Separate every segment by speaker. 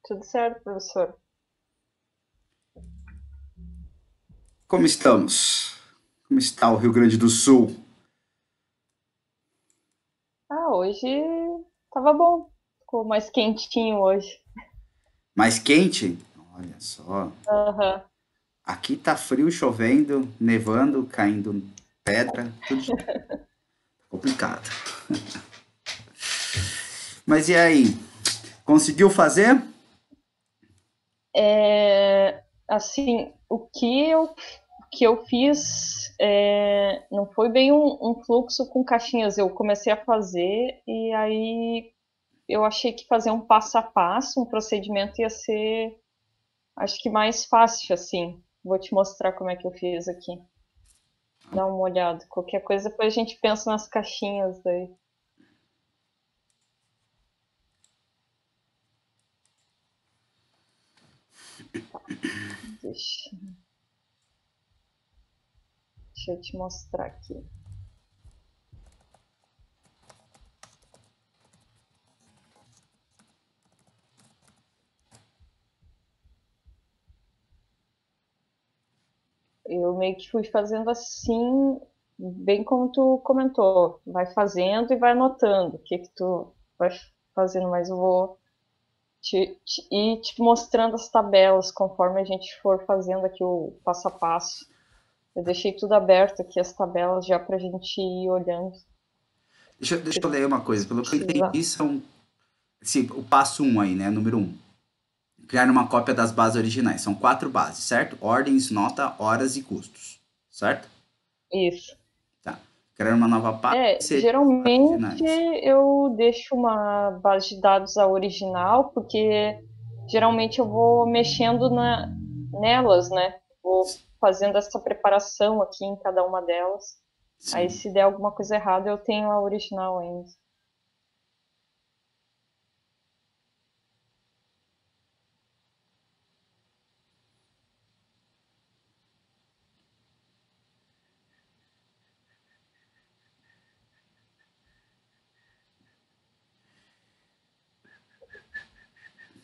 Speaker 1: Tudo certo, professor?
Speaker 2: Como estamos? Como está o Rio Grande do Sul?
Speaker 1: Hoje tava bom. Ficou mais quentinho hoje.
Speaker 2: Mais quente? Olha só.
Speaker 1: Aham.
Speaker 2: Aqui tá frio, chovendo, nevando, caindo pedra, tudo complicado. Mas e aí? Conseguiu fazer?
Speaker 1: Assim, o que eu fiz não foi bem um fluxo com caixinhas. Eu comecei a fazer e aí eu achei que fazer um passo a passo, um procedimento ia ser, acho que mais fácil, assim. Vou te mostrar como é que eu fiz aqui. Dá uma olhada. Qualquer coisa, depois a gente pensa nas caixinhas daí. Deixa, deixa eu te mostrar aqui. Eu meio que fui fazendo assim, bem como tu comentou. Vai fazendo e vai anotando o que que tu vai fazendo, mas eu vou ir te mostrando as tabelas conforme a gente for fazendo aqui o passo a passo. Eu deixei tudo aberto aqui, as tabelas, já pra gente ir olhando o
Speaker 2: Deixa
Speaker 1: que
Speaker 2: eu ler uma coisa. Pelo que eu
Speaker 1: precisar.
Speaker 2: entendi, são o passo um aí, né? Número um. Criar uma cópia das bases originais. São quatro bases, certo? Ordens, nota, horas e custos. Certo?
Speaker 1: Isso.
Speaker 2: Tá. Criar uma nova página seria as bases
Speaker 1: Geralmente
Speaker 2: originais.
Speaker 1: eu deixo uma base de dados a original, porque geralmente eu vou mexendo nelas, né? Vou fazendo essa preparação aqui em cada uma delas. Aí
Speaker 2: Sim.
Speaker 1: se der alguma coisa errada, eu tenho a original ainda.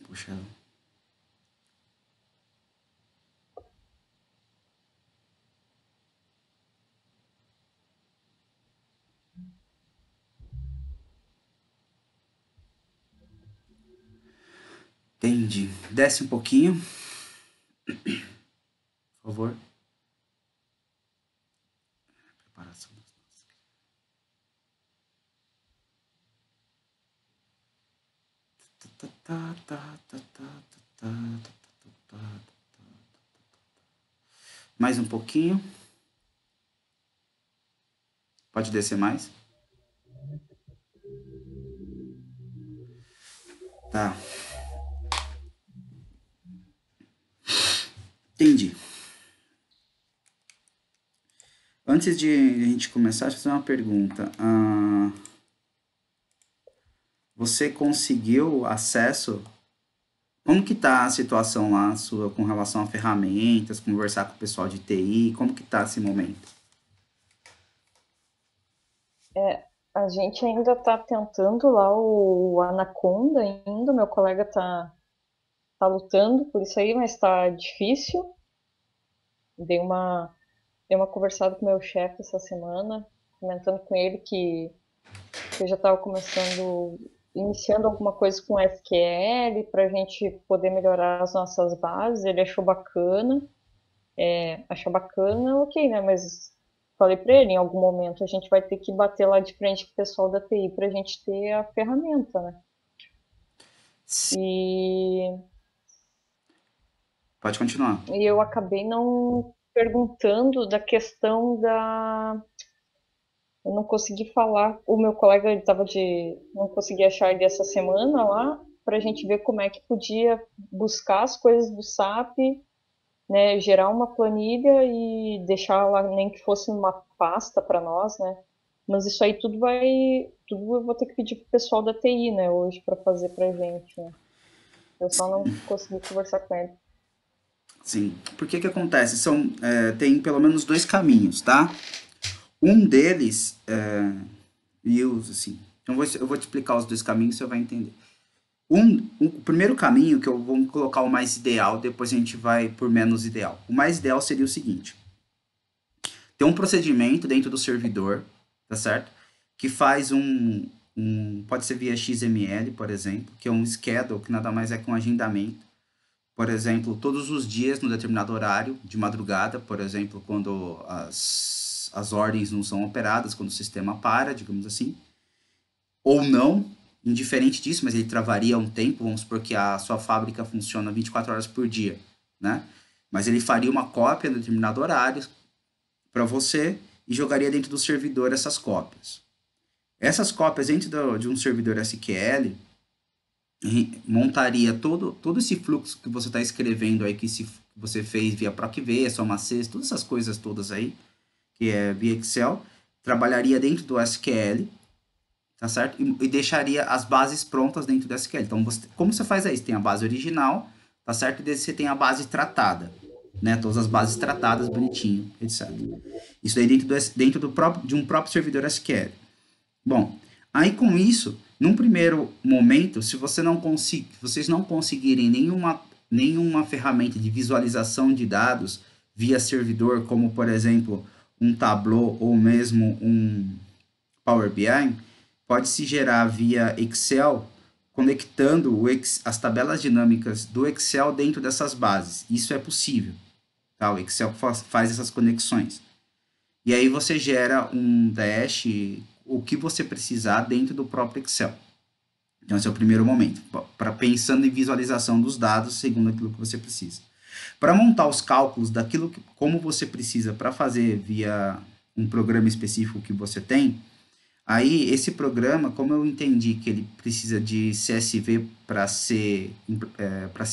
Speaker 2: Puxa. Entendi. Desce um pouquinho, por favor. Preparação das notas. Tá, tá, tá, tá, tá, tá, tá, tá, tá. Mais um pouquinho. Pode descer mais. Tá. Entendi. Antes de a gente começar, deixa eu fazer uma pergunta. Você conseguiu acesso? Como que tá a situação lá sua com relação a ferramentas, conversar com o pessoal de TI? Como que tá esse momento?
Speaker 1: A gente ainda está tentando lá o Anaconda ainda, meu colega tá lutando por isso aí, mas está difícil. Dei uma, dei uma conversada com o meu chefe essa semana, comentando com ele que eu já estava iniciando alguma coisa com SQL para a gente poder melhorar as nossas bases. Ele achou bacana, ok, né? Mas falei para ele, em algum momento a gente vai ter que bater lá de frente com o pessoal da TI para a gente ter a ferramenta, né? E,
Speaker 2: Pode continuar.
Speaker 1: e eu acabei não perguntando da questão da. Eu não consegui falar. O meu colega ele tava de. Não consegui achar ele essa semana lá, para a gente ver como é que podia buscar as coisas do SAP, né? Gerar uma planilha e deixar lá, nem que fosse uma pasta para nós, né? Mas isso aí tudo vai. Tudo eu vou ter que pedir pro pessoal da TI, né, hoje, para fazer pra gente, né? Eu só não consegui conversar com ele.
Speaker 2: Sim. Por que que acontece? Tem pelo menos dois caminhos, tá? Um deles, assim, eu vou te explicar os dois caminhos, você vai entender. O primeiro caminho, que eu vou colocar o mais ideal, depois a gente vai por menos ideal. O mais ideal seria o seguinte: tem um procedimento dentro do servidor, tá certo? Que faz pode ser via XML, por exemplo, que é um schedule, que nada mais é que um agendamento. Por exemplo, todos os dias, no determinado horário, de madrugada, por exemplo, quando as ordens não são operadas, quando o sistema para, digamos assim, ou não, indiferente disso, mas ele travaria um tempo, vamos supor que a sua fábrica funciona 24 horas por dia, né? Mas ele faria uma cópia em determinado horário para você e jogaria dentro do servidor essas cópias. Essas cópias dentro de um servidor SQL montaria todo esse fluxo que você está escrevendo aí, que você fez via ProcV, SomaCs, todas essas coisas todas aí, que é via Excel, trabalharia dentro do SQL, tá certo? E deixaria as bases prontas dentro do SQL. Então, como você faz isso? Tem a base original, tá certo? E daí você tem a base tratada, né? Todas as bases tratadas, bonitinho, etc. Isso daí dentro de um próprio servidor SQL. Bom, aí com isso, num primeiro momento, se vocês não conseguirem nenhuma ferramenta de visualização de dados via servidor, como por exemplo um Tableau ou mesmo um Power BI, pode-se gerar via Excel, conectando as tabelas dinâmicas do Excel dentro dessas bases. Isso é possível. Tá? O Excel faz essas conexões. E aí você gera um dash, o que você precisar dentro do próprio Excel. Então esse é o primeiro momento, para pensando em visualização dos dados segundo aquilo que você precisa. Para montar os cálculos daquilo como você precisa para fazer via um programa específico que você tem, aí esse programa, como eu entendi que ele precisa de CSV para ser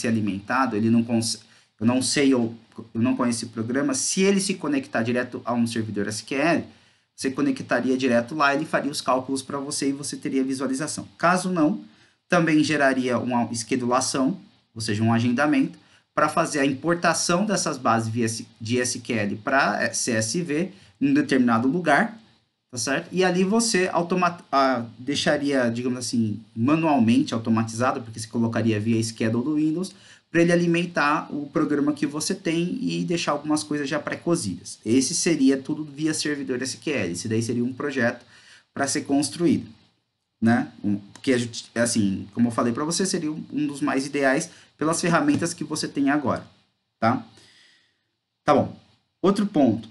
Speaker 2: alimentado, ele não consegue, eu não sei, eu não conheço esse programa, se ele se conectar direto a um servidor SQL, você conectaria direto lá, ele faria os cálculos para você e você teria visualização. Caso não, também geraria uma esquedulação, ou seja, um agendamento, para fazer a importação dessas bases de SQL para CSV em um determinado lugar, tá certo? E ali você deixaria, digamos assim, manualmente automatizado, porque você colocaria via schedule do Windows, para ele alimentar o programa que você tem e deixar algumas coisas já pré-cozidas. Esse seria tudo via servidor SQL. Esse daí seria um projeto para ser construído, né? Porque assim, como eu falei para você, seria um dos mais ideais pelas ferramentas que você tem agora, tá? Tá bom. Outro ponto,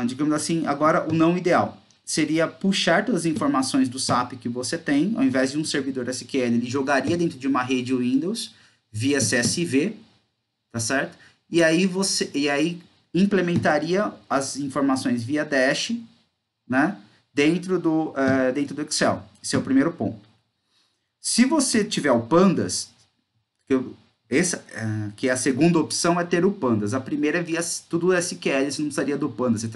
Speaker 2: digamos assim, agora o não ideal seria puxar todas as informações do SAP que você tem, ao invés de um servidor SQL, ele jogaria dentro de uma rede Windows via CSV, tá certo? E aí implementaria as informações via Dash, né? Dentro do Excel. Esse é o primeiro ponto. Se você tiver o Pandas, que é a segunda opção é ter o Pandas. A primeira é via tudo SQL, você não precisaria do Pandas, você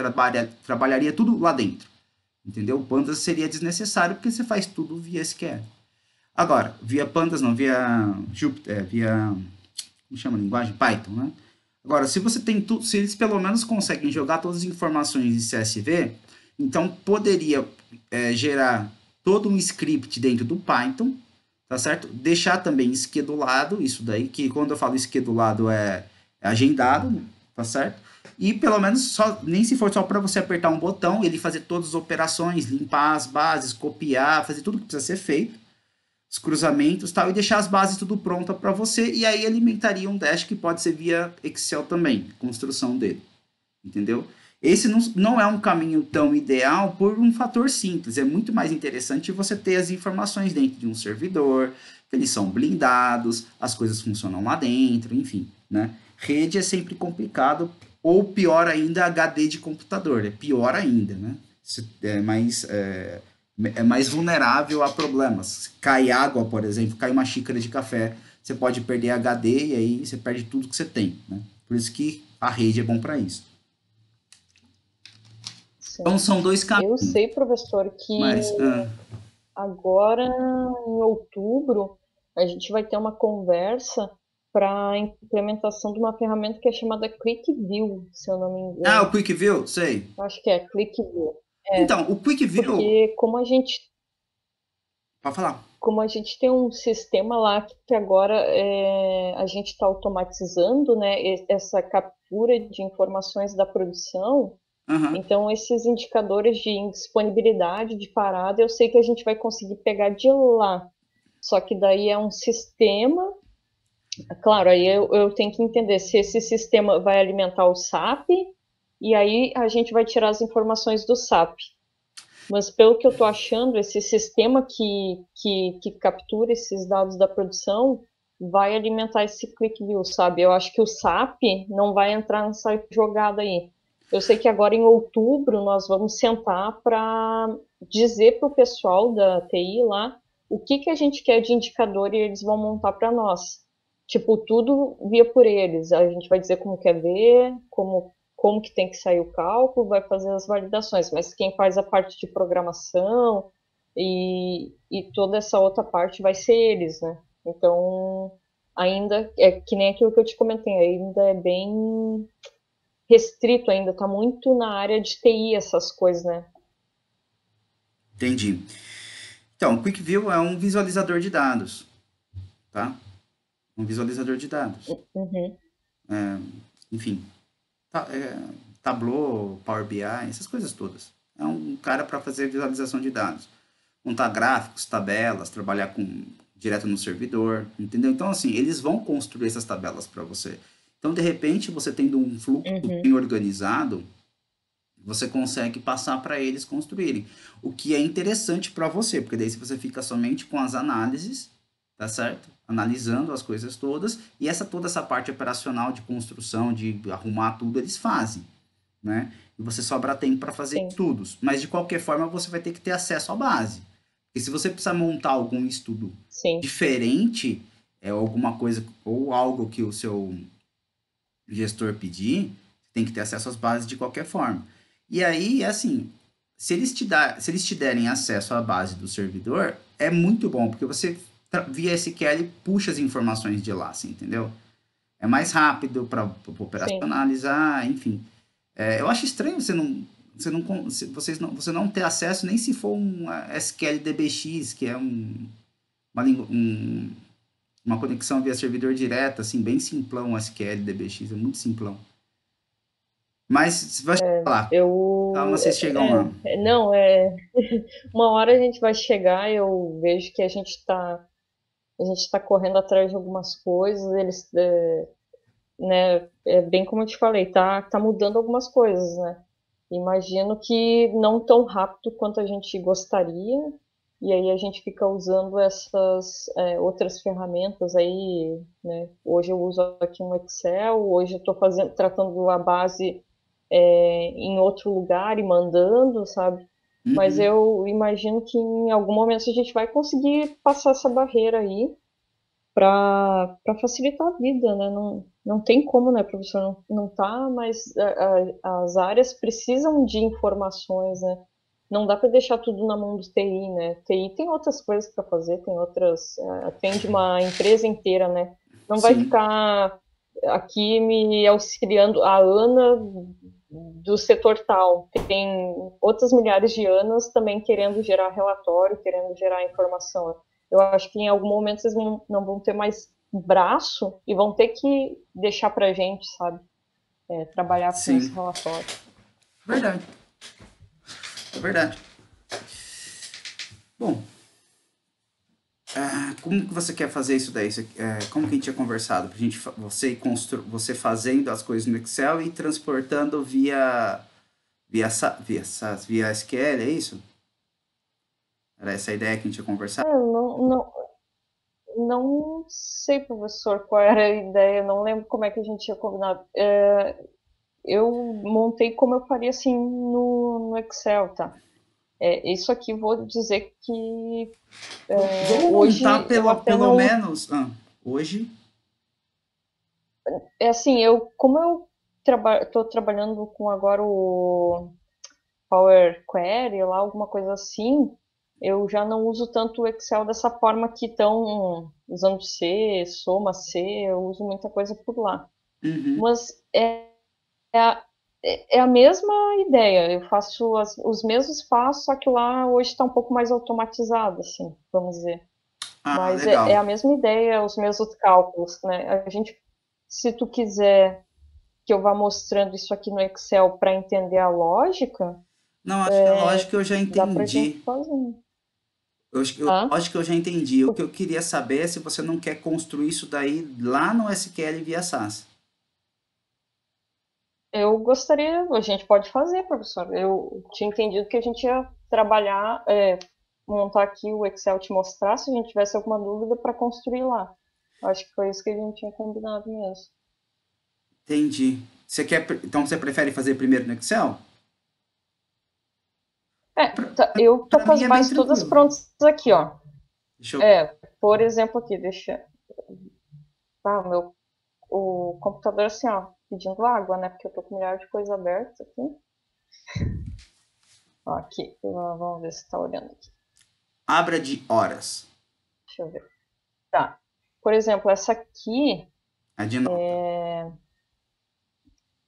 Speaker 2: trabalharia tudo lá dentro. Entendeu? O Pandas seria desnecessário porque você faz tudo via SQL. Agora, via Pandas não, via Jupyter, como chama a linguagem? Python, né? Agora, se você tem tudo, se eles pelo menos conseguem jogar todas as informações em CSV, então poderia gerar todo um script dentro do Python, tá certo? Deixar também esquedulado, isso daí, que quando eu falo esquedulado é agendado, tá certo? E pelo menos nem se for só para você apertar um botão, ele fazer todas as operações, limpar as bases, copiar, fazer tudo que precisa ser feito, os cruzamentos, tal, e deixar as bases tudo pronta para você, e aí alimentaria um dash que pode ser via Excel também, construção dele, entendeu? Esse não é um caminho tão ideal por um fator simples. É muito mais interessante você ter as informações dentro de um servidor, que eles são blindados, as coisas funcionam lá dentro, enfim, né? Rede é sempre complicado, ou pior ainda, HD de computador. É pior ainda, né? É mais vulnerável a problemas. Cai água, por exemplo, cai uma xícara de café, você pode perder HD e aí você perde tudo que você tem, né? Por isso que a rede é bom para isso. Então
Speaker 1: Sim.
Speaker 2: são dois
Speaker 1: Eu
Speaker 2: caminhos,
Speaker 1: sei, professor, que
Speaker 2: mas
Speaker 1: agora em outubro a gente vai ter uma conversa para a implementação de uma ferramenta que é chamada QuickView, se eu não me
Speaker 2: o
Speaker 1: engano.
Speaker 2: Quick View, sei.
Speaker 1: Eu acho que é QuickView. É,
Speaker 2: Então, o Quick View,
Speaker 1: porque como a gente
Speaker 2: pode falar.
Speaker 1: como a gente tem um sistema lá que agora a gente está automatizando, né, essa captura de informações da produção,
Speaker 2: Aham,
Speaker 1: então esses indicadores de indisponibilidade de parada, eu sei que a gente vai conseguir pegar de lá. Só que daí é um sistema, claro, aí eu tenho que entender se esse sistema vai alimentar o SAP, e aí a gente vai tirar as informações do SAP. Mas pelo que eu estou achando, esse sistema que captura esses dados da produção vai alimentar esse ClickView, sabe? Eu acho que o SAP não vai entrar nessa jogada aí. Eu sei que agora em outubro nós vamos sentar para dizer para o pessoal da TI lá o que a gente quer de indicador e eles vão montar para nós. Tipo, tudo via por eles. A gente vai dizer como quer ver, como que tem que sair o cálculo, vai fazer as validações, mas quem faz a parte de programação e toda essa outra parte vai ser eles, né? Então, ainda é que nem aquilo que eu te comentei, ainda é bem restrito ainda, tá muito na área de TI essas coisas, né?
Speaker 2: entendi. Então, o QuickView é um visualizador de dados, tá? Um visualizador de dados.
Speaker 1: Uhum,
Speaker 2: Enfim, Tableau, Power BI, essas coisas todas. É um cara para fazer visualização de dados. Montar gráficos, tabelas, trabalhar com direto no servidor, entendeu? Então, assim, eles vão construir essas tabelas para você. Então, de repente, você tendo um fluxo
Speaker 1: uhum,
Speaker 2: bem organizado, você consegue passar para eles construírem. O que é interessante para você, porque daí você fica somente com as análises, tá certo? Analisando as coisas todas, e toda essa parte operacional de construção, de arrumar tudo, eles fazem, né? E você sobra tempo para fazer
Speaker 1: sim,
Speaker 2: estudos. Mas de qualquer forma, você vai ter que ter acesso à base. Porque se você precisar montar algum estudo
Speaker 1: sim,
Speaker 2: diferente, alguma coisa ou algo que o seu gestor pedir, tem que ter acesso às bases de qualquer forma. E aí, assim, se eles te derem acesso à base do servidor, é muito bom, porque você via SQL puxa as informações de lá, assim, entendeu? É mais rápido para
Speaker 1: sim.
Speaker 2: operacionalizar, enfim. Eu acho estranho você não ter acesso nem se for um SQL DBX, que é uma conexão via servidor direta, assim, bem simplão o SQL DBX, é muito simplão. Mas vai chegar lá. Calma,
Speaker 1: Eu,
Speaker 2: vocês chegam lá.
Speaker 1: não, uma hora a gente vai chegar, eu vejo que a gente tá correndo atrás de algumas coisas, eles, né, é bem como eu te falei, tá mudando algumas coisas, né? Imagino que não tão rápido quanto a gente gostaria, e aí a gente fica usando essas outras ferramentas aí, né? Hoje eu uso aqui um Excel, hoje eu estou tratando a base em outro lugar e mandando, sabe? Mas
Speaker 2: Uhum.
Speaker 1: eu imagino que em algum momento a gente vai conseguir passar essa barreira aí para facilitar a vida, né? Não tem como, né, professor? Não tá, mas as áreas precisam de informações, né? Não dá para deixar tudo na mão do TI, né? TI tem outras coisas para fazer, tem outras, atende uma empresa inteira, né? Não vai
Speaker 2: Sim,
Speaker 1: ficar aqui me auxiliando a Ana do setor tal. Tem outras milhares de Anas também querendo gerar relatório, querendo gerar informação. Eu acho que em algum momento vocês não vão ter mais braço e vão ter que deixar pra gente, sabe? Trabalhar com os
Speaker 2: sim.
Speaker 1: relatórios.
Speaker 2: Verdade. É verdade. Bom, como que você quer fazer isso daí? Como que a gente tinha conversado? Pra gente, você fazendo as coisas no Excel e transportando via SQL, é isso? Era essa a ideia que a gente tinha conversado?
Speaker 1: Não sei, professor, qual era a ideia, não lembro como é que a gente tinha combinado. Eu montei como eu faria assim no Excel, tá? Isso aqui vou dizer que
Speaker 2: Vamos montar
Speaker 1: hoje eu até
Speaker 2: pelo
Speaker 1: não.
Speaker 2: menos hoje.
Speaker 1: É assim, como eu estou trabalhando com agora o Power Query lá, alguma coisa assim, eu já não uso tanto o Excel dessa forma que estão usando C, soma C, eu uso muita coisa por lá.
Speaker 2: Uhum.
Speaker 1: Mas a, é a mesma ideia, eu faço os mesmos passos, só que lá hoje está um pouco mais automatizado, assim, vamos dizer.
Speaker 2: Ah,
Speaker 1: Mas é
Speaker 2: legal.
Speaker 1: a mesma ideia, os mesmos cálculos, né? A gente, se tu quiser que eu vá mostrando isso aqui no Excel para entender a lógica,
Speaker 2: Não, acho que a lógica eu já
Speaker 1: dá pra gente
Speaker 2: entendi.
Speaker 1: fazer. Tá?
Speaker 2: Lógico que eu já entendi. O que eu queria saber é se você não quer construir isso daí lá no SQL via SAS.
Speaker 1: Eu gostaria, a gente pode fazer, professor. Eu tinha entendido que a gente ia trabalhar, montar aqui o Excel, te mostrar se a gente tivesse alguma dúvida para construir lá. Acho que foi isso que a gente tinha combinado mesmo.
Speaker 2: Entendi. Então você prefere fazer primeiro no Excel?
Speaker 1: Eu tô
Speaker 2: Para
Speaker 1: com
Speaker 2: mim
Speaker 1: as
Speaker 2: é bem
Speaker 1: bases todas
Speaker 2: tranquilo.
Speaker 1: prontas aqui, ó.
Speaker 2: Deixa eu ver.
Speaker 1: Por exemplo, aqui, deixa. Ah, o computador assim, ó, pedindo água, né? Porque eu tô com milhares de coisa aberta aqui. Ó, aqui, vamos ver se tá olhando aqui.
Speaker 2: Abra de horas.
Speaker 1: Deixa eu ver. Tá. Por exemplo,
Speaker 2: A de nota.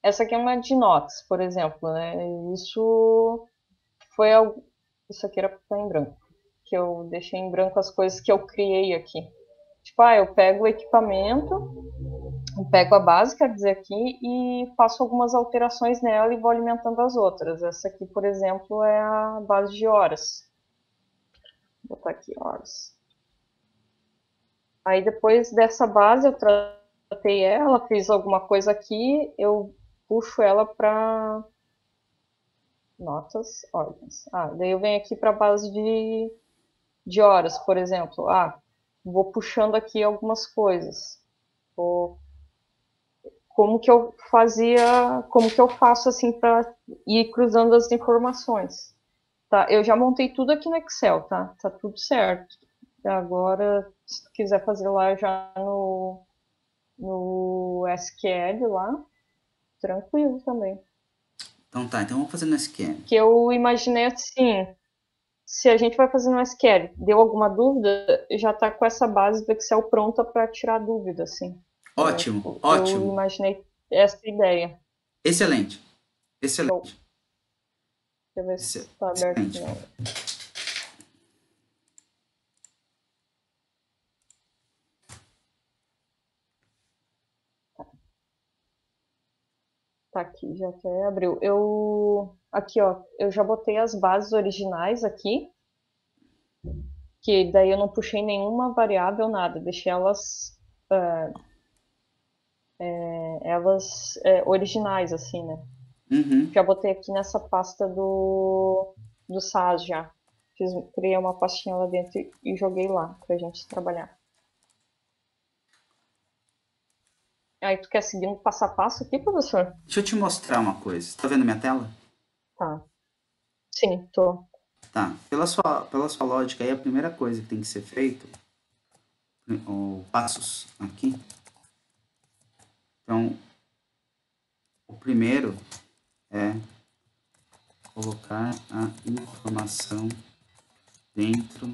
Speaker 1: essa aqui é uma de notas, por exemplo, né? Isso foi algo. Isso aqui era pra estar em branco. Que eu deixei em branco as coisas que eu criei aqui. Tipo, eu pego o equipamento, eu pego a base, quer dizer, aqui, e faço algumas alterações nela e vou alimentando as outras. Essa aqui, por exemplo, é a base de horas. Vou botar aqui horas. Aí depois dessa base eu tratei ela, fiz alguma coisa aqui, eu puxo ela para notas, ordens. Daí eu venho aqui para a base de horas, por exemplo. Vou puxando aqui algumas coisas. Vou, como que eu fazia, como que eu faço assim para ir cruzando as informações. Tá, eu já montei tudo aqui no Excel, tá? Tá tudo certo. Agora, se tu quiser fazer lá já no SQL lá, tranquilo também.
Speaker 2: Então tá, então vamos fazer no SQL.
Speaker 1: Que eu imaginei assim, se a gente vai fazer no SQL, deu alguma dúvida, já tá com essa base do Excel pronta para tirar dúvida, assim.
Speaker 2: Ótimo,
Speaker 1: Eu
Speaker 2: ótimo.
Speaker 1: imaginei essa ideia.
Speaker 2: Excelente,
Speaker 1: Show.
Speaker 2: excelente,
Speaker 1: Deixa eu ver se tá aberto
Speaker 2: excelente.
Speaker 1: não. Tá aqui, já até abriu. Aqui, ó, eu já botei as bases originais aqui, que daí eu não puxei nenhuma variável, nada. Deixei elas originais, assim, né?
Speaker 2: Uhum.
Speaker 1: Já botei aqui nessa pasta do SAS já. Criei uma pastinha lá dentro e joguei lá pra gente trabalhar. Aí tu quer seguir um passo a passo aqui, professor?
Speaker 2: Deixa eu te mostrar uma coisa. Está vendo minha tela?
Speaker 1: Tá. Sim, tô.
Speaker 2: Tá. Pela sua lógica aí, a primeira coisa que tem que ser feito, o passos aqui. Então, o primeiro é colocar a informação dentro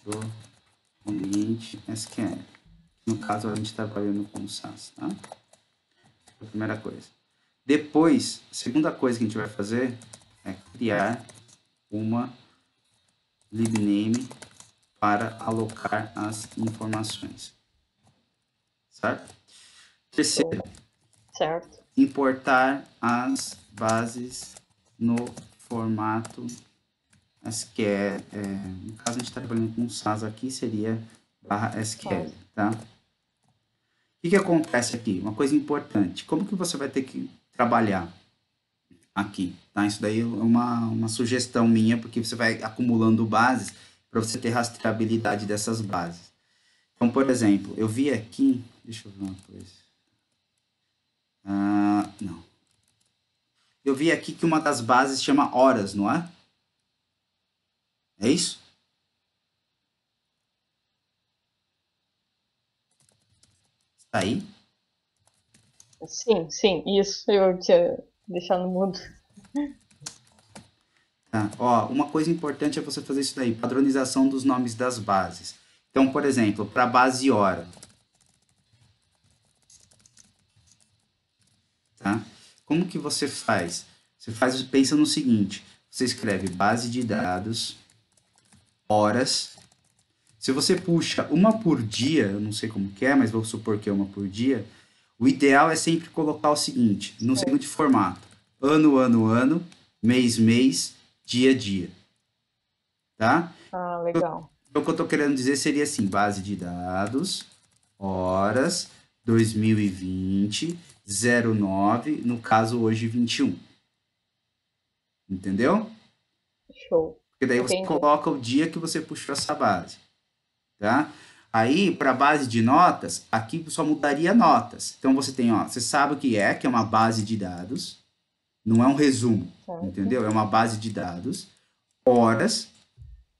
Speaker 2: do ambiente SQL. No caso, a gente está trabalhando com o SAS, tá? A primeira coisa. Depois, a segunda coisa que a gente vai fazer é criar uma libname para alocar as informações, certo? Terceiro,
Speaker 1: Show. Certo.
Speaker 2: importar as bases no formato SQL. No caso, a gente está trabalhando com SAS aqui, seria barra SQL,
Speaker 1: SAS.
Speaker 2: tá? O que acontece aqui? Uma coisa importante. Como que você vai ter que trabalhar aqui? Tá? Isso daí é uma sugestão minha, porque você vai acumulando bases para você ter rastreabilidade dessas bases. Então, por exemplo, eu vi aqui... Deixa eu ver uma coisa. Não. Eu vi aqui que uma das bases chama horas, não é? É isso? Está aí?
Speaker 1: Sim, sim, isso eu tinha deixado no mudo.
Speaker 2: Tá. Ó, uma coisa importante é você fazer isso daí, padronização dos nomes das bases. Então, por exemplo, para a base hora, tá? Como que você faz? Pensa no seguinte, você escreve base de dados, horas, Se você puxa uma por dia, eu não sei como que é, mas vou supor que é uma por dia, o ideal é sempre colocar o seguinte, no
Speaker 1: Sim.
Speaker 2: seguinte formato: ano, ano, ano, mês, mês, dia, dia, tá?
Speaker 1: Ah, legal.
Speaker 2: Então, o que eu estou querendo dizer seria assim: base de dados, horas, 2020, 09, no caso hoje 21. Entendeu?
Speaker 1: Show.
Speaker 2: Porque daí você
Speaker 1: Entendi.
Speaker 2: coloca o dia que você puxou essa base, tá? Aí, para base de notas, aqui só mudaria notas. Então você tem, ó, você sabe o que é uma base de dados, não é um resumo,
Speaker 1: Certo.
Speaker 2: entendeu? É uma base de dados, horas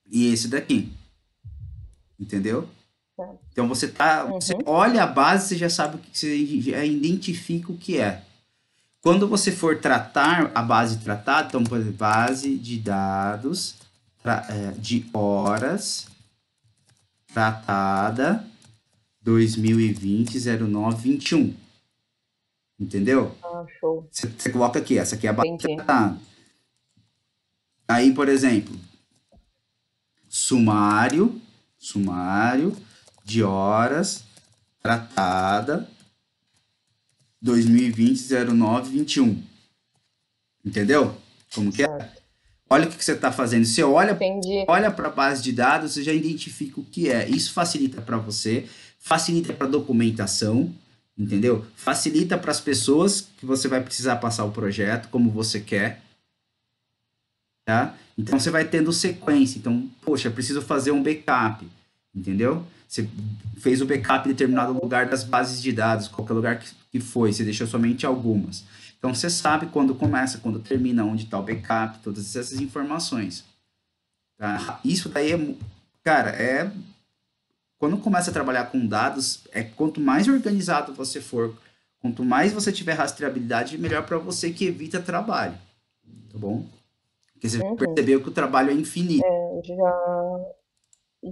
Speaker 2: e esse daqui, entendeu?
Speaker 1: Certo.
Speaker 2: Então você
Speaker 1: Uhum.
Speaker 2: olha a base, você já sabe o que você já identifica o que é. Quando você for tratar a base tratada, então, por exemplo, base de dados de horas tratada 2020 09 21. Entendeu?
Speaker 1: Ah, show.
Speaker 2: Você coloca aqui, essa aqui é a base
Speaker 1: Entendi.
Speaker 2: tratada. Aí, por exemplo, sumário de horas tratada 2020 09 21. Entendeu? Como que é?
Speaker 1: Certo.
Speaker 2: Olha o que você está fazendo. Você
Speaker 1: Entendi.
Speaker 2: olha para a base de dados, você já identifica o que é. Isso facilita para você, facilita para a documentação, entendeu? Facilita para as pessoas que você vai precisar passar o projeto como você quer, tá? Então você vai tendo sequência. Então, poxa, preciso fazer um backup, entendeu? Você fez o backup em determinado lugar das bases de dados, qualquer lugar que foi, você deixou somente algumas. Então você sabe quando começa, quando termina, onde está o backup, todas essas informações. Tá? Isso daí cara, quando começa a trabalhar com dados, quanto mais organizado você for, quanto mais você tiver rastreabilidade, melhor para você que evita trabalho, tá bom? Porque você
Speaker 1: Uhum.
Speaker 2: percebeu que o trabalho é infinito.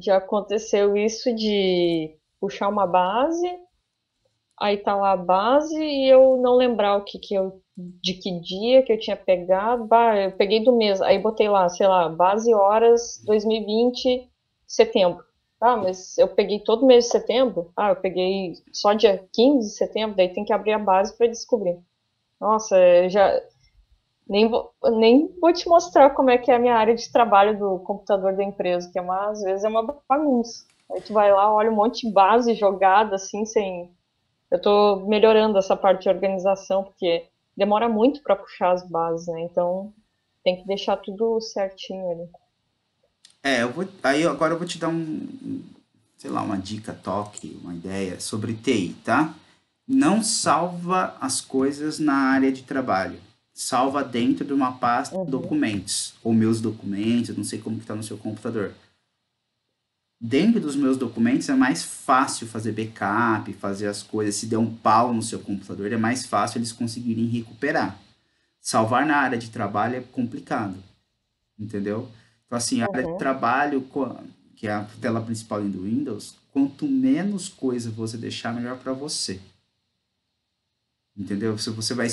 Speaker 1: Já aconteceu isso de puxar uma base, aí tá lá a base e eu não lembrar de que dia que eu tinha pegado. Bah, eu peguei do mês, aí botei lá, sei lá, base horas 2020, setembro. Ah, mas eu peguei todo mês de setembro? Ah, eu peguei só dia 15 de setembro, daí tem que abrir a base para descobrir. Nossa, nem vou te mostrar como é que é a minha área de trabalho do computador da empresa, que às vezes é uma bagunça. Aí tu vai lá, olha um monte de base jogada assim, sem. Eu tô melhorando essa parte de organização, porque demora muito para puxar as bases, né? Então tem que deixar tudo certinho ali.
Speaker 2: Agora eu vou te dar sei lá, uma dica, toque, uma ideia sobre TI, tá? Não salva as coisas na área de trabalho. Salva dentro de uma pasta
Speaker 1: Uhum,
Speaker 2: documentos, ou meus documentos, não sei como que tá no seu computador. Dentro dos meus documentos é mais fácil fazer backup, fazer as coisas. Se der um pau no seu computador, é mais fácil eles conseguirem recuperar. Salvar na área de trabalho é complicado, entendeu? Então, assim, a área de
Speaker 1: uhum.
Speaker 2: trabalho, que é a tela principal do Windows, quanto menos coisa você deixar, melhor para você. Entendeu? Se você vai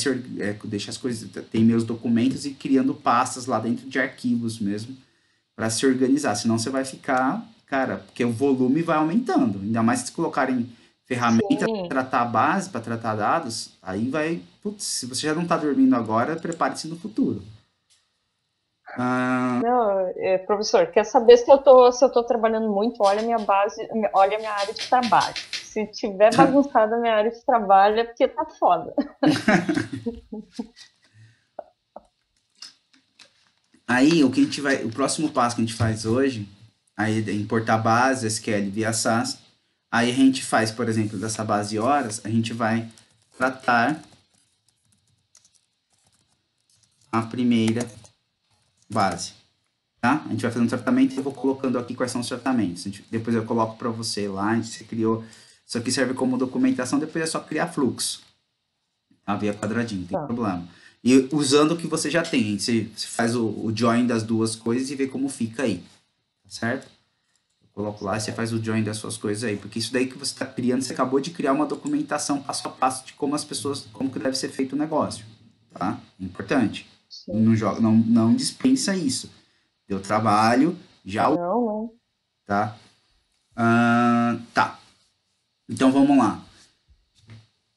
Speaker 2: deixar as coisas, tem meus documentos e criando pastas lá dentro de arquivos mesmo, para se organizar. Senão você vai ficar, cara, porque o volume vai aumentando. Ainda mais se colocarem ferramentas para
Speaker 1: Sim.
Speaker 2: tratar a base, para tratar dados, aí vai. Putz, se você já não está dormindo agora, prepare-se no futuro. Ah,
Speaker 1: Não, professor, quer saber se eu tô trabalhando muito? Olha a minha base, olha a minha área de trabalho. Se tiver bagunçada a minha área de trabalho é porque tá foda.
Speaker 2: aí o próximo passo que a gente faz hoje, aí é importar base, SQL via SAS. Aí a gente faz, por exemplo, dessa base de horas, a gente vai tratar a primeira base, tá? A gente vai fazer um tratamento e eu vou colocando aqui quais são os tratamentos. Depois eu coloco para você lá, você criou. Isso aqui serve como documentação, depois é só criar fluxo. Tá? Via quadradinho, não tem
Speaker 1: Tá.
Speaker 2: problema. E usando o que você já tem, você faz o join das duas coisas e vê como fica aí, tá certo? Eu coloco lá e você faz o join das suas coisas aí, porque isso daí que você está criando, você acabou de criar uma documentação passo a passo de como as pessoas, como que deve ser feito o negócio, tá? Importante.
Speaker 1: Sim.
Speaker 2: Não dispensa isso. Deu trabalho, já,
Speaker 1: Não, não.
Speaker 2: tá? Tá. Então vamos lá.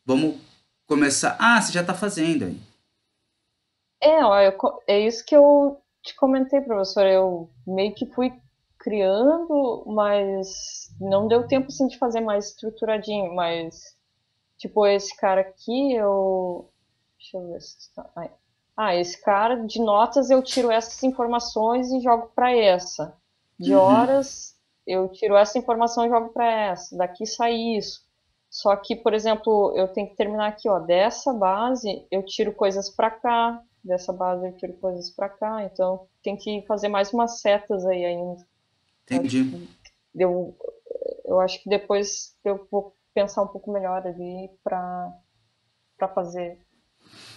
Speaker 2: Vamos começar. Ah, você já está fazendo aí.
Speaker 1: Ó, é isso que eu te comentei, professor. Eu meio que fui criando, mas não deu tempo assim de fazer mais estruturadinho. Mas, tipo, esse cara aqui, eu. Deixa eu ver se tá. Aí. Ah, esse cara de notas eu tiro essas informações e jogo para essa. De
Speaker 2: Uhum.
Speaker 1: horas eu tiro essa informação e jogo para essa. Daqui sai isso. Só que, por exemplo, eu tenho que terminar aqui, ó. Dessa base eu tiro coisas para cá, dessa base eu tiro coisas para cá. Então tem que fazer mais umas setas aí ainda. Eu acho
Speaker 2: Entendi.
Speaker 1: que deu, eu acho que depois eu vou pensar um pouco melhor ali para fazer.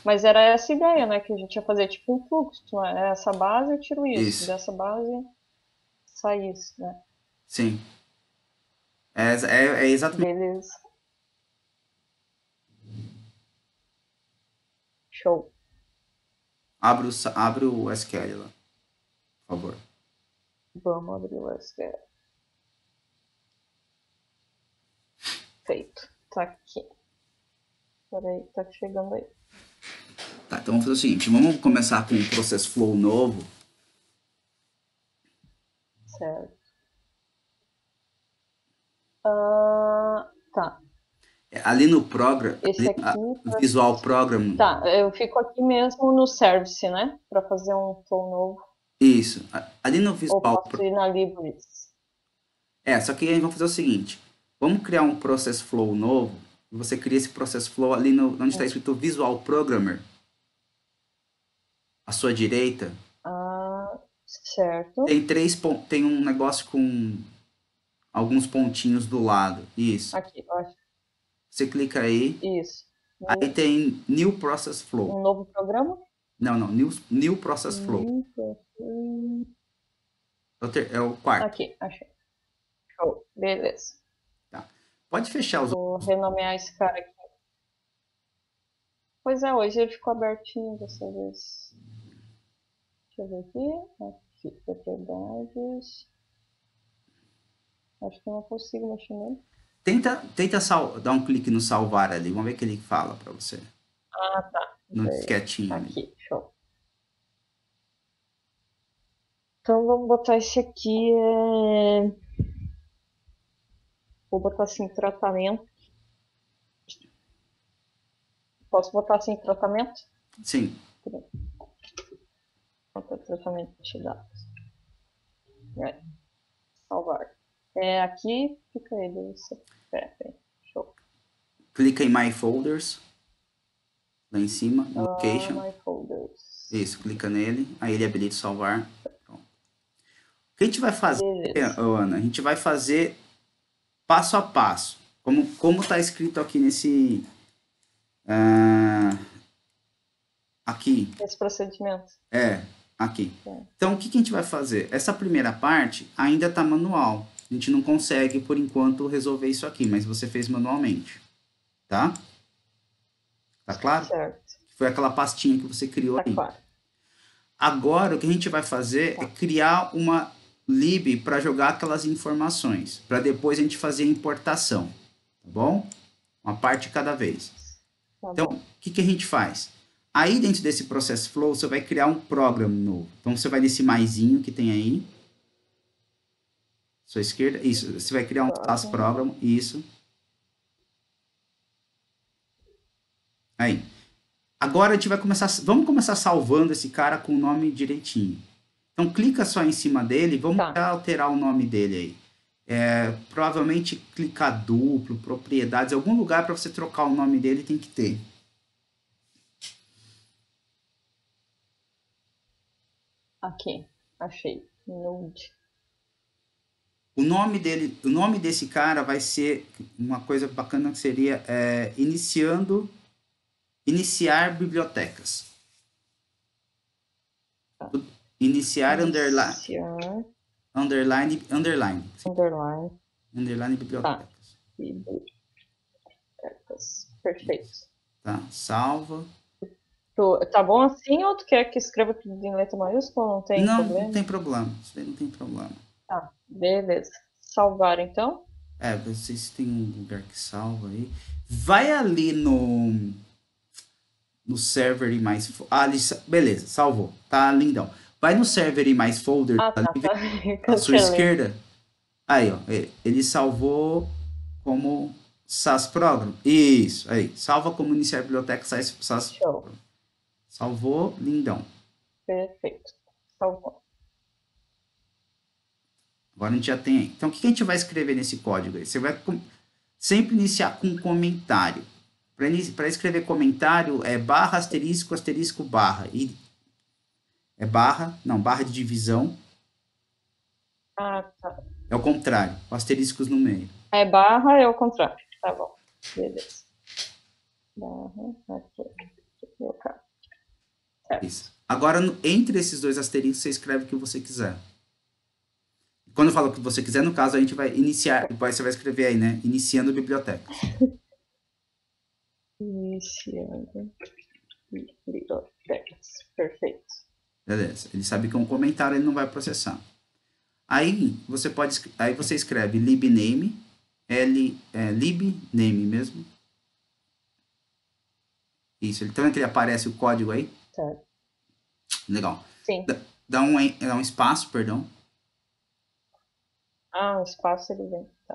Speaker 1: Mas era essa ideia, né? Que a gente ia fazer tipo um fluxo, né? Essa base eu tiro isso,
Speaker 2: Isso.
Speaker 1: dessa base sai isso, né?
Speaker 2: Sim. É exatamente.
Speaker 1: Beleza, show.
Speaker 2: Abre o SQL lá, por favor.
Speaker 1: Vamos abrir o SQL. Feito. Tá aqui. Peraí, tá chegando aí.
Speaker 2: Tá, então vamos fazer o seguinte. Vamos começar com um process flow novo.
Speaker 1: Certo. Tá.
Speaker 2: Ali no program,
Speaker 1: Esse
Speaker 2: ali,
Speaker 1: aqui.
Speaker 2: Visual Program.
Speaker 1: Tá, eu fico aqui mesmo no service, né? Pra fazer um flow novo.
Speaker 2: Isso. Ali no
Speaker 1: Ou
Speaker 2: Visual.
Speaker 1: posso ir na Libris?
Speaker 2: Só que aí vamos fazer o seguinte. Vamos criar um process flow novo. Você cria esse process flow ali no, onde está escrito Visual Programmer. À sua direita.
Speaker 1: Ah, certo.
Speaker 2: Tem um negócio com alguns pontinhos do lado. Isso.
Speaker 1: Aqui, ó.
Speaker 2: Você clica aí.
Speaker 1: Isso.
Speaker 2: Aí tem New Process Flow.
Speaker 1: Um novo programa?
Speaker 2: Não, não. New Process Flow. É o quarto.
Speaker 1: Aqui, achei. Show. Beleza.
Speaker 2: Tá. Pode fechar os
Speaker 1: Vou renomear esse cara aqui. Pois é, hoje ele ficou abertinho dessa vez. Deixa eu ver aqui. Aqui, propriedades. Acho que eu não consigo mexer nele.
Speaker 2: Tenta dar um clique no salvar ali. Vamos ver o que ele fala para você.
Speaker 1: Ah, tá.
Speaker 2: No disquetinho ali.
Speaker 1: Aqui, show. Então vamos botar esse aqui. Vou botar assim, tratamento. Posso botar assim, tratamento?
Speaker 2: Sim.
Speaker 1: Botar tratamento de dados. Salvar. Aqui fica ele. Pera. Show.
Speaker 2: Clica em My Folders. Lá em cima, no Location.
Speaker 1: My folders.
Speaker 2: Isso, clica nele. Aí ele habilita o salvar. Pronto. O que a gente vai fazer, Ana? A gente vai fazer passo a passo. Como está escrito aqui nesse... aqui.
Speaker 1: Esse procedimento.
Speaker 2: Aqui. Então, o que a gente vai fazer? Essa primeira parte ainda está manual. A gente não consegue, por enquanto, resolver isso aqui, mas você fez manualmente. Tá? Tá claro?
Speaker 1: Certo.
Speaker 2: Foi aquela pastinha que você criou aí.
Speaker 1: Claro.
Speaker 2: Agora, o que a gente vai fazer é criar uma lib para jogar aquelas informações, para depois a gente fazer a importação, tá bom? Uma parte cada vez. Então, o que a gente faz? Aí, dentro desse Process Flow, você vai criar um programa novo. Então, você vai nesse maisinho que tem aí, sua esquerda, isso, você vai criar um SaaS Program, isso. Aí. Agora a gente vai vamos começar salvando esse cara com o nome direitinho. Então clica só em cima dele, vamos alterar o nome dele aí. Provavelmente clicar duplo, propriedades, algum lugar para você trocar o nome dele tem que ter.
Speaker 1: Aqui, achei. Node.
Speaker 2: O nome desse cara vai ser uma coisa bacana que seria iniciar bibliotecas. Iniciar underline bibliotecas.
Speaker 1: Bibliotecas. Perfeito.
Speaker 2: Tá, salva.
Speaker 1: Tá bom assim ou tu quer que escreva tudo em letra maiúscula? Não tem problema?
Speaker 2: Não tem problema. Isso daí não tem problema.
Speaker 1: Tá, beleza. salvar, então?
Speaker 2: Vocês têm um lugar que salva aí. Vai ali no server e mais. Beleza, salvou. Tá lindão. Vai no server e mais folder
Speaker 1: Ah,
Speaker 2: ali,
Speaker 1: tá,
Speaker 2: vem
Speaker 1: tá.
Speaker 2: à sua
Speaker 1: Cancelei.
Speaker 2: esquerda. Aí, ó. Ele salvou como SAS Program. Isso, aí. Salva como iniciar a biblioteca SAS
Speaker 1: Show.
Speaker 2: Program. Salvou, lindão.
Speaker 1: Perfeito. Salvou.
Speaker 2: Agora a gente já tem aí. Então, o que a gente vai escrever nesse código aí? Você vai sempre iniciar com um comentário. Para escrever comentário é barra, asterisco, asterisco, barra. E é barra, não, barra de divisão.
Speaker 1: Ah, tá.
Speaker 2: É o contrário, com asteriscos no meio.
Speaker 1: É barra, é o contrário. Tá bom. Beleza. Barra, aqui. Colocar. Certo.
Speaker 2: Isso. Agora, entre esses dois asteriscos, você escreve o que você quiser. Quando eu falo o que você quiser, no caso, a gente vai iniciar, você vai escrever aí, né? Iniciando bibliotecas.
Speaker 1: Iniciando bibliotecas. Perfeito.
Speaker 2: Beleza. Ele sabe que é um comentário, ele não vai processar. Aí você escreve libname, libname mesmo. Isso, ele também que ele aparece o código aí.
Speaker 1: Certo.
Speaker 2: Legal.
Speaker 1: Sim.
Speaker 2: Dá um espaço, perdão.
Speaker 1: Ah, o espaço ele vem. Tá.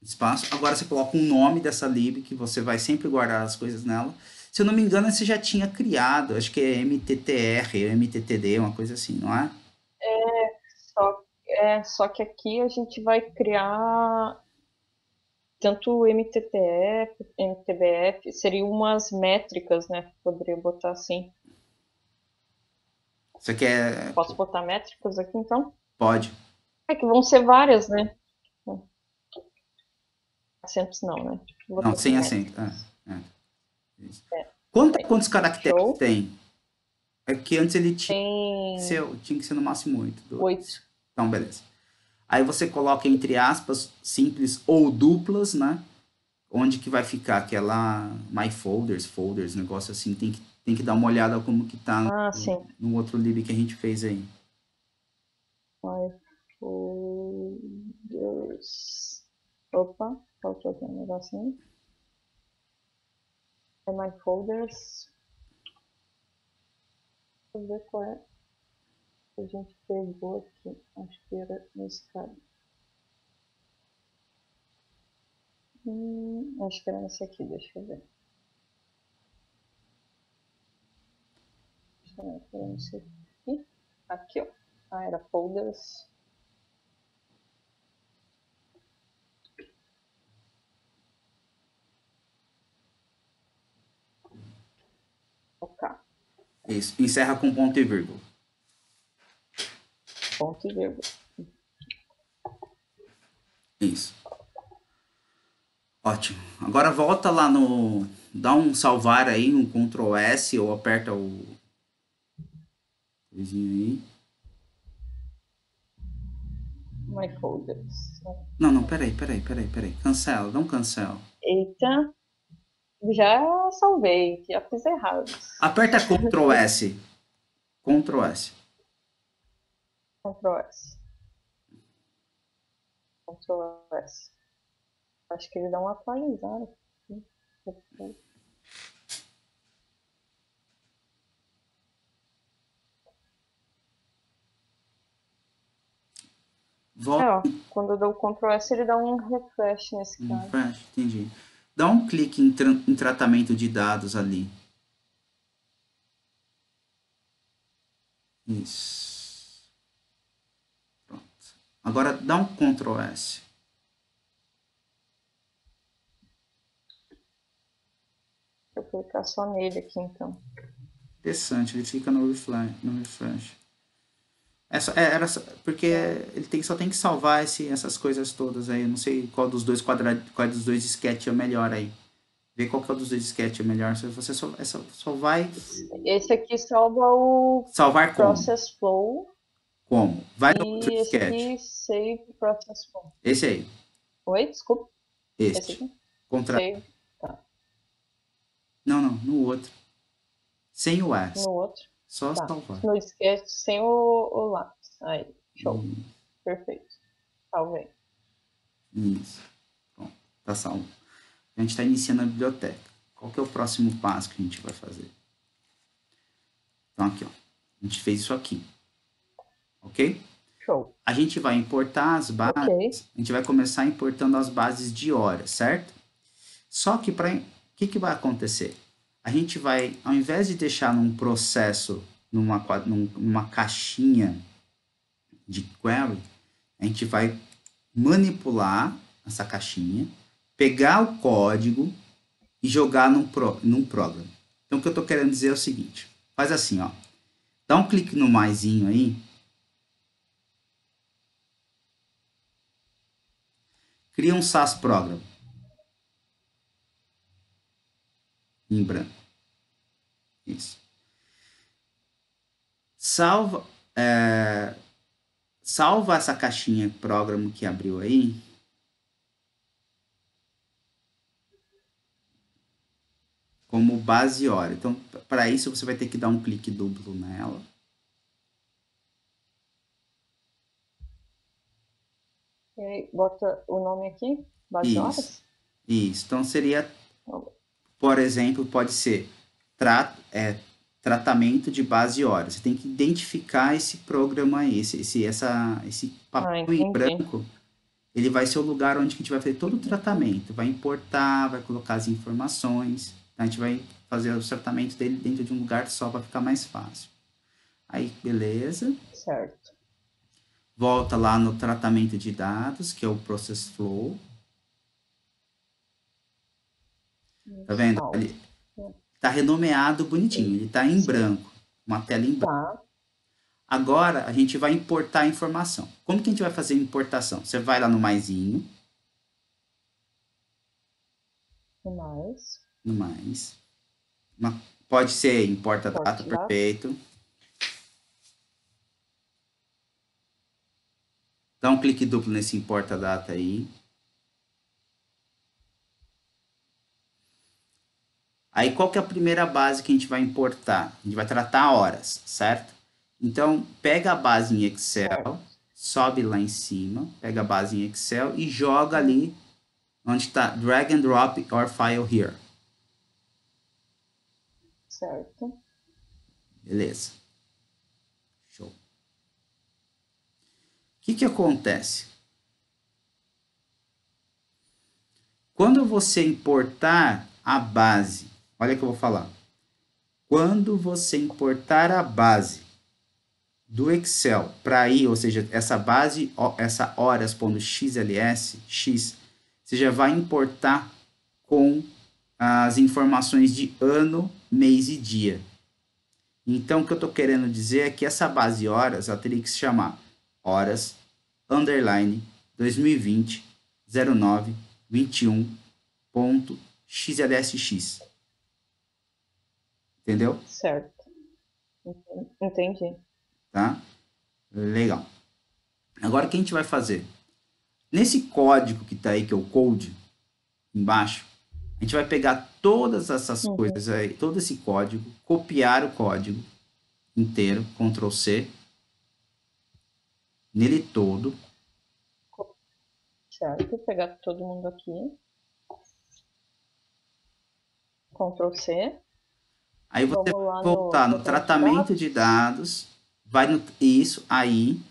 Speaker 2: Espaço. Agora você coloca um nome dessa lib, que você vai sempre guardar as coisas nela. Se eu não me engano, você já tinha criado, acho que é MTTR, MTTD, uma coisa assim, não é?
Speaker 1: Só que aqui a gente vai criar tanto o MTTF, MTBF, seriam umas métricas, né? Poderia botar assim.
Speaker 2: Você quer.
Speaker 1: Posso botar métricas aqui então?
Speaker 2: Pode.
Speaker 1: É que vão ser várias, né? Acentos não, né? Vou
Speaker 2: Não,
Speaker 1: botar aqui
Speaker 2: sem acento.
Speaker 1: métricas.
Speaker 2: Isso.
Speaker 1: É,
Speaker 2: Quantos caracteres
Speaker 1: show.
Speaker 2: tem? É que antes ele
Speaker 1: Tem
Speaker 2: tinha que ser no máximo 8.
Speaker 1: 8.
Speaker 2: Então, beleza. Aí você coloca entre aspas, simples ou duplas, né? Onde que vai ficar aquela my folders, negócio assim. Tem que dar uma olhada como que tá
Speaker 1: Ah, sim.
Speaker 2: no outro lib que a gente fez aí.
Speaker 1: My folders. Opa, faltou aqui um negocinho. É my folders. Deixa eu ver qual é que a gente pegou aqui. Acho que era nesse cara. Acho que era nesse aqui, deixa eu ver. Acho que era nesse aqui. Aqui, ó. Ah, era folders. Ok.
Speaker 2: Isso. Encerra com ponto e vírgula.
Speaker 1: Ponto e vírgula.
Speaker 2: Isso. Ótimo. Agora volta lá no. Dá um salvar aí, um Ctrl S ou aperta o. Coisinho aí.
Speaker 1: My folders.
Speaker 2: Não, peraí. Cancela, dá um cancela.
Speaker 1: Eita. Já salvei, já fiz errado.
Speaker 2: Aperta Ctrl S. Ctrl S.
Speaker 1: Ctrl S. Ctrl S. Acho que ele dá uma atualizada.
Speaker 2: Volta.
Speaker 1: Ó, quando eu dou o Ctrl S, ele dá um refresh nesse cara.
Speaker 2: Entendi. Dá um clique em tratamento de dados ali. Isso. Pronto. Agora dá um Ctrl S.
Speaker 1: Deixa eu clicar só nele aqui então.
Speaker 2: Interessante, ele fica no refresh. Porque ele só tem que salvar essas coisas todas aí. Eu não sei qual dos dois qual dos dois sketch é o melhor aí. Vê qual que é o dos dois sketch é melhor. Se você só vai.
Speaker 1: Esse aqui salva o
Speaker 2: Salvar como?
Speaker 1: Process Flow.
Speaker 2: Como? Vai no outro
Speaker 1: E esse
Speaker 2: sketch.
Speaker 1: aqui, Save Process Flow.
Speaker 2: Esse aí.
Speaker 1: Oi, desculpa. Esse
Speaker 2: Este.
Speaker 1: aqui?
Speaker 2: Contra...
Speaker 1: Save. Tá.
Speaker 2: Não, no outro. Sem o S.
Speaker 1: No outro.
Speaker 2: Só
Speaker 1: Tá.
Speaker 2: salvar.
Speaker 1: No sketch sem o lápis. Aí, show. Perfeito. Salvei.
Speaker 2: Isso. Bom, tá salvo. A gente está iniciando a biblioteca. Qual que é o próximo passo que a gente vai fazer? Então, aqui, ó. A gente fez isso aqui. Ok?
Speaker 1: Show.
Speaker 2: A gente vai importar as bases.
Speaker 1: Ok.
Speaker 2: A gente vai começar importando as bases de horas, certo? Só que o que vai acontecer? A gente vai, ao invés de deixar num processo, numa caixinha de query, a gente vai manipular essa caixinha, pegar o código e jogar num programa. Então, o que eu estou querendo dizer é o seguinte. Faz assim, ó. Dá um clique no maisinho aí. Cria um SAS Program. Em branco. Isso. Salva essa caixinha Program que abriu aí. Como base hora. Então, para isso, você vai ter que dar um clique duplo nela.
Speaker 1: E aí, bota o nome aqui, base horas?
Speaker 2: Isso. Então, seria, por exemplo, pode ser tratamento de base horas. Você tem que identificar esse programa aí, esse papel em branco. Ele vai ser o lugar onde a gente vai fazer todo o tratamento. Vai importar, vai colocar as informações. A gente vai fazer o tratamento dele dentro de um lugar só para ficar mais fácil. Aí, beleza.
Speaker 1: Certo.
Speaker 2: Volta lá no tratamento de dados, que é o Process Flow. Tá vendo? Ele tá renomeado bonitinho. Ele tá em branco. Uma tela em branco.
Speaker 1: Tá.
Speaker 2: Agora, a gente vai importar a informação. Como que a gente vai fazer a importação? Você vai lá no maisinho. No mais. Pode ser importa data, perfeito. Dá um clique duplo nesse importa data aí. Aí, qual que é a primeira base que a gente vai importar? A gente vai tratar horas, certo? Então, pega a base em Excel, sobe lá em cima, pega a base em Excel e joga ali onde está drag and drop your file here.
Speaker 1: Certo.
Speaker 2: Beleza. Show. O que acontece? Quando você importar a base, olha o que eu vou falar. Quando você importar a base do Excel para aí, ou seja, essa base, essa horas.xls, x, você já vai importar com as informações de ano, mês e dia. Então, o que eu estou querendo dizer é que essa base horas, ela teria que se chamar horas, underline, 2020, 09, 21.xlsx. Entendeu?
Speaker 1: Certo. Entendi.
Speaker 2: Tá? Legal. Agora, o que a gente vai fazer? Nesse código que está aí, que é o code, embaixo, a gente vai pegar todas essas coisas aí, todo esse código, copiar o código inteiro, Ctrl C, nele todo.
Speaker 1: Certo, vou pegar todo mundo aqui. Ctrl C.
Speaker 2: Aí você vai voltar no tratamento de dados, vai no isso, aí,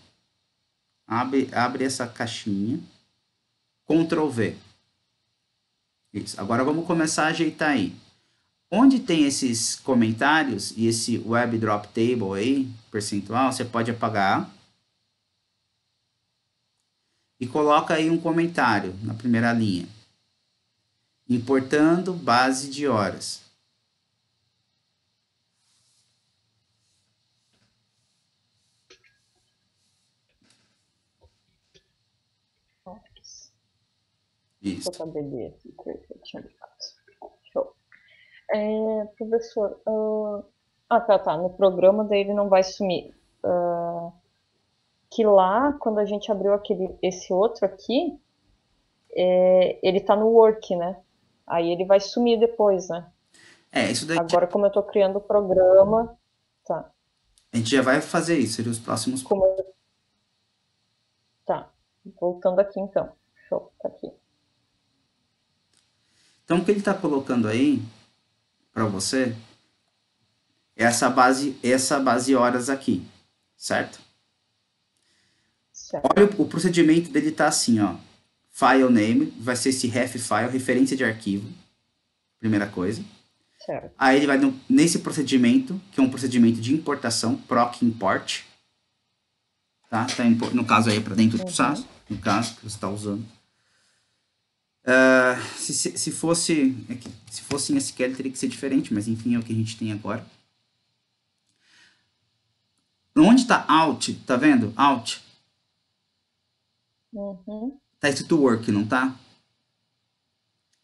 Speaker 2: abre essa caixinha, Ctrl V. Isso. Agora vamos começar a ajeitar aí. Onde tem esses comentários e esse web drop table aí, percentual, você pode apagar. E coloca aí um comentário na primeira linha. Importando base de horas. Isso.
Speaker 1: Show. Professor, tá. No programa dele não vai sumir. Que lá, quando a gente abriu esse outro aqui, ele tá no work, né? Aí ele vai sumir depois, né?
Speaker 2: Isso daí.
Speaker 1: Agora, como eu tô criando o programa, tá.
Speaker 2: A gente já vai fazer isso, seriam os próximos.
Speaker 1: Tá, voltando aqui então. Show, tá aqui.
Speaker 2: Então, o que ele está colocando aí para você é essa base horas aqui, certo?
Speaker 1: Certo.
Speaker 2: Olha, o procedimento dele tá assim, ó. File name, vai ser esse ref file, referência de arquivo, primeira coisa.
Speaker 1: Certo.
Speaker 2: Aí ele vai nesse procedimento, que é um procedimento de importação, proc import, tá? No caso aí para dentro do SAS, no caso que você está usando. Se fosse em SQL teria que ser diferente, mas enfim é o que a gente tem agora. Onde está out, tá vendo? Out. Tá escrito work, não tá?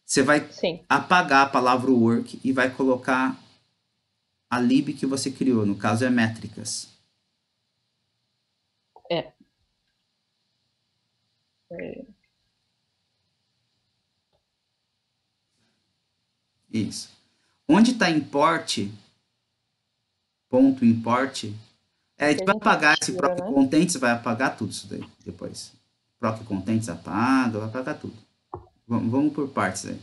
Speaker 2: Você vai
Speaker 1: Sim.
Speaker 2: apagar a palavra work e vai colocar a lib que você criou, no caso é métricas.
Speaker 1: É.
Speaker 2: Isso. Onde está import, ponto import, a gente vai apagar esse
Speaker 1: tira,
Speaker 2: proc
Speaker 1: né?
Speaker 2: contents, vai apagar tudo isso daí depois. Proc contents apaga, vai apagar tudo. Vamos por partes aí.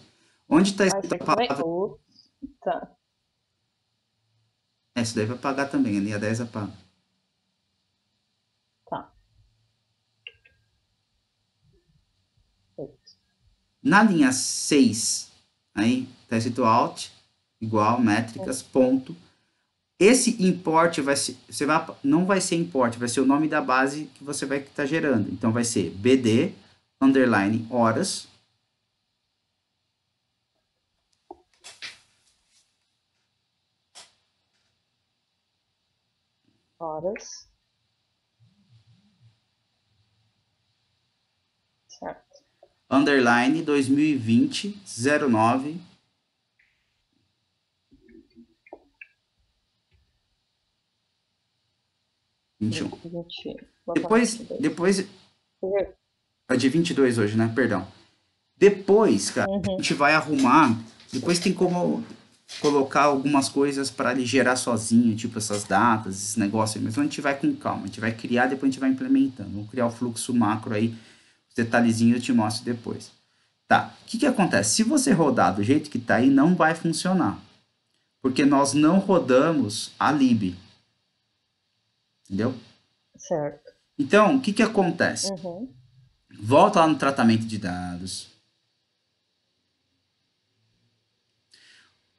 Speaker 2: Onde está escrito a palavra...
Speaker 1: Tá.
Speaker 2: Isso daí vai apagar também, a linha 10 apaga.
Speaker 1: Tá.
Speaker 2: Na linha 6, aí, está escrito alt, igual, métricas, ponto. Esse import não vai ser import, vai ser o nome da base que você vai estar gerando. Então vai ser bd, underline, horas.
Speaker 1: Horas. Certo.
Speaker 2: Underline 2020 09 21. Depois é de 22 hoje, né? Perdão. Depois, cara, a gente vai arrumar. Depois tem como colocar algumas coisas para ele gerar sozinho, tipo essas datas, esses negócios. Mas a gente vai com calma. A gente vai criar, depois a gente vai implementando. Vamos criar o fluxo macro aí. Os detalhezinhos eu te mostro depois. Tá. O que acontece? Se você rodar do jeito que tá aí, não vai funcionar. Porque nós não rodamos a lib. Entendeu?
Speaker 1: Certo.
Speaker 2: Então, o que acontece? Volta lá no tratamento de dados.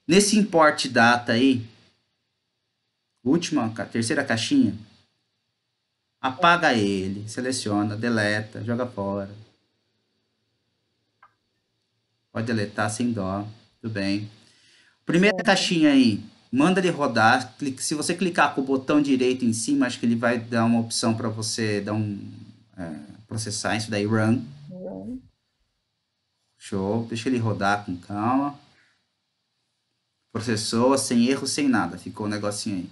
Speaker 2: Nesse import data aí, terceira caixinha, apaga ele, seleciona, deleta, joga fora. Pode deletar sem dó, tudo bem. Primeira caixinha aí, manda ele rodar. Se você clicar com o botão direito em cima, acho que ele vai dar uma opção para você dar processar isso daí, run. Show, deixa ele rodar com calma. Processou, sem erro, sem nada. Ficou o negocinho aí.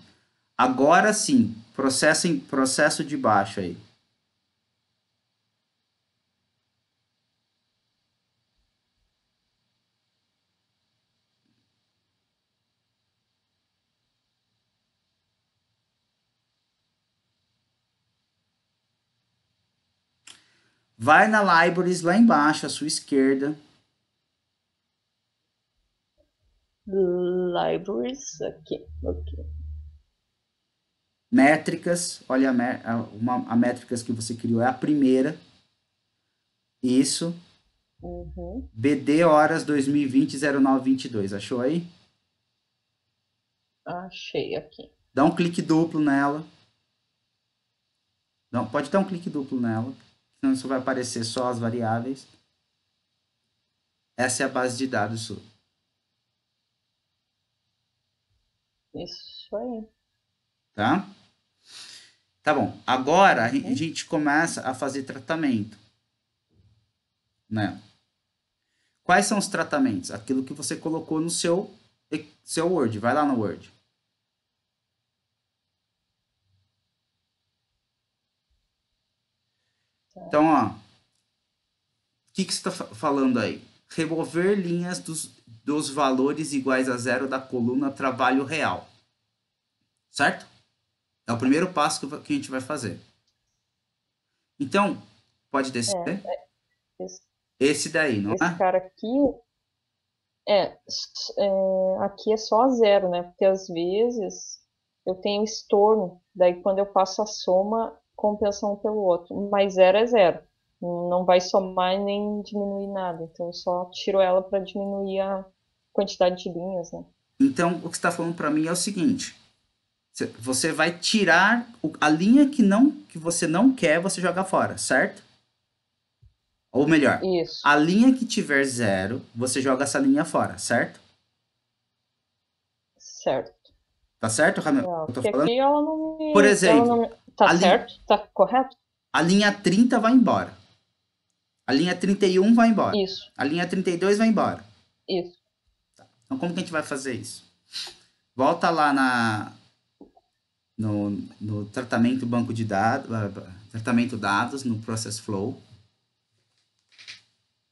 Speaker 2: Agora sim, processo de baixo aí. Vai na Libraries lá embaixo, à sua esquerda.
Speaker 1: Libraries, aqui. Ok.
Speaker 2: Métricas, olha a métricas que você criou, é a primeira. Isso. BD horas 2020 0922. Achou aí?
Speaker 1: Achei aqui.
Speaker 2: Dá um clique duplo nela. Não, pode dar um clique duplo nela, senão isso vai aparecer só as variáveis. Essa é a base de dados sua.
Speaker 1: Isso aí.
Speaker 2: Tá? Tá bom. Agora a gente começa a fazer tratamento. Né? Quais são os tratamentos? Aquilo que você colocou no seu Word. Vai lá no Word. Então, ó. O que você está falando aí? Remover linhas dos valores iguais a zero da coluna trabalho real. Certo? É o primeiro passo que a gente vai fazer. Então, pode descer. Esse daí, não
Speaker 1: Esse
Speaker 2: é?
Speaker 1: cara aqui, aqui é só a zero, né? Porque às vezes eu tenho estorno, daí quando eu faço a soma, compensa um pelo outro. Mas zero é zero. Não vai somar nem diminuir nada. Então eu só tiro ela para diminuir a quantidade de linhas, né?
Speaker 2: Então, o que você está falando para mim é o seguinte: você vai tirar a linha que você não quer, você joga fora, certo? Ou melhor,
Speaker 1: Isso,
Speaker 2: a linha que tiver zero, você joga essa linha fora, certo?
Speaker 1: certo.
Speaker 2: Tá certo, Ramiro?
Speaker 1: É,
Speaker 2: Eu tô
Speaker 1: porque
Speaker 2: falando?
Speaker 1: aqui
Speaker 2: Por
Speaker 1: ela não
Speaker 2: exemplo,
Speaker 1: me, tá
Speaker 2: a, li,
Speaker 1: certo? Tá correto?
Speaker 2: a linha 30 vai embora. A linha 31 vai embora.
Speaker 1: Isso,
Speaker 2: A linha 32 vai embora.
Speaker 1: isso.
Speaker 2: Então, como que a gente vai fazer isso? Volta lá no tratamento banco de dados, tratamento dados, no Process Flow.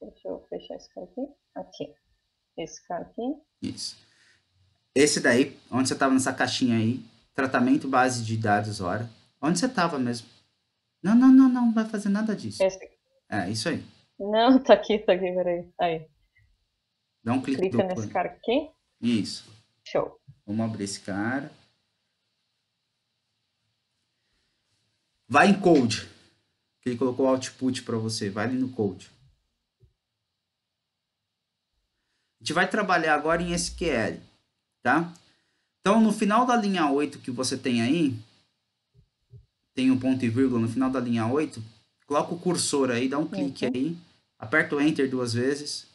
Speaker 1: Deixa eu fechar esse cara aqui. Aqui. Esse cara aqui.
Speaker 2: Isso. Esse daí, onde você estava nessa caixinha aí, tratamento base de dados, hora. Onde você estava mesmo? Não, não, não, não vai fazer nada disso.
Speaker 1: Esse aqui.
Speaker 2: É, isso aí.
Speaker 1: Não, tá aqui, peraí. Aí.
Speaker 2: Dá um clique
Speaker 1: Clica
Speaker 2: duplo
Speaker 1: nesse
Speaker 2: aí.
Speaker 1: cara aqui.
Speaker 2: Isso.
Speaker 1: Show.
Speaker 2: Vamos abrir esse cara. Vai em code. Que ele colocou o output para você. Vai ali no code. A gente vai trabalhar agora em SQL, tá? Então, no final da linha 8 que você tem aí, tem um ponto e vírgula no final da linha 8, coloca o cursor aí, dá um clique
Speaker 1: Uhum.
Speaker 2: aí, aperta o Enter duas vezes.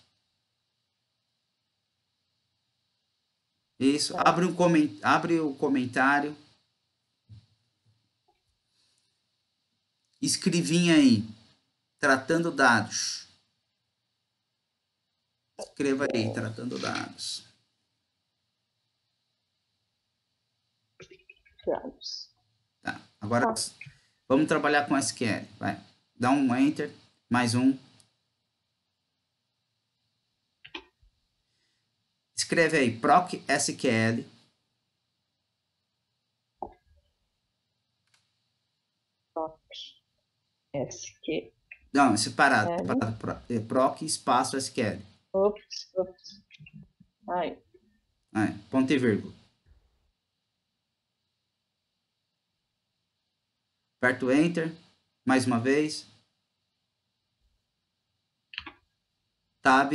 Speaker 2: Isso,
Speaker 1: Tá.
Speaker 2: abre o comentário, escrevinha aí, tratando dados. Escreva aí, tratando dados.
Speaker 1: Dados.
Speaker 2: Tá, agora
Speaker 1: Tá.
Speaker 2: vamos trabalhar com SQL. Vai, dá um Enter, mais um. Escreve aí, proc SQL.
Speaker 1: Top. SQL.
Speaker 2: Não, separado, proc espaço SQL.
Speaker 1: Ups, ups. Aí.
Speaker 2: Aí, ponto e vírgula. Aperta o Enter, mais uma vez. Tab,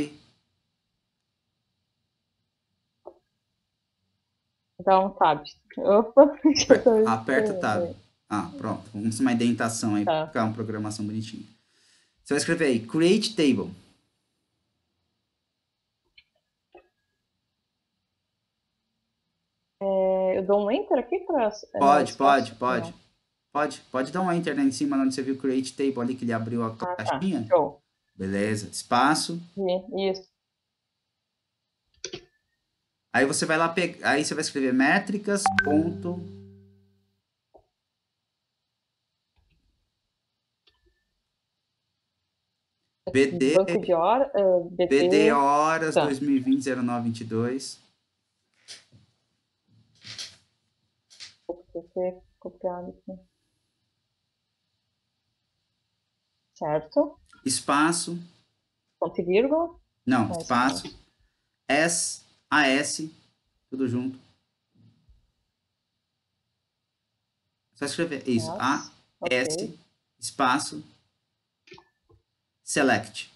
Speaker 1: Dá um tab. Opa, já tô
Speaker 2: aperta Tab.
Speaker 1: escrevendo.
Speaker 2: Ah, pronto. Vamos fazer uma indentação aí para
Speaker 1: Tá.
Speaker 2: ficar uma programação bonitinha. Você vai escrever aí, create table.
Speaker 1: Eu dou um enter aqui para
Speaker 2: Pode, pode,
Speaker 1: espaço?
Speaker 2: pode.
Speaker 1: Não.
Speaker 2: Pode dar um enter lá em cima, onde você viu create table ali, que ele abriu a
Speaker 1: Ah, tá.
Speaker 2: caixinha.
Speaker 1: Show.
Speaker 2: Beleza, espaço.
Speaker 1: Isso.
Speaker 2: Aí você vai lá, aí você vai escrever métricas, ponto, BD,
Speaker 1: Banco de hora,
Speaker 2: BD
Speaker 1: BD.
Speaker 2: horas
Speaker 1: Tá.
Speaker 2: 2020 0922.
Speaker 1: Vou ter copiado aqui. Certo.
Speaker 2: Espaço,
Speaker 1: Ponto e vírgula.
Speaker 2: não,
Speaker 1: Mais
Speaker 2: espaço,
Speaker 1: espaço.
Speaker 2: AS, tudo junto. Só escrever isso,
Speaker 1: Yes.
Speaker 2: AS,
Speaker 1: Ok.
Speaker 2: espaço, select.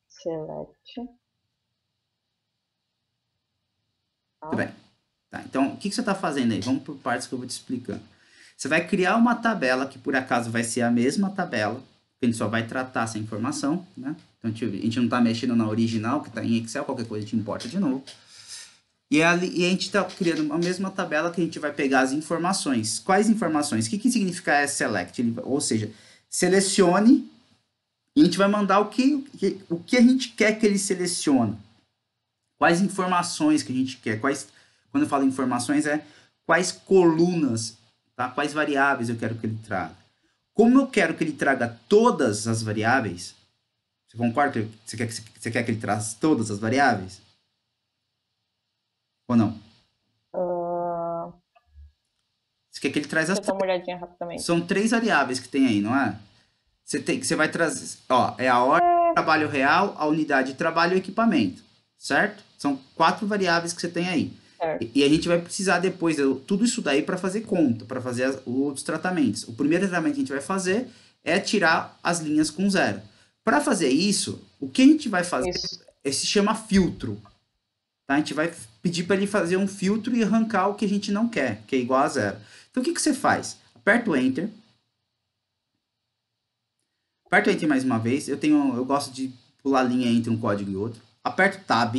Speaker 1: Select.
Speaker 2: Muito
Speaker 1: Tá.
Speaker 2: bem. Tá, então, o que você está fazendo aí? Vamos por partes que eu vou te explicando. Você vai criar uma tabela que, por acaso, vai ser a mesma tabela, que a gente só vai tratar essa informação, né? Então, a gente não está mexendo na original, que está em Excel, qualquer coisa a gente importa de novo. E a gente está criando a mesma tabela que a gente vai pegar as informações. Quais informações? O que significa select? Ou seja, selecione e a gente vai mandar o que a gente quer que ele selecione. Quais informações que a gente quer. Quando eu falo informações, quais colunas, tá? Quais variáveis eu quero que ele traga. Como eu quero que ele traga todas as variáveis, você concorda que você quer que ele traga todas as variáveis? Ou não?
Speaker 1: Ah,
Speaker 2: Você quer que ele traz
Speaker 1: deixa
Speaker 2: as
Speaker 1: eu dar uma olhadinha rapidamente.
Speaker 2: São três variáveis que tem aí, não é? Você vai trazer, ó, é a hora de trabalho real, a unidade de trabalho e o equipamento, certo? São 4 variáveis que você tem aí.
Speaker 1: Certo.
Speaker 2: E a gente vai precisar depois de tudo isso daí para fazer conta, para fazer os tratamentos. O primeiro tratamento que a gente vai fazer é tirar as linhas com zero. Para fazer isso, o que a gente vai fazer
Speaker 1: Isso.
Speaker 2: se chama filtro. Tá? A gente vai pedir para ele fazer um filtro e arrancar o que a gente não quer, que é igual a zero. Então o que você faz? Aperta o Enter. Aperta o Enter mais uma vez. Eu gosto de pular a linha entre um código e outro. Aperta o Tab.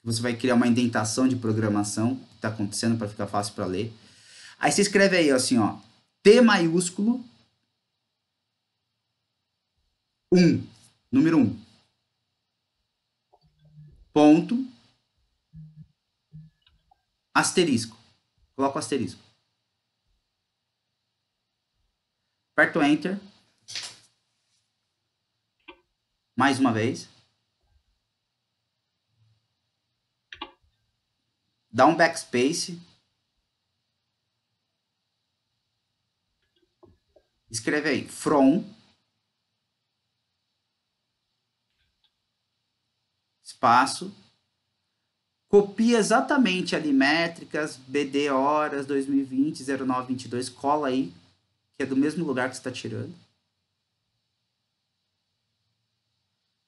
Speaker 2: Você vai criar uma indentação de programação que está acontecendo para ficar fácil para ler. Aí você escreve aí assim, ó, T maiúsculo 1, número 1. Ponto. Asterisco. Coloca o asterisco. Aperta o Enter. Mais uma vez. Dá um backspace. Escreve aí, from. Espaço. Copia exatamente ali métricas, BD horas 2020, 0922. Cola aí, que é do mesmo lugar que você está tirando.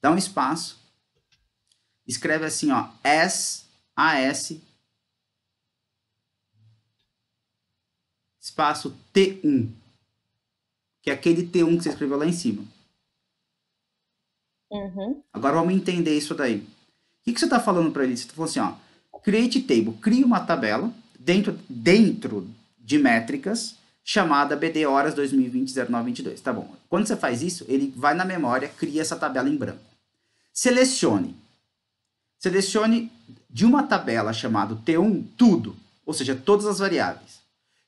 Speaker 2: Dá um espaço. Escreve assim, ó, AS, espaço T1, que é aquele T1 que você escreveu lá em cima.
Speaker 1: Uhum.
Speaker 2: Agora vamos entender isso daí. O que você está falando para ele? Você está falando assim, ó, create table, cria uma tabela dentro de métricas chamada BD horas 2020 0922. Tá bom. Quando você faz isso, ele vai na memória, cria essa tabela em branco. Selecione de uma tabela chamada T1 tudo, ou seja, todas as variáveis.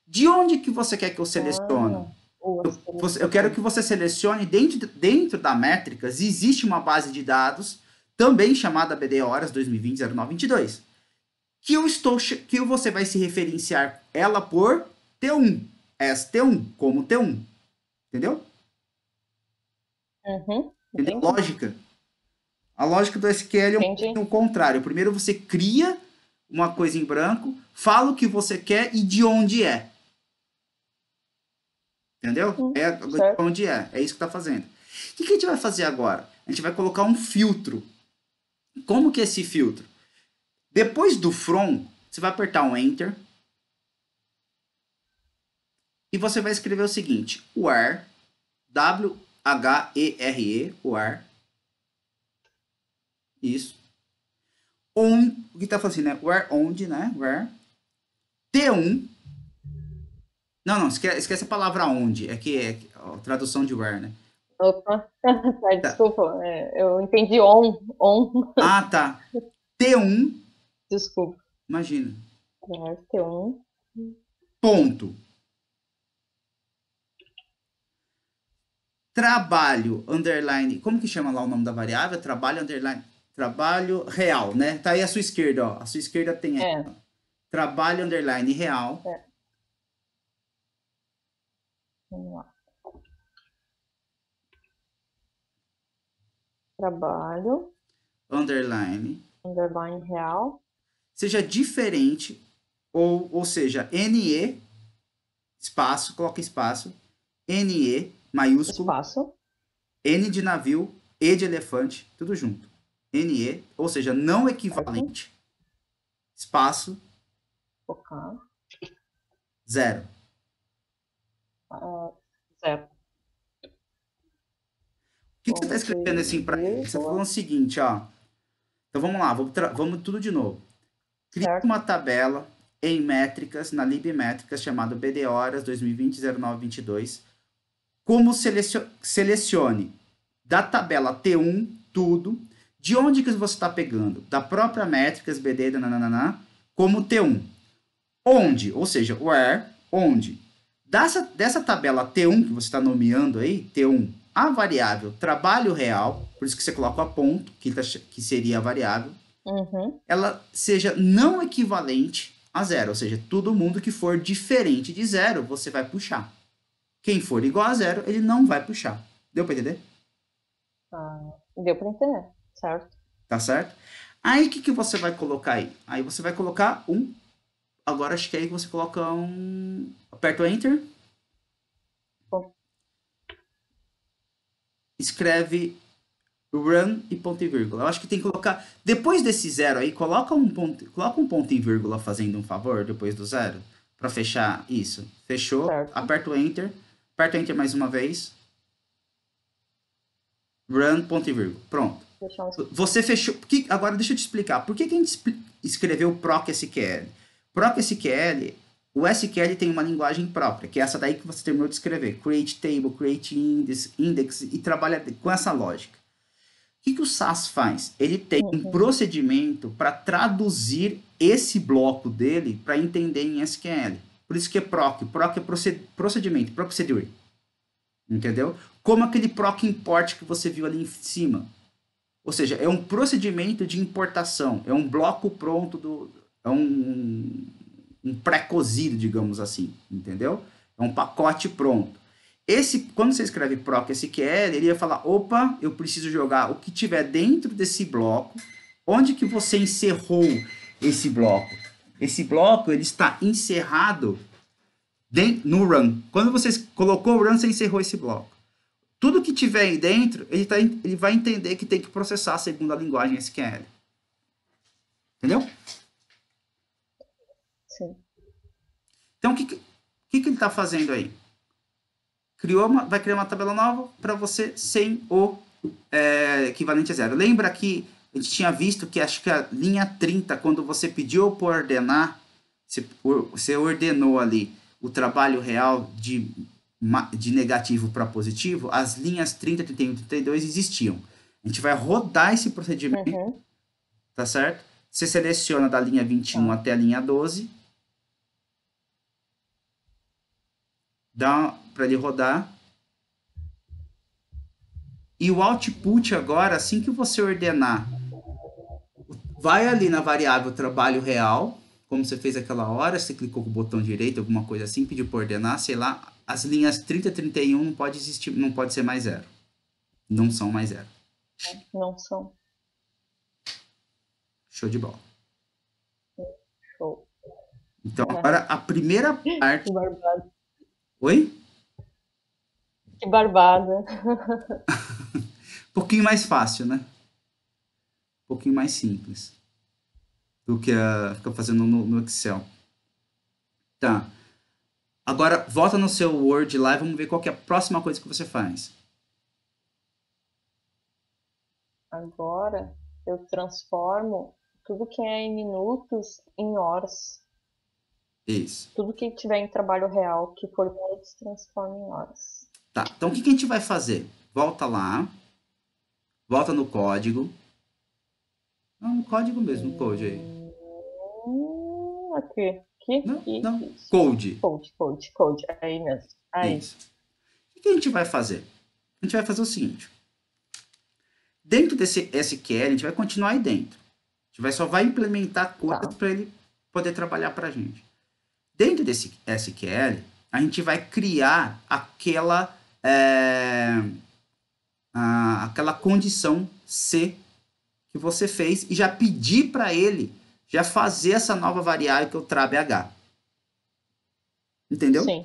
Speaker 2: De onde que você quer que eu selecione? Eu quero que você selecione dentro da métricas, existe uma base de dados também chamada BD horas 2020 0922, que você vai se referenciar ela por T1, ST1, como T1. Entendeu?
Speaker 1: Uhum.
Speaker 2: Entendeu a lógica? A lógica do SQL é um pouquinho o contrário. Primeiro você cria uma coisa em branco, fala o que você quer e de onde é. Entendeu? De onde é. É isso que está fazendo. O que a gente vai fazer agora? A gente vai colocar um filtro. Como que é esse filtro? Depois do from, você vai apertar um Enter. E você vai escrever o seguinte. Where, W-H-E-R-E, where. Isso. O que está fazendo, assim, né? Where, onde, né? Where. T1. Não, esquece a palavra onde. É que é a tradução de where, né?
Speaker 1: Opa, desculpa. Eu entendi on.
Speaker 2: Ah, tá. T1.
Speaker 1: Desculpa.
Speaker 2: Imagina.
Speaker 1: T1.
Speaker 2: Ponto. Trabalho, underline. Como que chama lá o nome da variável? Trabalho, underline. Trabalho real, né? Tá aí à sua esquerda, ó. A sua esquerda tem aí. Trabalho, underline, real.
Speaker 1: Vamos lá. Trabalho.
Speaker 2: Underline.
Speaker 1: Underline real.
Speaker 2: Seja diferente, ou seja, NE, espaço, coloca espaço, NE, maiúsculo,
Speaker 1: espaço.
Speaker 2: N de navio, E de elefante, tudo junto. NE, ou seja, não equivalente, espaço, zero.
Speaker 1: Zero.
Speaker 2: O que você está escrevendo assim para ele? Você está falando o seguinte, ó. Então vamos lá, vamos tudo de novo. Cria uma tabela em métricas, na libmétricas, chamada BD horas 2020 0922. Como selecione da tabela T1 tudo. De onde que você está pegando? Da própria métricas BD, como T1. Onde? Ou seja, where, onde? Dessa tabela T1 que você está nomeando aí, T1, a variável trabalho real, por isso que você coloca a ponto, que seria a variável, ela seja não equivalente a zero, ou seja, todo mundo que for diferente de zero, você vai puxar. Quem for igual a zero, ele não vai puxar. Deu para entender?
Speaker 1: Deu para entender, certo?
Speaker 2: Tá certo? Aí o que você vai colocar aí? Aí você vai colocar um. Agora acho que aí você coloca um. Aperta o Enter.
Speaker 1: Bom,
Speaker 2: Escreve run e ponto e vírgula. Eu acho que tem que colocar. Depois desse zero aí, coloca um ponto e vírgula fazendo um favor depois do zero. Para fechar isso. Fechou.
Speaker 1: certo.
Speaker 2: Aperta o Enter. Aperta o Enter mais uma vez. Run, ponto e vírgula. Pronto.
Speaker 1: Deixar um...
Speaker 2: Você fechou. Agora deixa eu te explicar. Por que a gente escreveu proc SQL? Proc SQL, o SQL tem uma linguagem própria, que é essa daí que você terminou de escrever. Create table, create index e trabalha com essa lógica. O que o SAS faz? Ele tem um procedimento para traduzir esse bloco dele para entender em SQL. Por isso que é proc. Proc é procedimento, procedure. Entendeu? Como aquele proc import que você viu ali em cima. Ou seja, é um procedimento de importação. É um bloco pronto, é um pré-cozido, digamos assim. Entendeu? É um pacote pronto. Quando você escreve proc SQL, ele ia falar, opa, eu preciso jogar o que tiver dentro desse bloco. Onde que você encerrou esse bloco? Esse bloco ele está encerrado no run. Quando você colocou o run, você encerrou esse bloco. Tudo que tiver aí dentro, ele vai entender que tem que processar segundo a linguagem SQL. Entendeu?
Speaker 1: Sim.
Speaker 2: Então, o que ele está fazendo aí? Vai criar uma tabela nova para você sem o equivalente a zero. Lembra que a gente tinha visto que acho que a linha 30, quando você pediu para ordenar, você ordenou ali o trabalho real de negativo para positivo, as linhas 30, 31 e 32 existiam. A gente vai rodar esse procedimento, tá certo? Você seleciona da linha 21 até a linha 12, dá para ele rodar. E o output agora, assim que você ordenar, vai ali na variável trabalho real, como você fez aquela hora, você clicou com o botão direito, alguma coisa assim, pediu para ordenar, sei lá, as linhas 30 e 31 não pode existir, não pode ser mais zero. Não são mais zero.
Speaker 1: Não são.
Speaker 2: Show de bola.
Speaker 1: Show.
Speaker 2: Então, agora a primeira parte.
Speaker 1: Que barbada.
Speaker 2: Oi?
Speaker 1: Que barbada.
Speaker 2: Um pouquinho mais fácil, né? Um pouquinho mais simples do que ficar fazendo no Excel. Tá. Agora, volta no seu Word lá e vamos ver qual que é a próxima coisa que você faz.
Speaker 1: Agora eu transformo tudo que é em minutos em horas.
Speaker 2: Isso.
Speaker 1: Tudo que tiver em trabalho real, que for minutos, transforma em horas.
Speaker 2: Tá. Então, o que a gente vai fazer? Volta lá. Volta no código. Não, no código mesmo, no code aí.
Speaker 1: Aqui.
Speaker 2: Não.
Speaker 1: Isso.
Speaker 2: Code.
Speaker 1: Code. Aí mesmo. Aí.
Speaker 2: Isso. O que a gente vai fazer? A gente vai fazer o seguinte. Dentro desse SQL, a gente vai continuar aí dentro. A gente só vai implementar coisas para ele poder trabalhar para a gente. Dentro desse SQL, a gente vai criar aquela condição C que você fez e já pedir para ele já fazer essa nova variável que é o TRABH. Entendeu?
Speaker 1: Sim.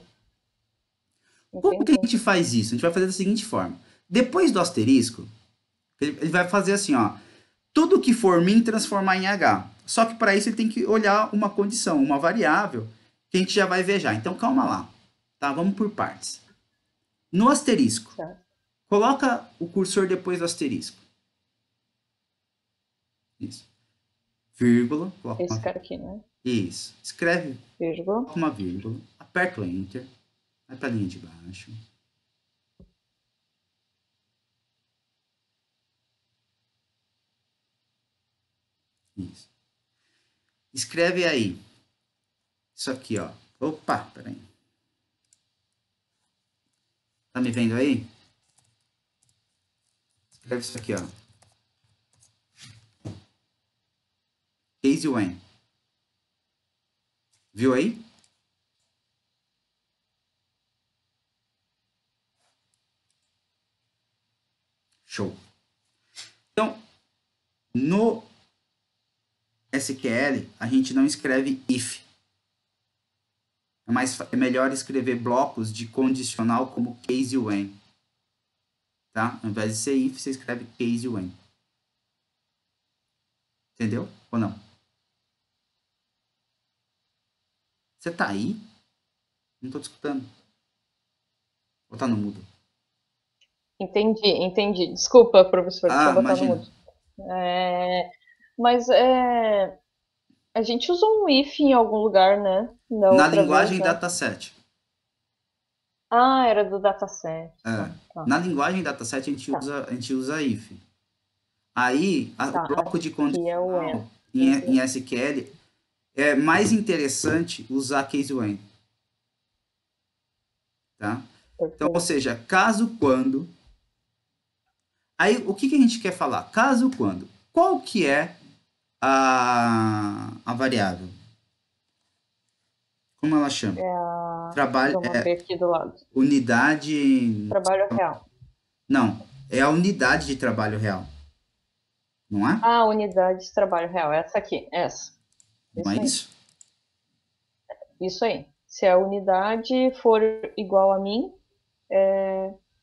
Speaker 2: Como que a gente faz isso? A gente vai fazer da seguinte forma. Depois do asterisco, ele vai fazer assim, ó. Tudo que for min transformar em H. Só que para isso ele tem que olhar uma condição, uma variável, que a gente já vai ver já. Então calma lá. Tá? Vamos por partes. No asterisco, coloca o cursor depois do asterisco. Isso. Vírgula.
Speaker 1: Esse cara aqui, né?
Speaker 2: Isso. Escreve
Speaker 1: vírgula.
Speaker 2: Coloca uma vírgula. Aperta o Enter. Vai para a linha de baixo. Isso. Escreve aí. Isso aqui, ó. Opa, peraí. Tá me vendo aí? Escreve isso aqui, ó. Case when. Viu aí? Show. Então, no SQL, a gente não escreve if. É melhor escrever blocos de condicional como case when. Tá? Ao invés de ser if, você escreve case when. Entendeu? Ou não? Você tá aí? Não tô te escutando. Ou tá no mudo?
Speaker 1: Entendi. Desculpa, professor, deixa
Speaker 2: Ah,
Speaker 1: eu botar no
Speaker 2: imagina.
Speaker 1: mudo. É, mas a gente usou um if em algum lugar, né? Da
Speaker 2: Na
Speaker 1: outra vez,
Speaker 2: linguagem
Speaker 1: né?
Speaker 2: dataset.
Speaker 1: Ah, era do dataset.
Speaker 2: É.
Speaker 1: Tá, tá,
Speaker 2: Na linguagem dataset
Speaker 1: tá,
Speaker 2: a gente usa if. Aí, o
Speaker 1: tá.
Speaker 2: bloco de
Speaker 1: Aqui é o when.
Speaker 2: condicional em SQL é mais interessante usar case when. Tá? Então, ou
Speaker 1: Perfeito.
Speaker 2: seja, caso quando. Aí, o que a gente quer falar? Caso quando. Qual que é a variável? Como ela chama? Trabalho,
Speaker 1: Vamos abrir aqui do lado.
Speaker 2: unidade.
Speaker 1: Trabalho real.
Speaker 2: Não, é a unidade de trabalho real. Não é?
Speaker 1: Ah, unidade de trabalho real. Essa aqui, essa.
Speaker 2: Não é
Speaker 1: Isso aí.
Speaker 2: isso?
Speaker 1: Isso aí. Se a unidade for igual a mim,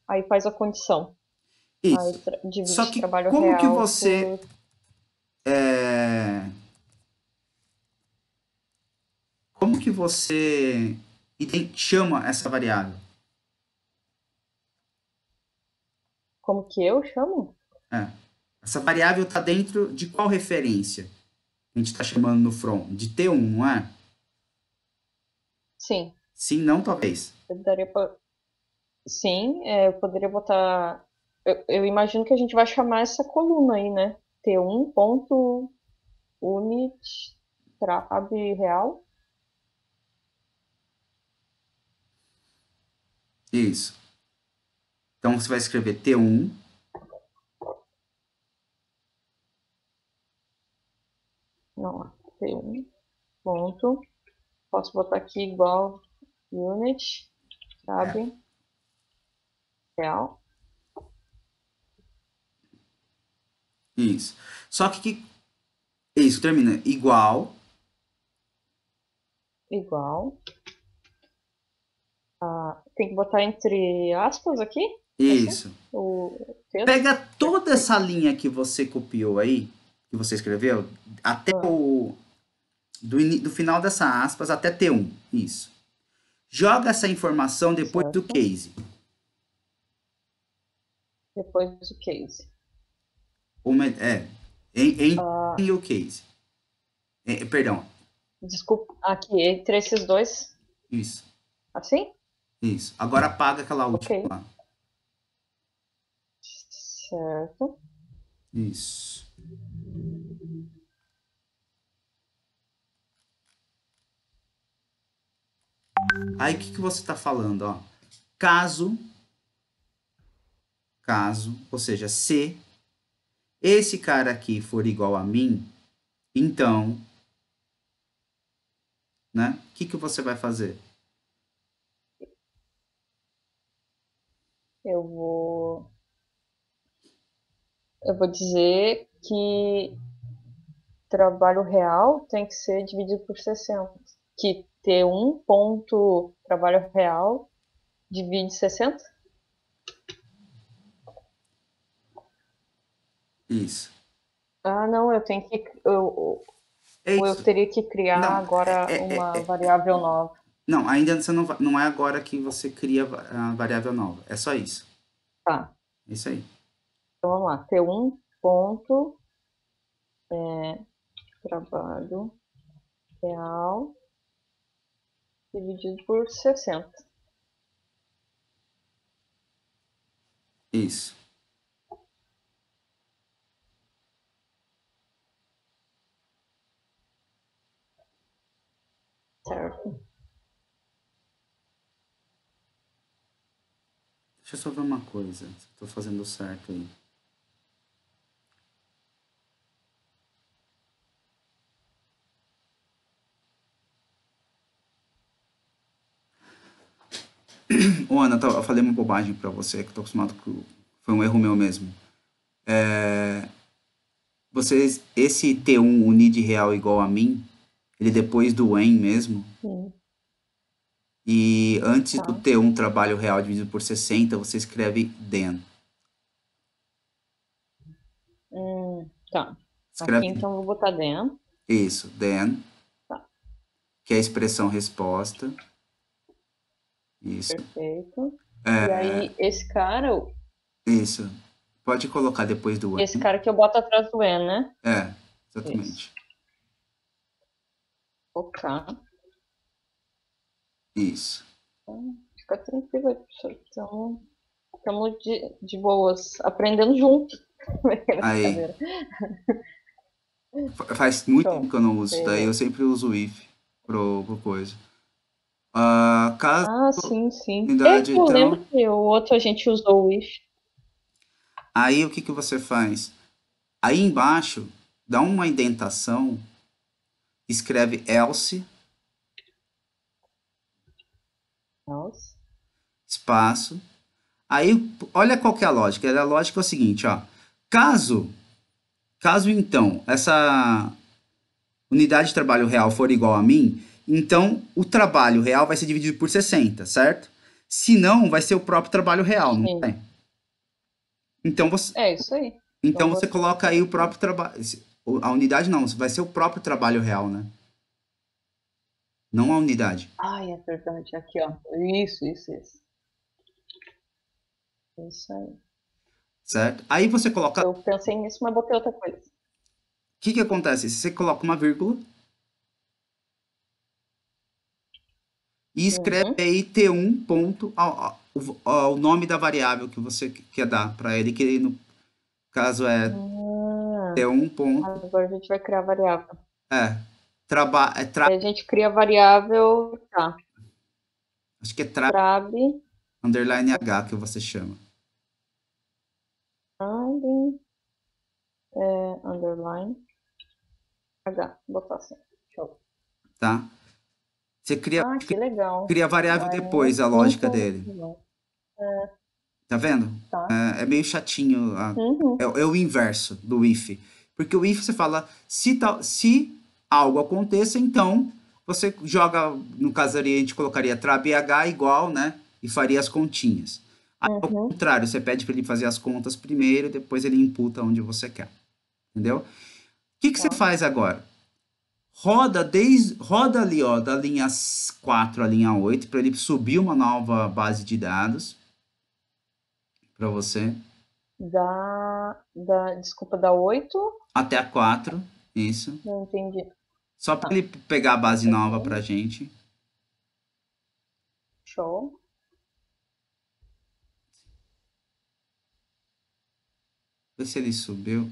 Speaker 1: aí faz a condição. Aí
Speaker 2: Isso. Só
Speaker 1: divide
Speaker 2: que
Speaker 1: trabalho
Speaker 2: como que
Speaker 1: real
Speaker 2: você
Speaker 1: por.
Speaker 2: é, como que você chama essa variável?
Speaker 1: Como que eu chamo?
Speaker 2: É. Essa variável está dentro de qual referência? A gente está chamando no from? De T1, não é?
Speaker 1: Sim.
Speaker 2: Sim, não, talvez.
Speaker 1: Eu daria pra... Sim, eu poderia botar. Eu imagino que a gente vai chamar essa coluna aí, né? T1 ponto unit trab real.
Speaker 2: Isso. Então você vai escrever T1.
Speaker 1: Não, ó, T1 ponto. Posso botar aqui igual unit trab
Speaker 2: É,
Speaker 1: real.
Speaker 2: isso. Só isso termina igual.
Speaker 1: Igual. Tem que botar entre aspas aqui? Assim?
Speaker 2: Isso.
Speaker 1: O texto?
Speaker 2: Pega toda
Speaker 1: Perfeito.
Speaker 2: essa linha que você copiou aí, que você escreveu, até
Speaker 1: Ah,
Speaker 2: do final dessa aspas até T1. Isso. Joga essa informação depois do
Speaker 1: certo.
Speaker 2: case.
Speaker 1: Depois o case.
Speaker 2: Em
Speaker 1: Ah,
Speaker 2: o case. Perdão.
Speaker 1: desculpa, aqui, entre esses dois.
Speaker 2: Isso.
Speaker 1: Assim?
Speaker 2: Isso. Agora apaga aquela
Speaker 1: Ok.
Speaker 2: última lá.
Speaker 1: Certo.
Speaker 2: Isso. Aí o que você está falando? Ó? Caso, ou seja, se esse cara aqui for igual a mim, então, né? O que você vai fazer?
Speaker 1: Eu vou, eu vou dizer que trabalho real tem que ser dividido por 60. Que T1 ponto trabalho real divide 60?
Speaker 2: Isso.
Speaker 1: Ah, não, eu tenho que.
Speaker 2: É
Speaker 1: Ou eu
Speaker 2: isso.
Speaker 1: teria que criar
Speaker 2: Não,
Speaker 1: agora uma variável nova.
Speaker 2: não, ainda você não é agora que você cria a variável nova. É só isso.
Speaker 1: Tá,
Speaker 2: É isso aí.
Speaker 1: então vamos lá. T1 ponto trabalho real dividido por 60.
Speaker 2: Isso.
Speaker 1: Certo.
Speaker 2: Deixa eu só ver uma coisa. Se eu tô fazendo certo aí. Ô, Ana, eu falei uma bobagem pra você, que eu tô acostumado com. Foi um erro meu mesmo. Esse T1, o need real igual a mim, ele depois do when mesmo,
Speaker 1: Sim.
Speaker 2: e antes do
Speaker 1: Tá.
Speaker 2: T1 trabalho real dividido por 60, você escreve then.
Speaker 1: Tá. Aqui,
Speaker 2: Escreve
Speaker 1: então, eu vou botar then.
Speaker 2: isso, then,
Speaker 1: Tá.
Speaker 2: que é a expressão resposta. Isso,
Speaker 1: Perfeito. E aí,
Speaker 2: isso. Pode colocar depois do when.
Speaker 1: esse cara que eu boto atrás do when, né?
Speaker 2: É,
Speaker 1: Isso.
Speaker 2: exatamente.
Speaker 1: Colocar.
Speaker 2: Isso.
Speaker 1: Então, fica tranquilo aí, professor. Então, estamos de boas, aprendendo junto.
Speaker 2: Aí,
Speaker 1: Brincadeira.
Speaker 2: faz muito tempo
Speaker 1: Show.
Speaker 2: que eu não uso isso daí, eu
Speaker 1: Beleza.
Speaker 2: sempre uso o if pro coisa. Caso
Speaker 1: Ah, sim, sim. É,
Speaker 2: unidade,
Speaker 1: eu lembro
Speaker 2: então,
Speaker 1: que o outro a gente usou o if.
Speaker 2: aí o que que você faz? Aí embaixo, dá uma indentação, escreve else,
Speaker 1: Nossa.
Speaker 2: espaço. Aí, olha qual que é a lógica. A lógica é o seguinte, ó. Caso, caso então, essa unidade de trabalho real for igual a mim, então o trabalho real vai ser dividido por 60, certo? Se não, vai ser o próprio trabalho real, não
Speaker 1: Sim.
Speaker 2: vai? Então você,
Speaker 1: É isso aí.
Speaker 2: então
Speaker 1: Então,
Speaker 2: você coloca aí o próprio trabalho. A unidade não, vai ser o próprio trabalho real, né? Não a unidade,
Speaker 1: ai, é verdade. Aqui, ó. Isso. Isso aí.
Speaker 2: certo? Aí você coloca. O
Speaker 1: Eu pensei nisso, mas botei outra coisa.
Speaker 2: que que acontece? Você coloca uma vírgula e escreve
Speaker 1: Uhum.
Speaker 2: aí T1 ponto o nome da variável que você quer dar para ele, que no caso é
Speaker 1: Ah,
Speaker 2: T1 ponto,
Speaker 1: agora a gente vai criar a variável.
Speaker 2: é,
Speaker 1: Aí a gente cria a variável, tá,
Speaker 2: acho que é tra
Speaker 1: trab,
Speaker 2: underline H que você chama,
Speaker 1: underline, h, botar assim. Show.
Speaker 2: tá? Você cria,
Speaker 1: Ah, que legal.
Speaker 2: cria a variável
Speaker 1: É
Speaker 2: depois, a lógica
Speaker 1: muito
Speaker 2: dele,
Speaker 1: legal.
Speaker 2: tá vendo?
Speaker 1: Tá.
Speaker 2: É meio chatinho,
Speaker 1: Uhum.
Speaker 2: é o inverso do if, porque o if você fala se algo aconteça, então você joga, no caso ali a gente colocaria trab H igual, né? E faria as continhas. Ao
Speaker 1: Uhum.
Speaker 2: contrário, você pede para ele fazer as contas primeiro, depois ele imputa onde você quer. Entendeu? O que, que você
Speaker 1: Tá.
Speaker 2: faz agora? Roda ali, ó, da linha 4 à linha 8 para ele subir uma nova base de dados para você.
Speaker 1: Desculpa, da 8.
Speaker 2: Até a 4, isso.
Speaker 1: Não entendi.
Speaker 2: Só para
Speaker 1: Tá.
Speaker 2: ele pegar a base
Speaker 1: Até
Speaker 2: nova
Speaker 1: aqui.
Speaker 2: pra gente.
Speaker 1: Show.
Speaker 2: Ver se ele subiu.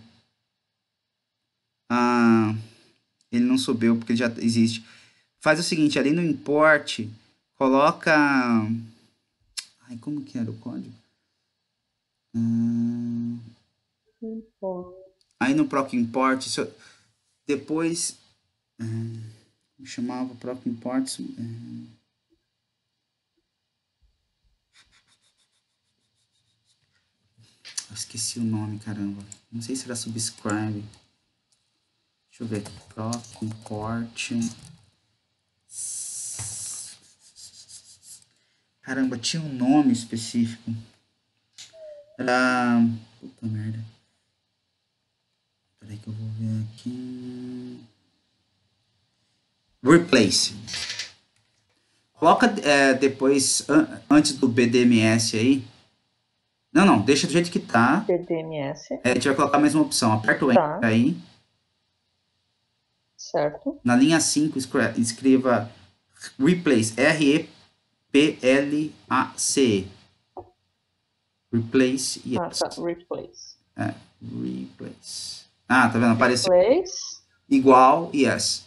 Speaker 2: Ah, ele não subiu porque já existe. Faz o seguinte, ali no import, coloca. Ai, como que era o código?
Speaker 1: Import.
Speaker 2: Aí no proc import, depois chamava proc import. Eu esqueci o nome, caramba. Não sei se era subscribe. Deixa eu ver. Proc import. Caramba, tinha um nome específico. Era. Puta merda. Peraí que eu vou ver aqui. Replace. Coloca depois, antes do BDMS aí. Não, deixa do jeito que tá.
Speaker 1: PDMS.
Speaker 2: A gente vai colocar a mesma opção. Aperta o Enter
Speaker 1: Tá.
Speaker 2: aí.
Speaker 1: Certo.
Speaker 2: Na linha 5, escreva Replace. Replace. Replace,
Speaker 1: Ah,
Speaker 2: yes.
Speaker 1: tá. Replace.
Speaker 2: Replace. Ah, tá vendo? Apareceu
Speaker 1: Replace.
Speaker 2: igual, yes.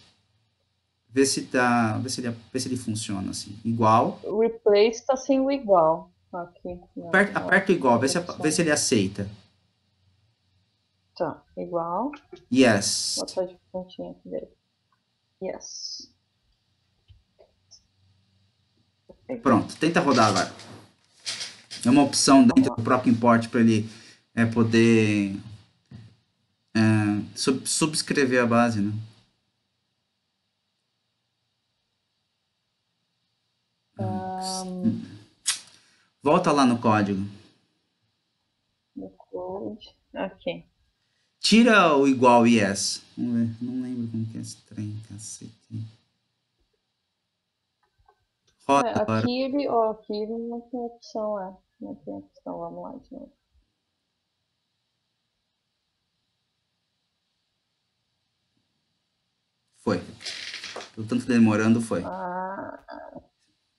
Speaker 2: Vê se tá, vê se ele funciona assim. Igual.
Speaker 1: Replace está sem o igual. Aqui
Speaker 2: Aperta o igual,
Speaker 1: nas
Speaker 2: vê se
Speaker 1: opções.
Speaker 2: ele aceita.
Speaker 1: Tá, igual.
Speaker 2: Yes.
Speaker 1: Vou botar de pontinha aqui dele. Yes.
Speaker 2: Pronto, tenta rodar agora. É uma opção
Speaker 1: Vamos
Speaker 2: dentro
Speaker 1: lá.
Speaker 2: do próprio import para ele poder Subscrever a base, né? Volta lá no código.
Speaker 1: No code. Ok.
Speaker 2: Tira o igual yes. Vamos ver. Não lembro como que é esse trem, cacete. Roda agora.
Speaker 1: Aqui ele não tem opção, Não tem opção, vamos lá de novo.
Speaker 2: Foi. Pelo tanto demorando, foi.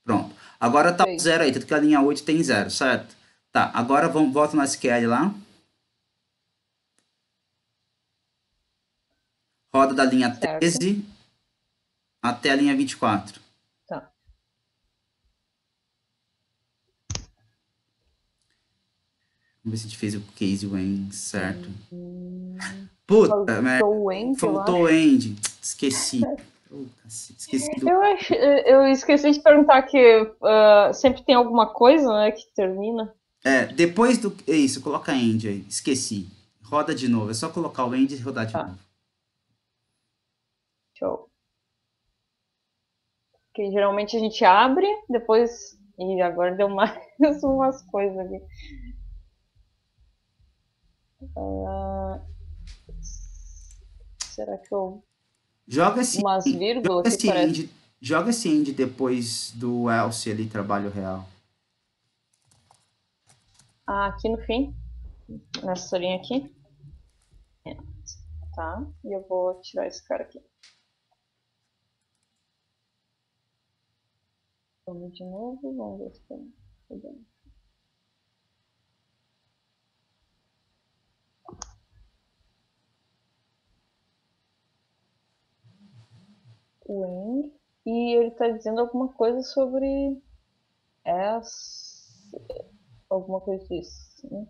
Speaker 2: Pronto. Agora tá o zero aí, tanto que a linha 8 tem zero, certo? Tá, agora volta no SQL lá. Roda da linha
Speaker 1: certo.
Speaker 2: 13 até a linha 24.
Speaker 1: Tá.
Speaker 2: Vamos ver se a gente fez o case when certo. Puta, faltou o end. Esqueci. Esqueci do...
Speaker 1: Eu esqueci de perguntar que sempre tem alguma coisa, né, que termina.
Speaker 2: Depois do... É isso, coloca end aí. Esqueci. Roda de novo. É só colocar o end e rodar de novo.
Speaker 1: Show. Que geralmente a gente abre, depois... E agora deu mais umas coisas ali. Será que eu...
Speaker 2: Joga esse,
Speaker 1: umas vírgulas que parece...
Speaker 2: Joga esse end depois do else ali, trabalho real.
Speaker 1: Aqui no fim. Nessa linha aqui. Tá. E eu vou tirar esse cara aqui. Vamos de novo. Vamos ver se tá bem. O end. E ele tá dizendo alguma coisa sobre alguma coisa disso, né?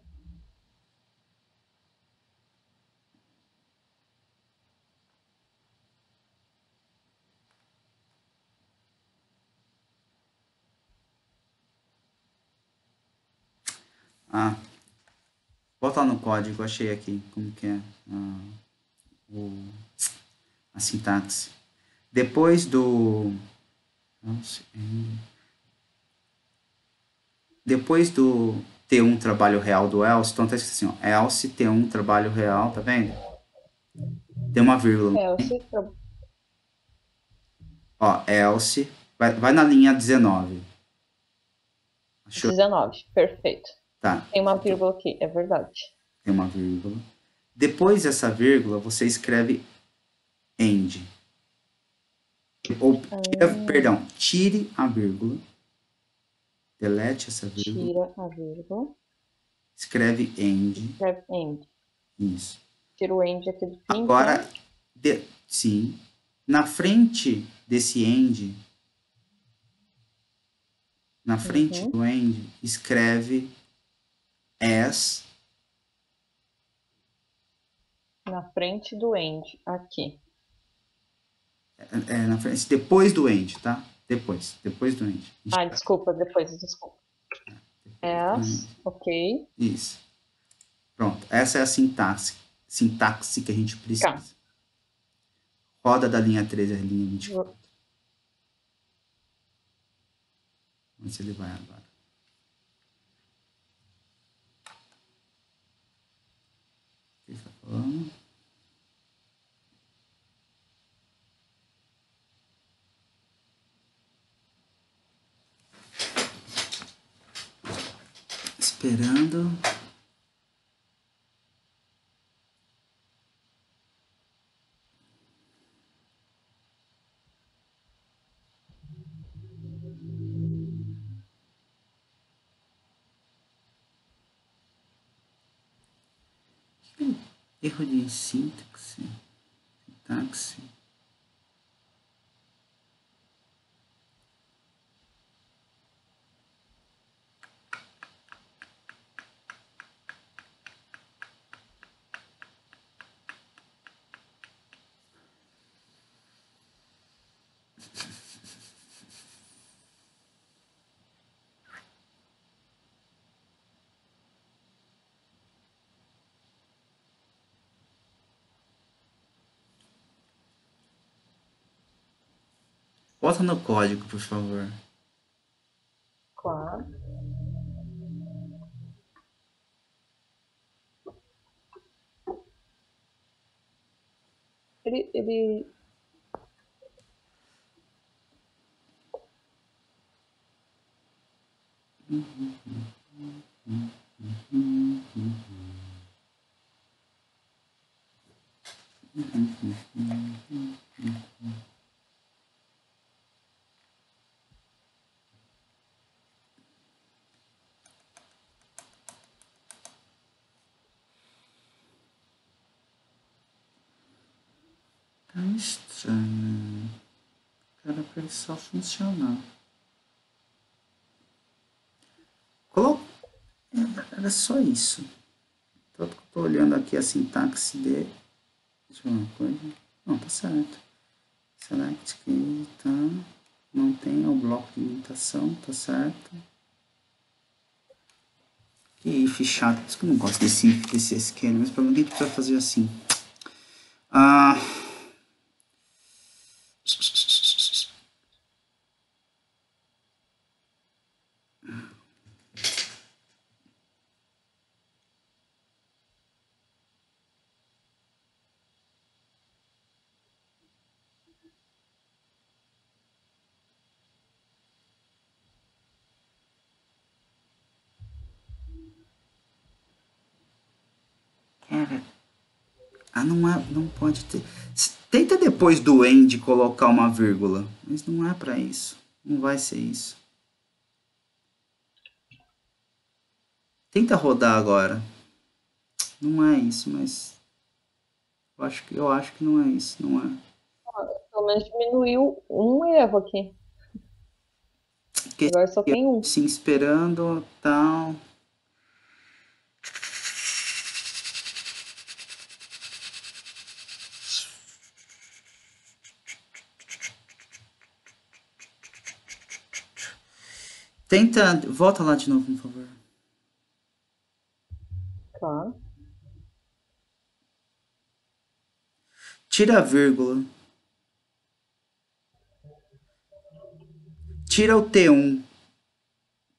Speaker 2: Volta no código, achei aqui como que é a sintaxe. Depois do... Depois do T1 trabalho real do else, então tá escrito assim, ó, else T1 trabalho real, tá vendo? Tem uma vírgula. Ó, else, vai na linha 19.
Speaker 1: Achou? 19, perfeito.
Speaker 2: Tá.
Speaker 1: Tem uma vírgula aqui, é verdade.
Speaker 2: Tem uma vírgula. Depois dessa vírgula, você escreve end. Ou, perdão, tire a vírgula. Delete essa vírgula.
Speaker 1: Tira a vírgula.
Speaker 2: Escreve end.
Speaker 1: Escreve end.
Speaker 2: Isso.
Speaker 1: Tira o end aqui do fim.
Speaker 2: Agora, sim. Na frente desse end, na frente do end, escreve as.
Speaker 1: Na frente do end, aqui.
Speaker 2: Na frente, depois do end, tá? Depois do end.
Speaker 1: Desculpa. As, ok.
Speaker 2: Isso. Pronto, essa é a sintaxe que a gente precisa. Tá. Roda da linha 13 à linha 24. Vamos ver se ele vai agora. O que ele está falando? Esperando. Erro de sintaxe. Bota no código, por favor.
Speaker 1: Claro. Ele...
Speaker 2: Tá estranho. Era pra ele só funcionar. Era só isso. Tô olhando aqui a sintaxe dele. Deixa eu ver uma coisa. Não, tá certo. Select key, tá. Não tem o bloco de imitação, tá certo. Que if chato. Por isso que eu não gosto desse esquema. Mas pelo menos a gente precisa fazer assim. Não pode ter. Tenta depois do end colocar uma vírgula. Mas não é pra isso. Não vai ser isso. Tenta rodar agora. Não é isso, mas eu acho que não é isso, não é.
Speaker 1: Pelo menos diminuiu um erro aqui.
Speaker 2: Porque
Speaker 1: Agora só tem um.
Speaker 2: se esperando, tal. Tenta, volta lá de novo, por favor.
Speaker 1: Claro.
Speaker 2: Tira a vírgula. Tira o T1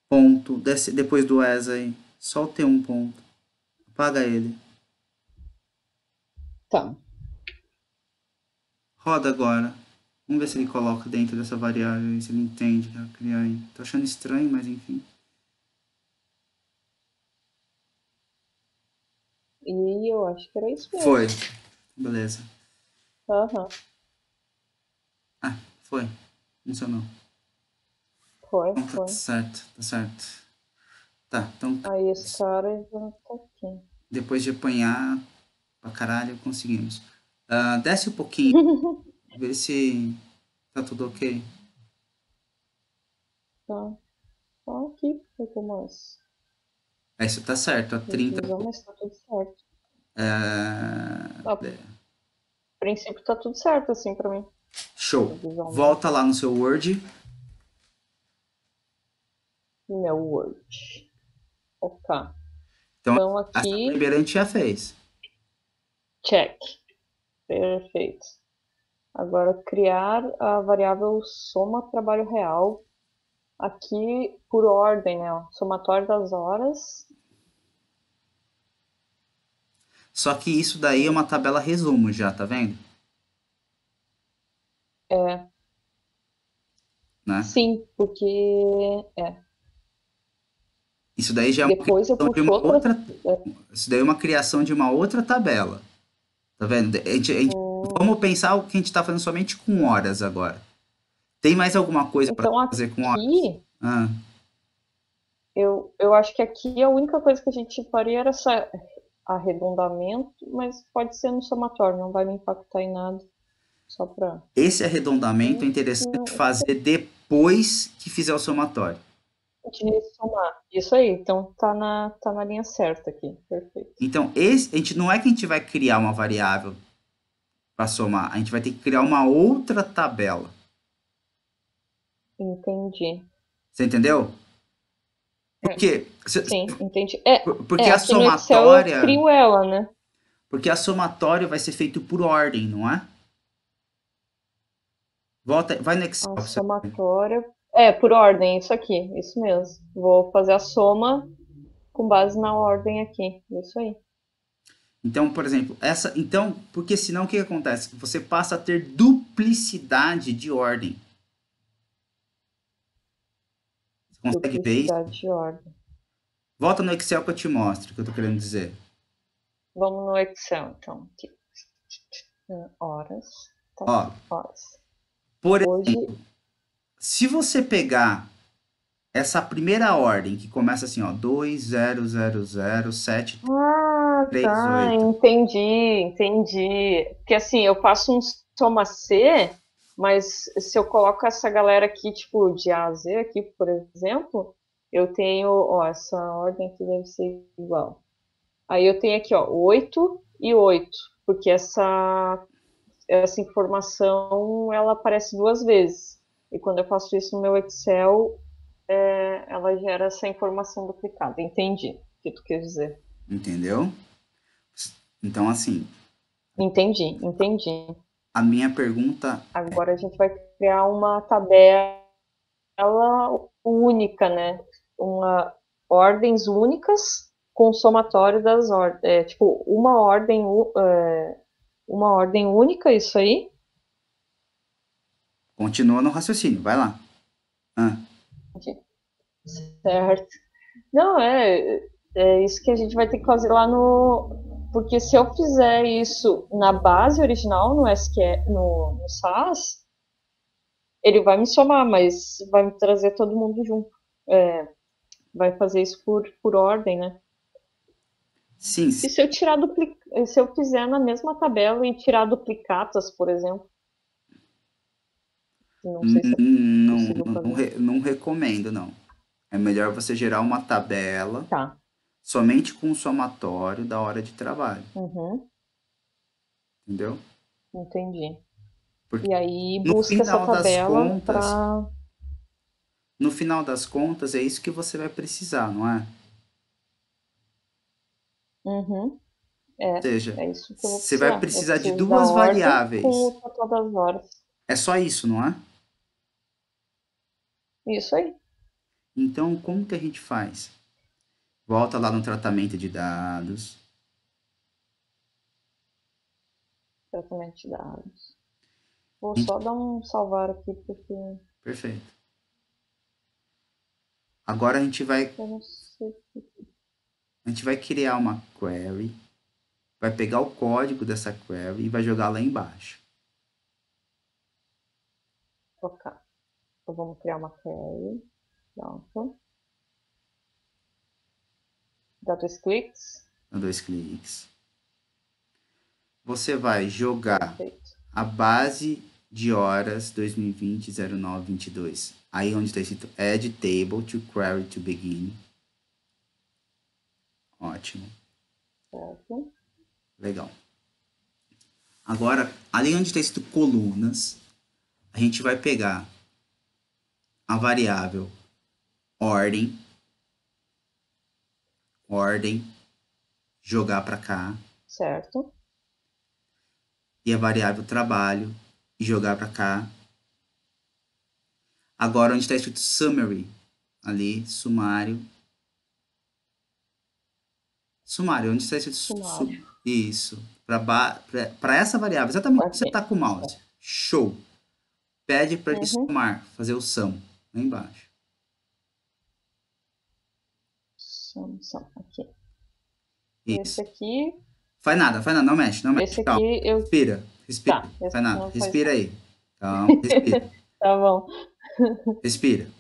Speaker 2: ponto, depois do ES aí. Só o T1 ponto. Apaga ele.
Speaker 1: Tá.
Speaker 2: Roda agora. Vamos ver se ele coloca dentro dessa variável aí, se ele entende que criar aí. Tô achando estranho, mas enfim.
Speaker 1: E eu acho que era isso mesmo.
Speaker 2: Foi. Beleza.
Speaker 1: Aham.
Speaker 2: Foi. Funcionou.
Speaker 1: Foi,
Speaker 2: Então tá
Speaker 1: foi.
Speaker 2: certo, tá certo. Tá, então
Speaker 1: Aí esse cara já tá aqui.
Speaker 2: depois de apanhar pra caralho, conseguimos. Desce um pouquinho, ver se tá tudo ok.
Speaker 1: Tá. Tá aqui. Foi como essa.
Speaker 2: Isso tá certo, a 30.
Speaker 1: Revisão, mas tá tudo certo.
Speaker 2: É,
Speaker 1: A princípio tá tudo certo, assim, pra mim.
Speaker 2: Show.
Speaker 1: Revisão mesmo.
Speaker 2: Volta lá no seu Word.
Speaker 1: Meu Word. Ok.
Speaker 2: Então,
Speaker 1: Então
Speaker 2: essa
Speaker 1: aqui,
Speaker 2: primeira a gente já fez.
Speaker 1: check. Perfeito. Agora, criar a variável soma trabalho real. Aqui, por ordem, né? Somatório das horas.
Speaker 2: Só que isso daí é uma tabela resumo já, tá vendo?
Speaker 1: É,
Speaker 2: Né?
Speaker 1: sim, porque
Speaker 2: Isso daí já é uma
Speaker 1: depois eu
Speaker 2: criação de
Speaker 1: puxo
Speaker 2: uma
Speaker 1: outra.
Speaker 2: outra. Isso daí é uma criação de uma outra tabela. Tá vendo? Vamos pensar o que a gente tá fazendo somente com horas agora. Tem mais alguma coisa para
Speaker 1: Então
Speaker 2: fazer com horas?
Speaker 1: aqui,
Speaker 2: Ah,
Speaker 1: eu acho que aqui a única coisa que a gente faria era essa arredondamento, mas pode ser no somatório, não vai me impactar em nada. Só pra.
Speaker 2: esse arredondamento é interessante
Speaker 1: Não,
Speaker 2: fazer depois que fizer o somatório.
Speaker 1: de somar. Isso aí, então tá na linha certa aqui. Perfeito.
Speaker 2: Então, a gente não é que a gente vai criar uma variável para somar, a gente vai ter que criar uma outra tabela.
Speaker 1: Entendi.
Speaker 2: Você entendeu? Por quê?
Speaker 1: Sim, entendi.
Speaker 2: Porque a
Speaker 1: Aqui no Excel eu
Speaker 2: somatória,
Speaker 1: crio ela, né?
Speaker 2: porque a somatória vai ser feito por ordem, não é? Volta, vai no Excel
Speaker 1: A
Speaker 2: pra você ver.
Speaker 1: somatória. É, por ordem, isso aqui, isso mesmo. Vou fazer a soma com base na ordem aqui. Isso aí.
Speaker 2: Então, por exemplo, então, porque senão o que acontece? Você passa a ter duplicidade de ordem. Você consegue ver isso?
Speaker 1: Duplicidade de ordem.
Speaker 2: Volta no Excel que eu te mostro o que eu tô querendo dizer.
Speaker 1: Vamos no Excel, então. Aqui. Horas. Tá
Speaker 2: Ó,
Speaker 1: aqui, horas.
Speaker 2: por
Speaker 1: Hoje.
Speaker 2: exemplo, se você pegar essa primeira ordem que começa assim, ó, 20007338.
Speaker 1: Ah, tá. Entendi, entendi. Porque assim, eu faço um soma C, mas se eu coloco essa galera aqui, tipo, de A a Z aqui, por exemplo, eu tenho, ó, essa ordem aqui deve ser igual. Aí eu tenho aqui, ó, 8 e 8, porque essa informação ela aparece duas vezes. E quando eu faço isso no meu Excel, ela gera essa informação duplicada. Entendi o que tu quer dizer.
Speaker 2: Entendeu? Então, assim,
Speaker 1: Entendi, entendi.
Speaker 2: a minha pergunta,
Speaker 1: Agora a gente vai criar uma tabela única, né? Uma ordens únicas com somatório das ordens. É, tipo, uma ordem única, isso aí.
Speaker 2: continua no raciocínio, vai lá. Ah,
Speaker 1: Certo. Não, é isso que a gente vai ter que fazer lá no. Porque se eu fizer isso na base original, no SQL, no SAS, ele vai me somar, mas vai me trazer todo mundo junto. É, vai fazer isso por ordem, né?
Speaker 2: sim,
Speaker 1: E se eu se eu fizer na mesma tabela e tirar duplicatas, por exemplo, não sei se é
Speaker 2: não,
Speaker 1: possível fazer.
Speaker 2: não recomendo, não. É melhor você gerar uma tabela
Speaker 1: Tá.
Speaker 2: somente com o somatório da hora de trabalho,
Speaker 1: Uhum,
Speaker 2: entendeu?
Speaker 1: entendi.
Speaker 2: Porque
Speaker 1: E aí
Speaker 2: no
Speaker 1: busca essa
Speaker 2: final das
Speaker 1: tabela
Speaker 2: contas,
Speaker 1: para.
Speaker 2: no final das contas é isso que você vai precisar, não é?
Speaker 1: Uhum,
Speaker 2: Ou seja,
Speaker 1: é isso que eu vou
Speaker 2: você vai
Speaker 1: precisar. Eu
Speaker 2: precisar de
Speaker 1: preciso da
Speaker 2: duas
Speaker 1: ordem com
Speaker 2: variáveis.
Speaker 1: o total das horas.
Speaker 2: É só isso, não é?
Speaker 1: Isso aí,
Speaker 2: Então, como que a gente faz? Volta lá no tratamento de dados.
Speaker 1: tratamento de dados. Vou
Speaker 2: A gente-
Speaker 1: só dar um salvar aqui, porque
Speaker 2: Perfeito. Agora
Speaker 1: eu não sei.
Speaker 2: a gente vai criar uma query, vai pegar o código dessa query e vai jogar lá embaixo.
Speaker 1: Trocar. Então vamos criar uma query. Pronto. Dá dois cliques.
Speaker 2: Dá dois cliques. Você vai jogar
Speaker 1: Perfeito.
Speaker 2: a base de horas 2020-09-22. Aí onde está escrito Add Table to Query to Begin. Ótimo.
Speaker 1: Certo.
Speaker 2: Legal. Agora, ali onde está escrito colunas, a gente vai pegar a variável ordem, ordem, jogar para cá,
Speaker 1: Certo.
Speaker 2: e a variável trabalho e jogar para cá. Agora onde está escrito summary, ali, sumário. Sumário, onde está escrito
Speaker 1: Sumário.
Speaker 2: isso. Para essa variável, exatamente onde você
Speaker 1: Aqui.
Speaker 2: está com o mouse.
Speaker 1: Certo.
Speaker 2: Show. Pede para ele
Speaker 1: Uhum.
Speaker 2: somar, fazer o sum, lá embaixo.
Speaker 1: São. Aqui. Esse
Speaker 2: Isso.
Speaker 1: aqui.
Speaker 2: Faz nada, não mexe, não mexe.
Speaker 1: Esse
Speaker 2: Calma.
Speaker 1: aqui eu.
Speaker 2: Respira, respira.
Speaker 1: Tá. Esse
Speaker 2: Faz
Speaker 1: aqui
Speaker 2: nada.
Speaker 1: não faz
Speaker 2: Respira
Speaker 1: nada.
Speaker 2: aí. Calma, respira.
Speaker 1: Tá bom.
Speaker 2: Respira.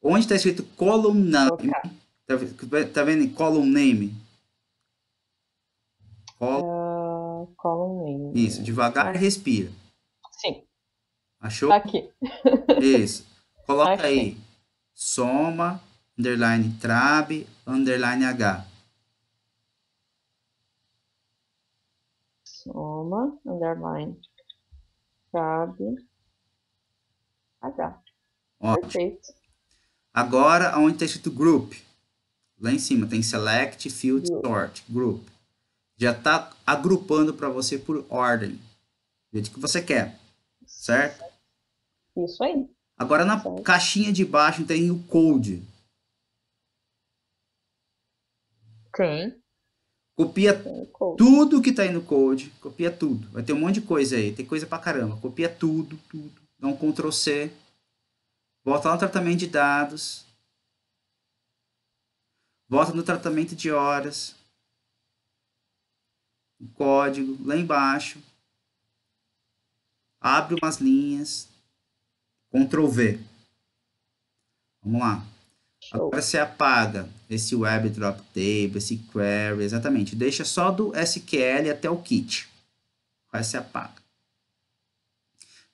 Speaker 2: Onde está escrito column name,
Speaker 1: Trocar.
Speaker 2: tá vendo em column name?
Speaker 1: Column
Speaker 2: Isso,
Speaker 1: name.
Speaker 2: devagar,
Speaker 1: Ah,
Speaker 2: respira.
Speaker 1: sim.
Speaker 2: Achou?
Speaker 1: Aqui.
Speaker 2: Isso. Coloca
Speaker 1: Achei.
Speaker 2: aí. Soma, underline trab, underline H.
Speaker 1: Soma. Underline. Cabe. H.
Speaker 2: Ótimo.
Speaker 1: Perfeito.
Speaker 2: Agora, onde está escrito group? Lá em cima tem select, field,
Speaker 1: Group.
Speaker 2: sort, group. Já está agrupando para você por ordem. Do jeito que você quer, certo?
Speaker 1: Isso aí.
Speaker 2: Agora na
Speaker 1: Certo.
Speaker 2: caixinha de baixo tem o code.
Speaker 1: Tem.
Speaker 2: Copia
Speaker 1: Tem o code.
Speaker 2: tudo que tá aí no code. Copia tudo. Vai ter um monte de coisa aí. Tem coisa pra caramba. Copia tudo, tudo. Dá um Ctrl C. Volta lá no tratamento de dados. Volta no tratamento de horas. O código. Lá embaixo. Abre umas linhas. Ctrl V. Vamos lá.
Speaker 1: Show.
Speaker 2: Agora você apaga esse web drop table, esse query, exatamente. Deixa só do SQL até o kit. Aí você apaga.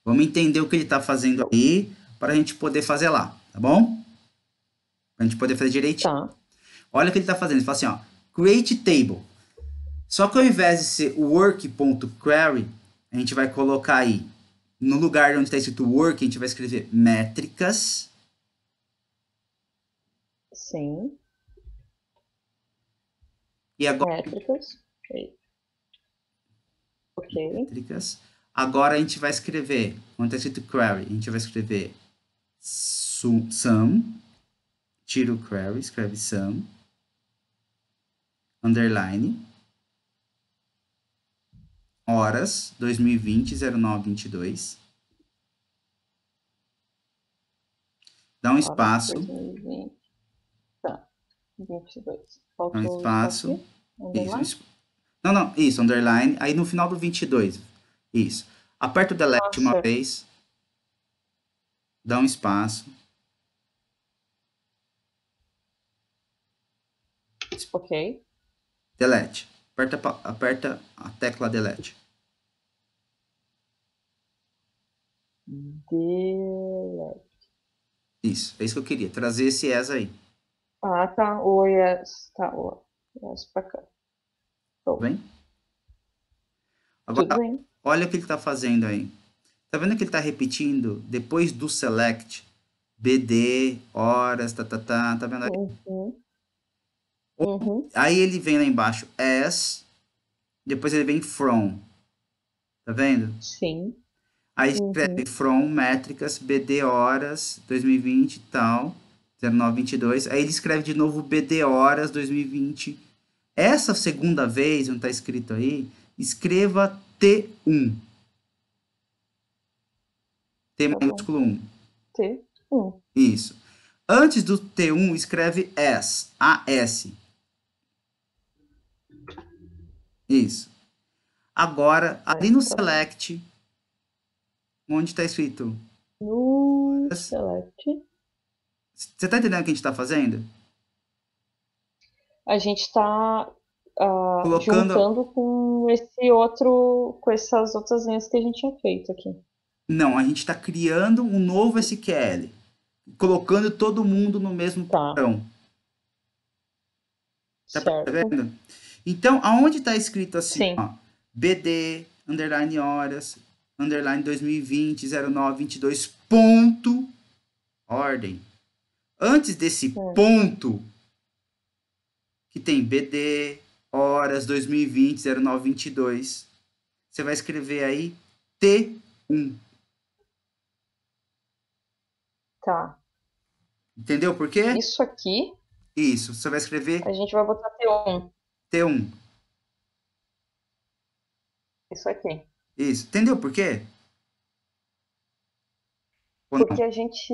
Speaker 2: Vamos entender o que ele está fazendo aí para a gente poder fazer lá, tá bom? Para a gente poder fazer direitinho.
Speaker 1: Tá.
Speaker 2: Olha o que ele está fazendo. Ele fala assim, ó, create table. Só que ao invés de ser work.query, a gente vai colocar aí, no lugar onde está escrito work, a gente vai escrever métricas.
Speaker 1: Sim.
Speaker 2: E agora,
Speaker 1: Métricas. Ok.
Speaker 2: métricas. Agora a gente vai escrever, onde está escrito query, a gente vai escrever sum, tira o query, escreve sum, underline, horas, 2020, 0922. Dá um
Speaker 1: Horas
Speaker 2: espaço,
Speaker 1: 2020. Tá. 22.
Speaker 2: dá um
Speaker 1: Faltou o
Speaker 2: espaço,
Speaker 1: espaço. Underline.
Speaker 2: isso, não, isso, underline, aí no final do 22, isso. Aperta o
Speaker 1: Ah,
Speaker 2: delete uma
Speaker 1: certo.
Speaker 2: vez, dá um espaço,
Speaker 1: Ok.
Speaker 2: delete. Aperta a tecla delete.
Speaker 1: Delete.
Speaker 2: Isso, é isso que eu queria, trazer esse as aí,
Speaker 1: Ah, tá. O yes. Tá, o yes pra cá.
Speaker 2: tá
Speaker 1: Show.
Speaker 2: bem?
Speaker 1: Tudo
Speaker 2: Agora,
Speaker 1: bem.
Speaker 2: olha o que ele está fazendo aí. Tá vendo que ele está repetindo depois do select, BD, horas, tá vendo aí?
Speaker 1: Uhum. Uhum.
Speaker 2: Aí ele vem lá embaixo as, depois ele vem from, tá vendo?
Speaker 1: Sim.
Speaker 2: Aí escreve
Speaker 1: Uhum.
Speaker 2: from métricas, BD horas, 2020 e tal, 0922. Aí ele escreve de novo BD horas, 2020. Essa segunda vez, não tá escrito aí, escreva T1, T
Speaker 1: Tá bom.
Speaker 2: maiúsculo 1.
Speaker 1: T. 1.
Speaker 2: Isso. Antes do T1, escreve S, AS. Isso. Agora, ali no
Speaker 1: Tá bom.
Speaker 2: select, onde está escrito,
Speaker 1: No select.
Speaker 2: você está entendendo o que a gente está fazendo?
Speaker 1: A gente está
Speaker 2: Colocando,
Speaker 1: juntando com esse outro, com essas outras linhas que a gente tinha feito aqui.
Speaker 2: não, a gente está criando um novo SQL, colocando todo mundo no mesmo
Speaker 1: Tá,
Speaker 2: padrão. Tá
Speaker 1: certo.
Speaker 2: percebendo? Então, aonde está escrito assim,
Speaker 1: Sim.
Speaker 2: ó, BD, underline horas, underline 2020, 0922, ponto, ordem. Antes desse
Speaker 1: Hum,
Speaker 2: ponto, que tem BD, horas, 2020, 0922, você vai escrever aí T1.
Speaker 1: tá.
Speaker 2: Entendeu por quê?
Speaker 1: Isso aqui
Speaker 2: Isso, você vai escrever
Speaker 1: a gente vai botar T1.
Speaker 2: T1.
Speaker 1: Isso aqui.
Speaker 2: Isso, entendeu por quê? Ou não?
Speaker 1: Porque a gente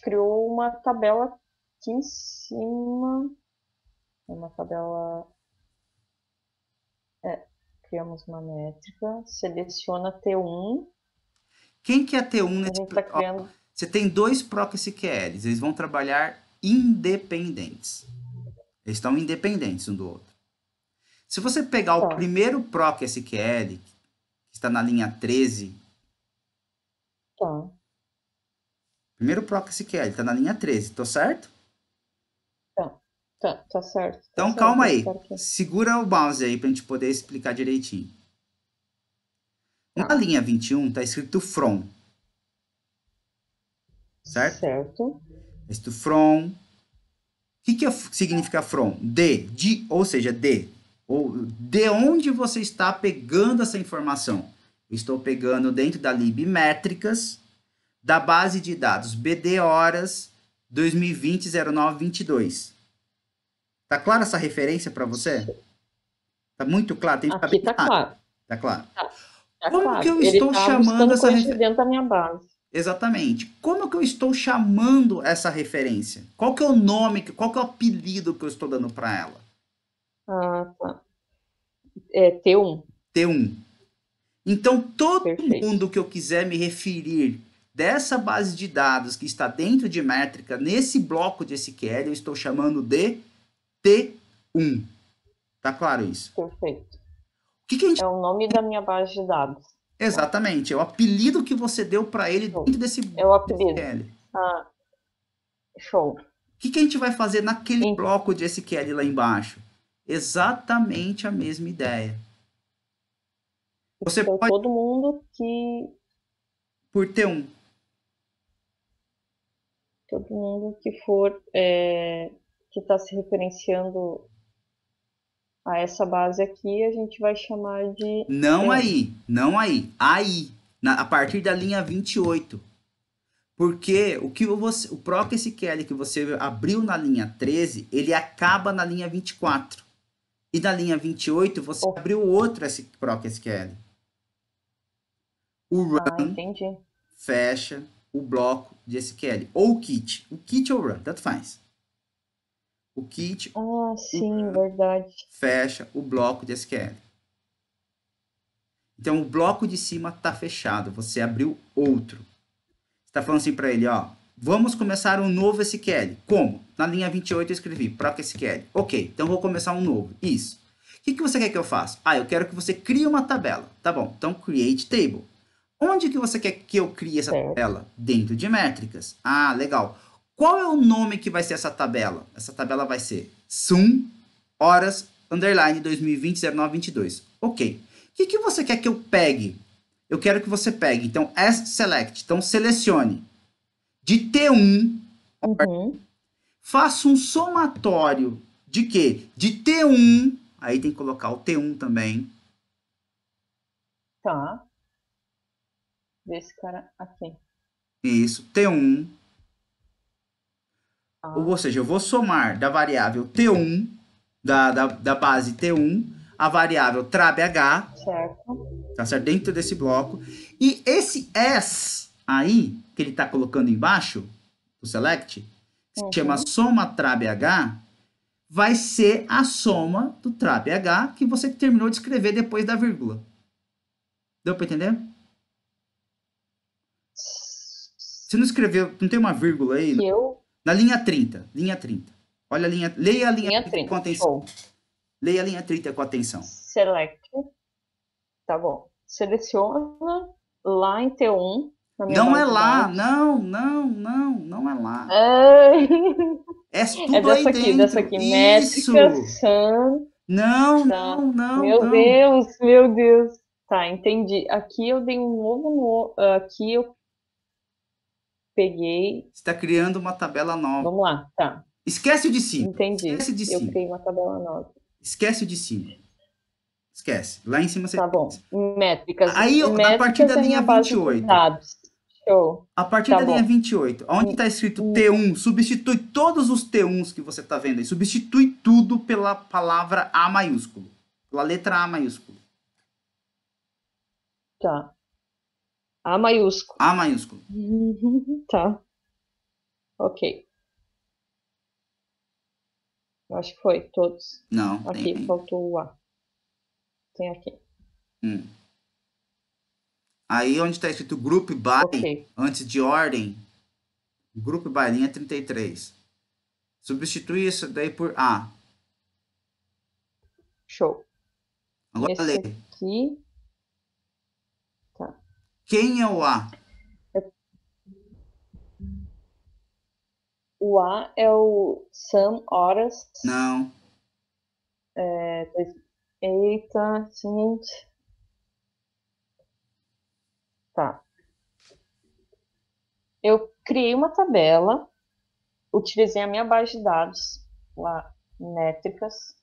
Speaker 1: criou uma tabela aqui em cima. Uma tabela. É, criamos uma métrica. Seleciona T1.
Speaker 2: Quem que é T1
Speaker 1: A
Speaker 2: nesse...
Speaker 1: gente está
Speaker 2: Ó,
Speaker 1: criando.
Speaker 2: você tem dois PROC SQLs, eles vão trabalhar independentes. Eles estão independentes um do outro. Se você pegar o
Speaker 1: Tá,
Speaker 2: primeiro PROC SQL, que está na linha 13,
Speaker 1: tá,
Speaker 2: primeiro PROC SQL está na linha 13, tô certo?
Speaker 1: tá. Tá certo, tá
Speaker 2: Então
Speaker 1: certo.
Speaker 2: calma
Speaker 1: Eu
Speaker 2: aí,
Speaker 1: espero que.
Speaker 2: segura o mouse aí para a gente poder explicar direitinho. Na
Speaker 1: Tá,
Speaker 2: linha 21 está escrito from, certo?
Speaker 1: certo.
Speaker 2: Está escrito from. O que significa from? De, ou seja, de. Ou de onde você está pegando essa informação? Eu estou pegando dentro da lib métricas da base de dados BD horas 2020-09-22. Tá clara essa referência para você? Tá muito claro? Tem que ficar
Speaker 1: Aqui
Speaker 2: bem
Speaker 1: tá
Speaker 2: claro.
Speaker 1: claro.
Speaker 2: Tá claro.
Speaker 1: Tá
Speaker 2: Como que
Speaker 1: claro.
Speaker 2: eu
Speaker 1: Ele
Speaker 2: estou
Speaker 1: tá
Speaker 2: chamando
Speaker 1: buscando
Speaker 2: essa
Speaker 1: coisas de
Speaker 2: referência?
Speaker 1: dentro da minha base.
Speaker 2: Exatamente. Como que eu estou chamando essa referência? Qual que é o nome, qual que é o apelido que eu estou dando para ela?
Speaker 1: Ah, tá. É T1.
Speaker 2: T1. Então, todo
Speaker 1: Perfeito.
Speaker 2: mundo que eu quiser me referir dessa base de dados que está dentro de métrica, nesse bloco de SQL, eu estou chamando de T1. Tá claro isso?
Speaker 1: Perfeito.
Speaker 2: O que que a gente...
Speaker 1: É o nome da minha base de dados. Tá.
Speaker 2: Exatamente, é o apelido que você deu para ele
Speaker 1: Show.
Speaker 2: dentro desse
Speaker 1: É o
Speaker 2: bloco de
Speaker 1: apelido.
Speaker 2: SQL.
Speaker 1: Ah, show.
Speaker 2: O que que a gente vai fazer naquele bloco de SQL lá embaixo? Exatamente a mesma ideia. Você
Speaker 1: Então,
Speaker 2: pode
Speaker 1: todo mundo
Speaker 2: por T1.
Speaker 1: que for, que está se referenciando a essa base aqui, a gente vai chamar de
Speaker 2: Não
Speaker 1: T1.
Speaker 2: aí, não aí. Aí, a partir da linha 28. Porque o PROC SQL que você abriu na linha 13, ele acaba na linha 24. E na linha 28 você
Speaker 1: Oh,
Speaker 2: abriu outro PROC SQL. O run
Speaker 1: entendi.
Speaker 2: fecha o bloco de SQL. Ou o kit. O kit ou o run, tanto faz. O kit
Speaker 1: Ah,
Speaker 2: o
Speaker 1: sim, verdade.
Speaker 2: fecha o bloco de SQL. Então o bloco de cima está fechado, você abriu outro. Você está falando assim para ele, ó, vamos começar um novo SQL. Como? Na linha 28 eu escrevi proc SQL. Ok, então vou começar um novo. Isso. O que você quer que eu faça? Ah, eu quero que você crie uma tabela. Tá bom, então create table. Onde que você quer que eu crie essa
Speaker 1: Certo.
Speaker 2: tabela? Dentro de métricas. Ah, legal. Qual é o nome que vai ser essa tabela? Essa tabela vai ser sum horas underline 2020-09-22. Ok. O que você quer que eu pegue? Eu quero que você pegue. Então, select. Então, selecione. De T1,
Speaker 1: Uhum.
Speaker 2: faça um somatório de quê? De T1. Aí tem que colocar o T1 também.
Speaker 1: Tá. Desse cara aqui.
Speaker 2: Isso, T1. Ou
Speaker 1: Tá.
Speaker 2: seja, eu vou somar da variável T1, da base T1, a variável trabh,
Speaker 1: Certo.
Speaker 2: tá certo? Dentro desse bloco. E esse S aí, que ele está colocando embaixo, o select, que se chama
Speaker 1: Uhum.
Speaker 2: soma trabh, vai ser a soma do trabh que você terminou de escrever depois da vírgula. Deu para entender? Você não escreveu, não tem uma vírgula aí?
Speaker 1: Que eu.
Speaker 2: Na linha 30, linha 30. Olha a linha, leia a linha
Speaker 1: Linha
Speaker 2: 30 com
Speaker 1: 30.
Speaker 2: atenção.
Speaker 1: Show.
Speaker 2: Leia a linha 30 com atenção.
Speaker 1: Select. Tá bom. Seleciona lá em T1, na minha
Speaker 2: Não é
Speaker 1: base de
Speaker 2: lá,
Speaker 1: dados.
Speaker 2: não é lá.
Speaker 1: É,
Speaker 2: É
Speaker 1: é
Speaker 2: tudo aí
Speaker 1: dessa
Speaker 2: dentro.
Speaker 1: aqui. Métrica,
Speaker 2: Isso!
Speaker 1: Sun.
Speaker 2: Não,
Speaker 1: Tá.
Speaker 2: não, não,
Speaker 1: Meu
Speaker 2: não.
Speaker 1: Deus, meu Deus. Tá, entendi. Aqui eu dei um novo. Aqui eu peguei.
Speaker 2: Você está criando uma tabela nova.
Speaker 1: Vamos lá, tá.
Speaker 2: Esquece o de cima.
Speaker 1: Entendi.
Speaker 2: Esquece de
Speaker 1: Eu
Speaker 2: cima.
Speaker 1: criei uma tabela nova.
Speaker 2: Esquece o de cima. Esquece. Lá em cima você
Speaker 1: Tá bom.
Speaker 2: esquece.
Speaker 1: Métricas.
Speaker 2: Aí, a partir
Speaker 1: Métricas
Speaker 2: da
Speaker 1: é
Speaker 2: linha
Speaker 1: minha
Speaker 2: vinte e
Speaker 1: base de
Speaker 2: oito.
Speaker 1: dados. Show.
Speaker 2: A partir
Speaker 1: Tá
Speaker 2: da linha
Speaker 1: bom.
Speaker 2: 28, onde está escrito
Speaker 1: Hum,
Speaker 2: T1, substitui todos os T1s que você está vendo aí. Substitui tudo pela palavra A maiúsculo. Pela letra A maiúsculo.
Speaker 1: Tá. A maiúsculo.
Speaker 2: A maiúsculo.
Speaker 1: Tá. Ok. Acho que foi todos.
Speaker 2: Não, tem
Speaker 1: Aqui,
Speaker 2: ainda.
Speaker 1: faltou o A. Tem aqui.
Speaker 2: Hum. Aí onde está escrito Group
Speaker 1: Ok.
Speaker 2: By, antes de ordem, Group By, linha 33. Substitui isso daí por A.
Speaker 1: Show.
Speaker 2: Agora lê.
Speaker 1: Esse aqui. Tá.
Speaker 2: Quem é o A?
Speaker 1: O A é o Sam Horas.
Speaker 2: Não.
Speaker 1: Eita, gente. Tá. Eu criei uma tabela, utilizei a minha base de dados, lá, métricas,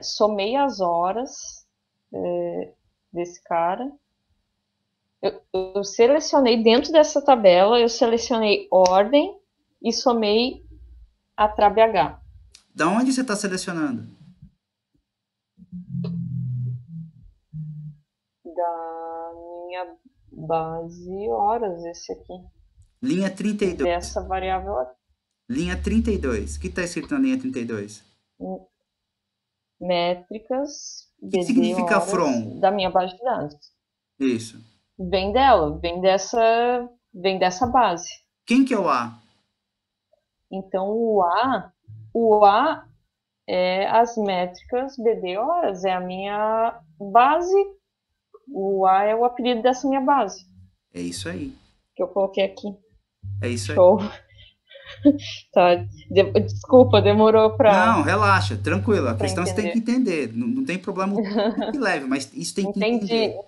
Speaker 1: somei as horas desse cara. Eu selecionei dentro dessa tabela, eu selecionei ordem e somei a TRABH.
Speaker 2: Da onde você está selecionando?
Speaker 1: Da minha base horas, esse aqui.
Speaker 2: Linha 32.
Speaker 1: Dessa variável aqui.
Speaker 2: Linha 32. O que está escrito na linha 32?
Speaker 1: Métricas,
Speaker 2: O que
Speaker 1: BD
Speaker 2: significa
Speaker 1: horas
Speaker 2: from?
Speaker 1: da minha base de dados.
Speaker 2: Isso.
Speaker 1: Vem dela, vem dessa base.
Speaker 2: Quem que é o A?
Speaker 1: Então o A é as métricas BD horas, é a minha base. O A é o apelido dessa minha base,
Speaker 2: É isso aí.
Speaker 1: que eu coloquei aqui.
Speaker 2: É isso aí.
Speaker 1: Show. Tá. Desculpa, demorou
Speaker 2: Não, relaxa, tranquilo. A
Speaker 1: pra
Speaker 2: questão você tem que
Speaker 1: entender.
Speaker 2: entender. Não, não tem problema o tempo que leve, mas isso tem que
Speaker 1: Entendi.
Speaker 2: entender.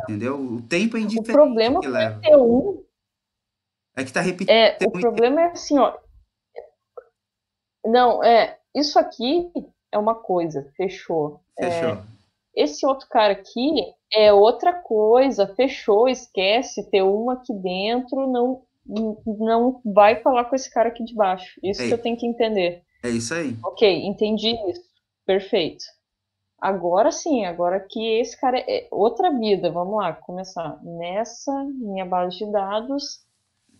Speaker 2: Entendeu? O tempo é
Speaker 1: O
Speaker 2: indiferente
Speaker 1: problema
Speaker 2: que
Speaker 1: com o
Speaker 2: leva.
Speaker 1: ET1
Speaker 2: É que tá repetindo.
Speaker 1: o problema é assim, ó. Não, isso aqui é uma coisa, fechou.
Speaker 2: Fechou.
Speaker 1: Esse outro cara aqui é outra coisa, fechou, esquece, ter um aqui dentro, não vai falar com esse cara aqui de baixo. Isso que eu
Speaker 2: É,
Speaker 1: tenho que entender.
Speaker 2: é isso aí.
Speaker 1: Ok, entendi isso. Perfeito. Agora sim, agora que esse cara é outra vida, vamos lá, começar. Nessa minha base de dados,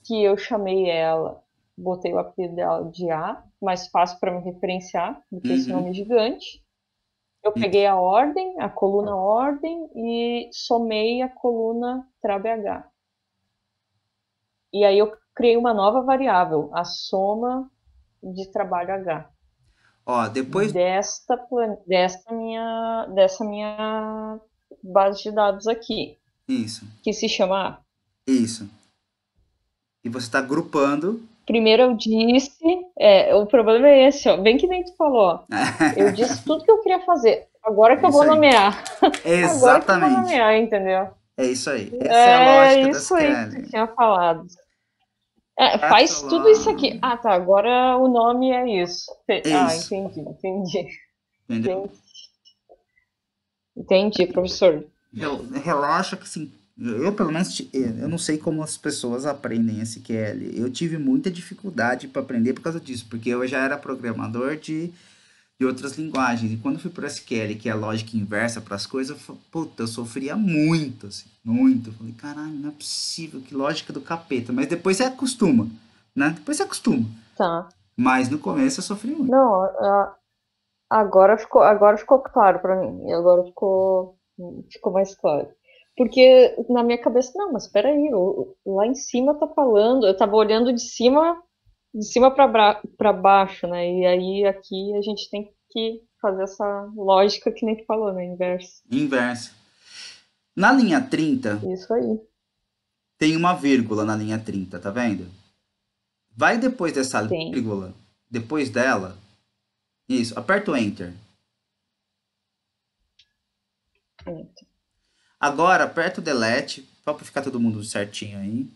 Speaker 1: que eu chamei ela, botei o apelido dela de A, mais fácil para me referenciar do que esse
Speaker 2: Uhum.
Speaker 1: nome gigante. Eu peguei
Speaker 2: Isso.
Speaker 1: a ordem, a coluna ordem e somei a coluna TRABH. E aí eu criei uma nova variável, a soma de trabalho H,
Speaker 2: Ó, depois.
Speaker 1: dessa minha base de dados aqui,
Speaker 2: Isso.
Speaker 1: que se chama A.
Speaker 2: Isso. E você está agrupando.
Speaker 1: Primeiro eu disse, o problema é esse, ó, bem que nem tu falou, ó. Eu disse tudo que eu queria fazer. Agora
Speaker 2: É
Speaker 1: que eu
Speaker 2: isso
Speaker 1: vou
Speaker 2: aí.
Speaker 1: nomear. Agora que eu vou
Speaker 2: Exatamente.
Speaker 1: nomear, entendeu?
Speaker 2: É isso aí. Essa é a
Speaker 1: É
Speaker 2: lógica da
Speaker 1: isso aí que tu
Speaker 2: SQL.
Speaker 1: tinha falado.
Speaker 2: Essa
Speaker 1: Faz tudo isso
Speaker 2: lá.
Speaker 1: aqui. Ah, tá. Agora o nome é isso.
Speaker 2: É
Speaker 1: Ah,
Speaker 2: isso.
Speaker 1: entendi.
Speaker 2: Entendeu?
Speaker 1: Entendi, entendi, professor.
Speaker 2: Relaxa que assim, eu pelo menos eu não sei como as pessoas aprendem SQL. Eu tive muita dificuldade para aprender por causa disso, porque eu já era programador de outras linguagens. E quando eu fui para SQL, que é a lógica inversa para as coisas, puta, eu sofria muito, assim, muito. Eu falei, caralho, não é possível, que lógica do capeta. Mas depois você acostuma, né? Depois você acostuma.
Speaker 1: Tá.
Speaker 2: Mas no começo eu sofri muito.
Speaker 1: Não, agora ficou claro pra mim. Agora ficou mais claro. Porque na minha cabeça, não, mas peraí, lá em cima tá falando, eu tava olhando de cima para baixo, né? E aí aqui a gente tem que fazer essa lógica que nem tu falou, né? Inverso.
Speaker 2: Inverso. Na linha 30
Speaker 1: Isso aí.
Speaker 2: tem uma vírgula na linha 30, tá vendo? Vai depois dessa
Speaker 1: Tem.
Speaker 2: vírgula, depois dela, isso, aperta o Enter.
Speaker 1: Tem.
Speaker 2: Agora aperta o Delete, só para ficar todo mundo certinho aí.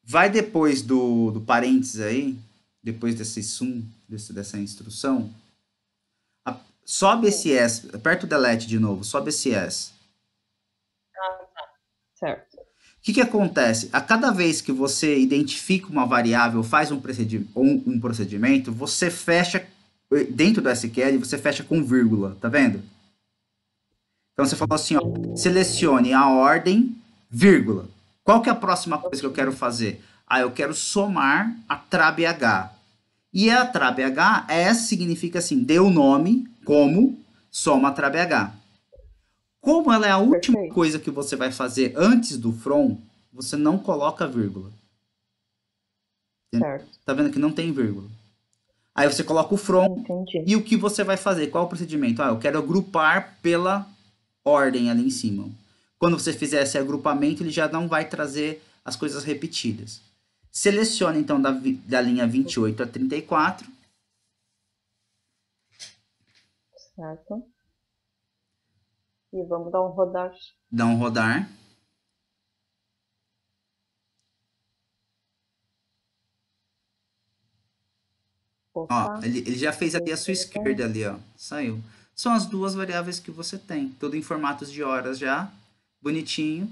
Speaker 2: Vai depois do parênteses aí, depois desse sum, dessa instrução, sobe esse S, aperta o Delete de novo, sobe esse S.
Speaker 1: Certo.
Speaker 2: O que, que acontece? A cada vez que você identifica uma variável, faz um procedimento, você fecha, dentro do SQL, você fecha com vírgula, tá vendo? Então você falou assim, ó, selecione a ordem, vírgula. Qual que é a próxima coisa que eu quero fazer? Ah, eu quero somar a TRABH. E a TRABH, S significa assim, dê o nome como soma a TRABH. Como ela é a última
Speaker 1: Perfeito.
Speaker 2: coisa que você vai fazer antes do from, você não coloca vírgula.
Speaker 1: Certo.
Speaker 2: Tá vendo que não tem vírgula. Aí você coloca o from
Speaker 1: Entendi.
Speaker 2: e o que você vai fazer? Qual é o procedimento? Ah, eu quero agrupar pela ordem ali em cima. Quando você fizer esse agrupamento, ele já não vai trazer as coisas repetidas. Selecione então da linha 28 a 34.
Speaker 1: Certo. E vamos dar um rodar.
Speaker 2: Dá um rodar. Ó,
Speaker 1: Opa.
Speaker 2: ele já fez ali a sua
Speaker 1: Beleza.
Speaker 2: esquerda ali, ó. Saiu. são as duas variáveis que você tem. Tudo em formatos de horas já, bonitinho.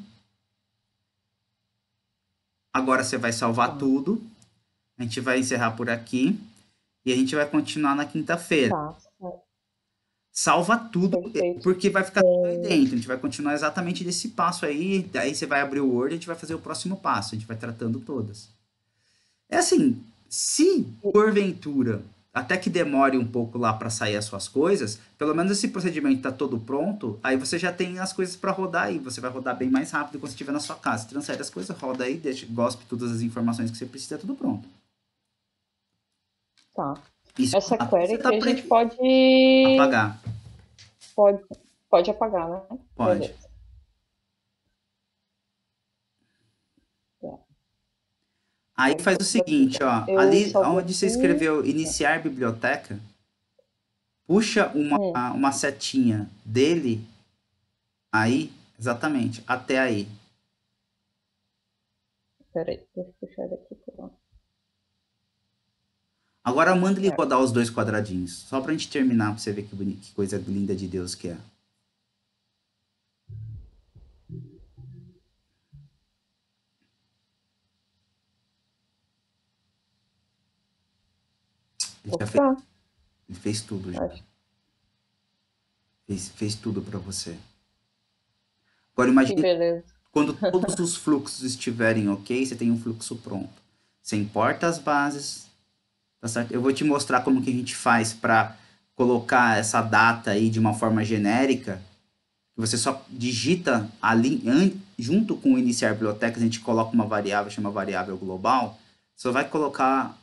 Speaker 2: Agora você vai salvar
Speaker 1: Tá,
Speaker 2: tudo. A gente vai encerrar por aqui. E a gente vai continuar na quinta-feira.
Speaker 1: tá,
Speaker 2: Salva tudo,
Speaker 1: perfeito.
Speaker 2: porque vai ficar tudo aí
Speaker 1: É,
Speaker 2: dentro. A gente vai continuar exatamente desse passo aí. Daí você vai abrir o Word e a gente vai fazer o próximo passo. A gente vai tratando todas. É assim, se porventura, até que demore um pouco lá para sair as suas coisas, pelo menos esse procedimento está todo pronto, aí você já tem as coisas para rodar aí. Você vai rodar bem mais rápido quando você estiver na sua casa. Você transfere as coisas, roda aí, deixa, gospe todas as informações que você precisa, tudo pronto.
Speaker 1: tá.
Speaker 2: Isso
Speaker 1: Essa
Speaker 2: você
Speaker 1: query
Speaker 2: tá
Speaker 1: aqui a gente
Speaker 2: pre... apagar.
Speaker 1: pode, pode apagar, né?
Speaker 2: Pode.
Speaker 1: Beleza. Tá.
Speaker 2: Aí
Speaker 1: Então,
Speaker 2: faz o
Speaker 1: tudo aqui
Speaker 2: seguinte,
Speaker 1: já.
Speaker 2: ó,
Speaker 1: Eu
Speaker 2: ali
Speaker 1: salvei
Speaker 2: onde você
Speaker 1: aqui.
Speaker 2: escreveu iniciar biblioteca, puxa
Speaker 1: Hum,
Speaker 2: uma setinha dele aí, exatamente, até aí.
Speaker 1: peraí, deixa eu puxar daqui.
Speaker 2: Agora manda ele
Speaker 1: Certo.
Speaker 2: rodar os dois quadradinhos, só pra gente terminar, pra você ver que bonito, que coisa linda de Deus que é. Ele já fez,
Speaker 1: Opa,
Speaker 2: ele fez tudo já.
Speaker 1: acho
Speaker 2: Fez tudo pra você. Agora
Speaker 1: que
Speaker 2: imagine
Speaker 1: beleza.
Speaker 2: quando todos os fluxos estiverem ok, você tem um fluxo pronto. Você importa as bases, tá certo? Eu vou te mostrar como que a gente faz para colocar essa data aí de uma forma genérica. Você só digita ali, junto com o iniciar bibliotecas, a gente coloca uma variável, chama variável global. Só vai colocar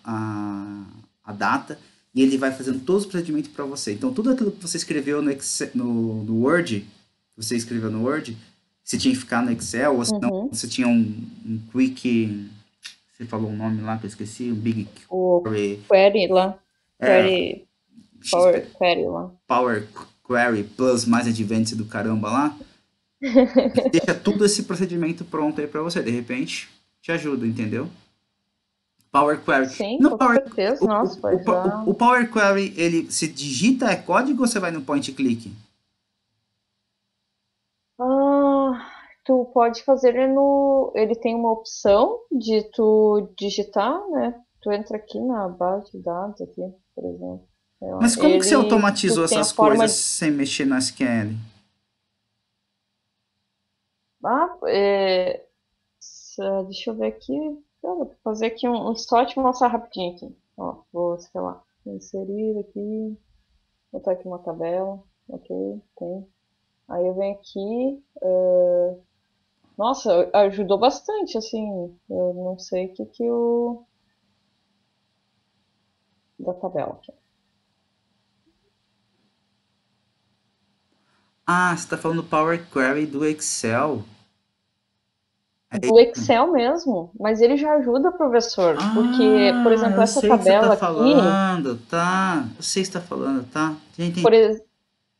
Speaker 2: a data e ele vai fazendo todos os procedimentos para você. Então, tudo aquilo que você escreveu no, Excel, no Word, que você escreveu no Word, você tinha que ficar no Excel, ou senão
Speaker 1: Uhum.
Speaker 2: você tinha um quick. Você falou o nome lá que eu esqueci, um Big
Speaker 1: O
Speaker 2: Query.
Speaker 1: query lá,
Speaker 2: É,
Speaker 1: query,
Speaker 2: XP,
Speaker 1: query lá.
Speaker 2: Power Query Plus mais Advanced do caramba lá. Deixa tudo esse procedimento pronto aí para você. De repente, te ajuda, entendeu? Power Query.
Speaker 1: Sim,
Speaker 2: No
Speaker 1: com
Speaker 2: Power,
Speaker 1: certeza. Nossa, vai ajudar.
Speaker 2: o Power Query, ele se digita é código ou você vai no point click?
Speaker 1: Ah, tu pode fazer ele no. Ele tem uma opção de tu digitar, né? Tu entra aqui na base de dados aqui, por exemplo. Sei lá.
Speaker 2: Mas como que você
Speaker 1: Ele, tu
Speaker 2: automatizou
Speaker 1: tem a
Speaker 2: essas coisas
Speaker 1: forma.
Speaker 2: sem mexer no SQL?
Speaker 1: Ah, deixa eu ver aqui. Vou fazer aqui só te mostrar rapidinho aqui. Ó, vou, sei lá, inserir aqui, botar aqui uma tabela. Ok, tem. Aí eu venho aqui. Nossa, ajudou bastante, assim. Eu não sei o que que o. Da tabela aqui.
Speaker 2: Ah, você está falando do Power Query do Excel.
Speaker 1: Do Excel mesmo, mas ele já ajuda, professor. Porque, por
Speaker 2: Ah,
Speaker 1: exemplo,
Speaker 2: eu
Speaker 1: essa
Speaker 2: sei o que você está
Speaker 1: tabela aqui,
Speaker 2: falando, tá? Eu sei o que você está falando, tá? Já entendi.
Speaker 1: por, ex-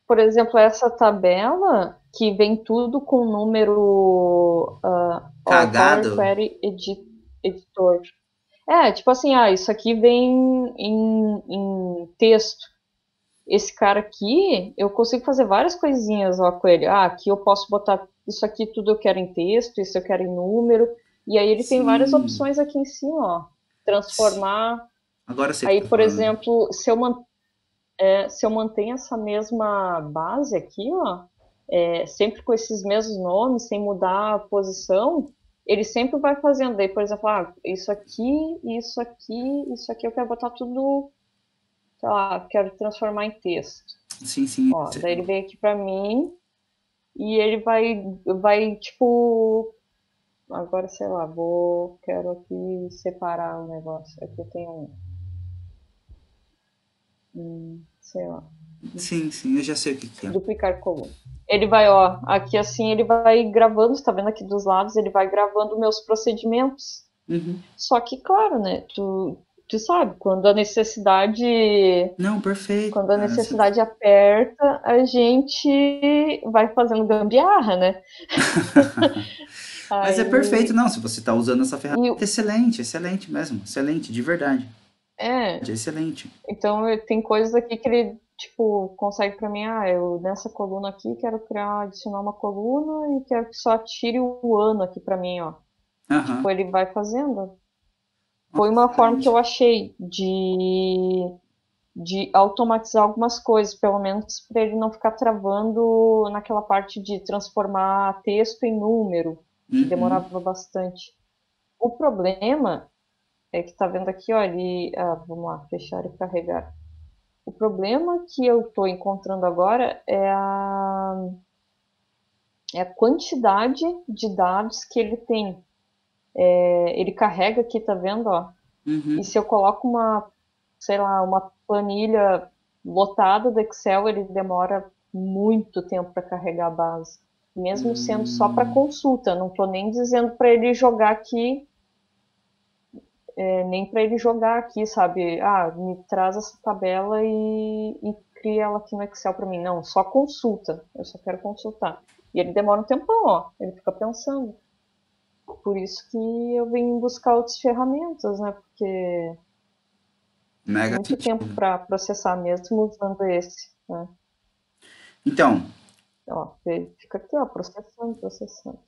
Speaker 1: por exemplo, essa tabela que vem tudo com número, ó, Power
Speaker 2: Cagado?
Speaker 1: Query Editor. É, tipo assim, isso aqui vem em texto. Esse cara aqui, eu consigo fazer várias coisinhas ó, com ele. Ah, aqui eu posso botar isso aqui tudo eu quero em texto, isso eu quero em número. E aí ele tem várias
Speaker 2: Sim.
Speaker 1: opções aqui em cima, ó. Transformar.
Speaker 2: Agora eu sei o que
Speaker 1: Aí,
Speaker 2: você está
Speaker 1: por
Speaker 2: falando.
Speaker 1: exemplo, se eu mantenho essa mesma base aqui, ó, sempre com esses mesmos nomes, sem mudar a posição, ele sempre vai fazendo. Daí, por exemplo, isso aqui, isso aqui, isso aqui eu quero botar tudo, sei lá, quero transformar em texto.
Speaker 2: Sim, sim.
Speaker 1: Ó, daí ele vem aqui pra mim e ele vai tipo, agora sei lá, quero aqui separar o negócio. Aqui tem sei lá,
Speaker 2: Sim, sim, eu já sei o que que é.
Speaker 1: duplicar coluna. Ele vai, ó, aqui assim ele vai gravando, tá vendo aqui dos lados, ele vai gravando meus procedimentos.
Speaker 2: Uhum.
Speaker 1: Só que, claro, né, tu sabe,
Speaker 2: Não, perfeito,
Speaker 1: quando a
Speaker 2: cara.
Speaker 1: necessidade aperta, a gente vai fazendo gambiarra, né?
Speaker 2: Mas é perfeito,
Speaker 1: Aí,
Speaker 2: não. Se você está usando essa ferramenta,
Speaker 1: e,
Speaker 2: excelente, excelente mesmo. Excelente, de verdade.
Speaker 1: é,
Speaker 2: É excelente.
Speaker 1: então tem coisas aqui que ele tipo, consegue para mim, eu nessa coluna aqui quero adicionar uma coluna e quero que só tire o ano aqui para mim, ó.
Speaker 2: Aham.
Speaker 1: Tipo, ele vai fazendo. Foi
Speaker 2: Nossa,
Speaker 1: uma forma que
Speaker 2: excelente.
Speaker 1: eu achei de automatizar algumas coisas, pelo menos para ele não ficar travando naquela parte de transformar texto em número, que
Speaker 2: Uhum.
Speaker 1: demorava bastante. O problema é que tá vendo aqui, ó, vamos lá, fechar e carregar. O problema que eu estou encontrando agora é a quantidade de dados que ele tem. Ele carrega aqui, tá vendo, ó? E
Speaker 2: Uhum.
Speaker 1: se eu coloco sei lá, uma planilha lotada do Excel, ele demora muito tempo para carregar a base. Mesmo sendo só para
Speaker 2: Hum.
Speaker 1: consulta, não estou nem dizendo para ele jogar aqui, nem para ele jogar aqui, sabe? Me traz essa tabela e cria ela aqui no Excel para mim. Não, só consulta. Eu só quero consultar. E ele demora um tempão, ó. Ele fica pensando. Por isso que eu vim buscar outras ferramentas, né? Porque
Speaker 2: Mega
Speaker 1: muito tempo
Speaker 2: sentido.
Speaker 1: para processar mesmo usando esse, né?
Speaker 2: Então,
Speaker 1: Ó, ele fica aqui, ó, processando, processando.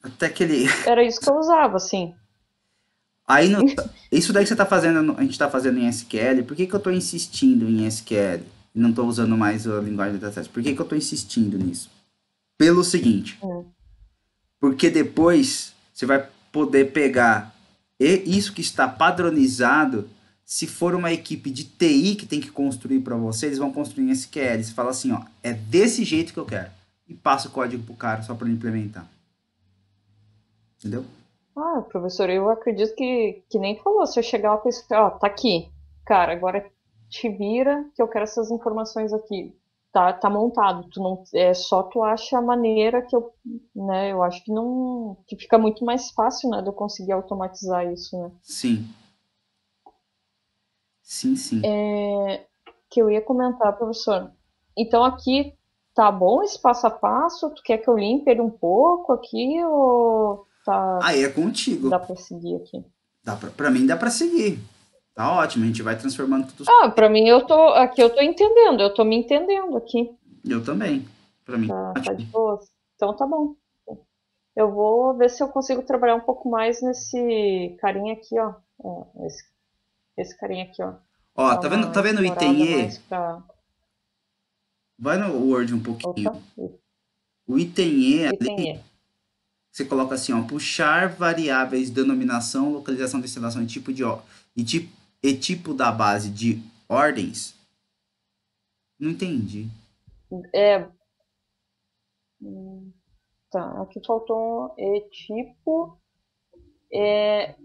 Speaker 2: até que ele.
Speaker 1: Era isso que eu usava, assim.
Speaker 2: Aí, isso daí que você tá fazendo, a gente tá fazendo em SQL, por que que eu tô insistindo em SQL? E não tô usando mais a linguagem de dataset. Por que que eu tô insistindo nisso? Pelo seguinte,
Speaker 1: Hum.
Speaker 2: porque depois você vai poder pegar isso que está padronizado. Se for uma equipe de TI que tem que construir para você, eles vão construir em SQL. Você fala assim, ó, é desse jeito que eu quero. E passa o código pro cara só para ele implementar. Entendeu?
Speaker 1: Professor, eu acredito que nem falou. Se eu chegar lá com isso, ó, tá aqui. Cara, agora te vira que eu quero essas informações aqui. Tá montado. Tu não, é só tu acha a maneira né, eu acho que não, que fica muito mais fácil, né, de eu conseguir automatizar isso, né?
Speaker 2: Sim. Sim, sim.
Speaker 1: Que eu ia comentar, professor. Então aqui tá bom esse passo a passo? Tu quer que eu limpe ele um pouco aqui ou
Speaker 2: Aí é contigo.
Speaker 1: dá pra seguir aqui?
Speaker 2: Pra mim dá pra seguir. Tá ótimo, a gente vai transformando tudo.
Speaker 1: Pra mim eu tô entendendo, eu tô me entendendo aqui.
Speaker 2: Eu também. Pra mim tá
Speaker 1: Tá de
Speaker 2: ótimo.
Speaker 1: boa. Então tá bom. Eu vou ver se eu consigo trabalhar um pouco mais nesse carinha aqui, ó. Esse carinha aqui, ó.
Speaker 2: Ó,
Speaker 1: Dar
Speaker 2: tá
Speaker 1: uma
Speaker 2: vendo o item
Speaker 1: explorada
Speaker 2: E?
Speaker 1: mais pra.
Speaker 2: Vai no Word um pouquinho.
Speaker 1: Opa,
Speaker 2: O item E
Speaker 1: item
Speaker 2: ali,
Speaker 1: E.
Speaker 2: você coloca assim, ó, puxar variáveis de denominação, localização, destinação e tipo da base de ordens. Não entendi.
Speaker 1: É, tá, aqui faltou E tipo.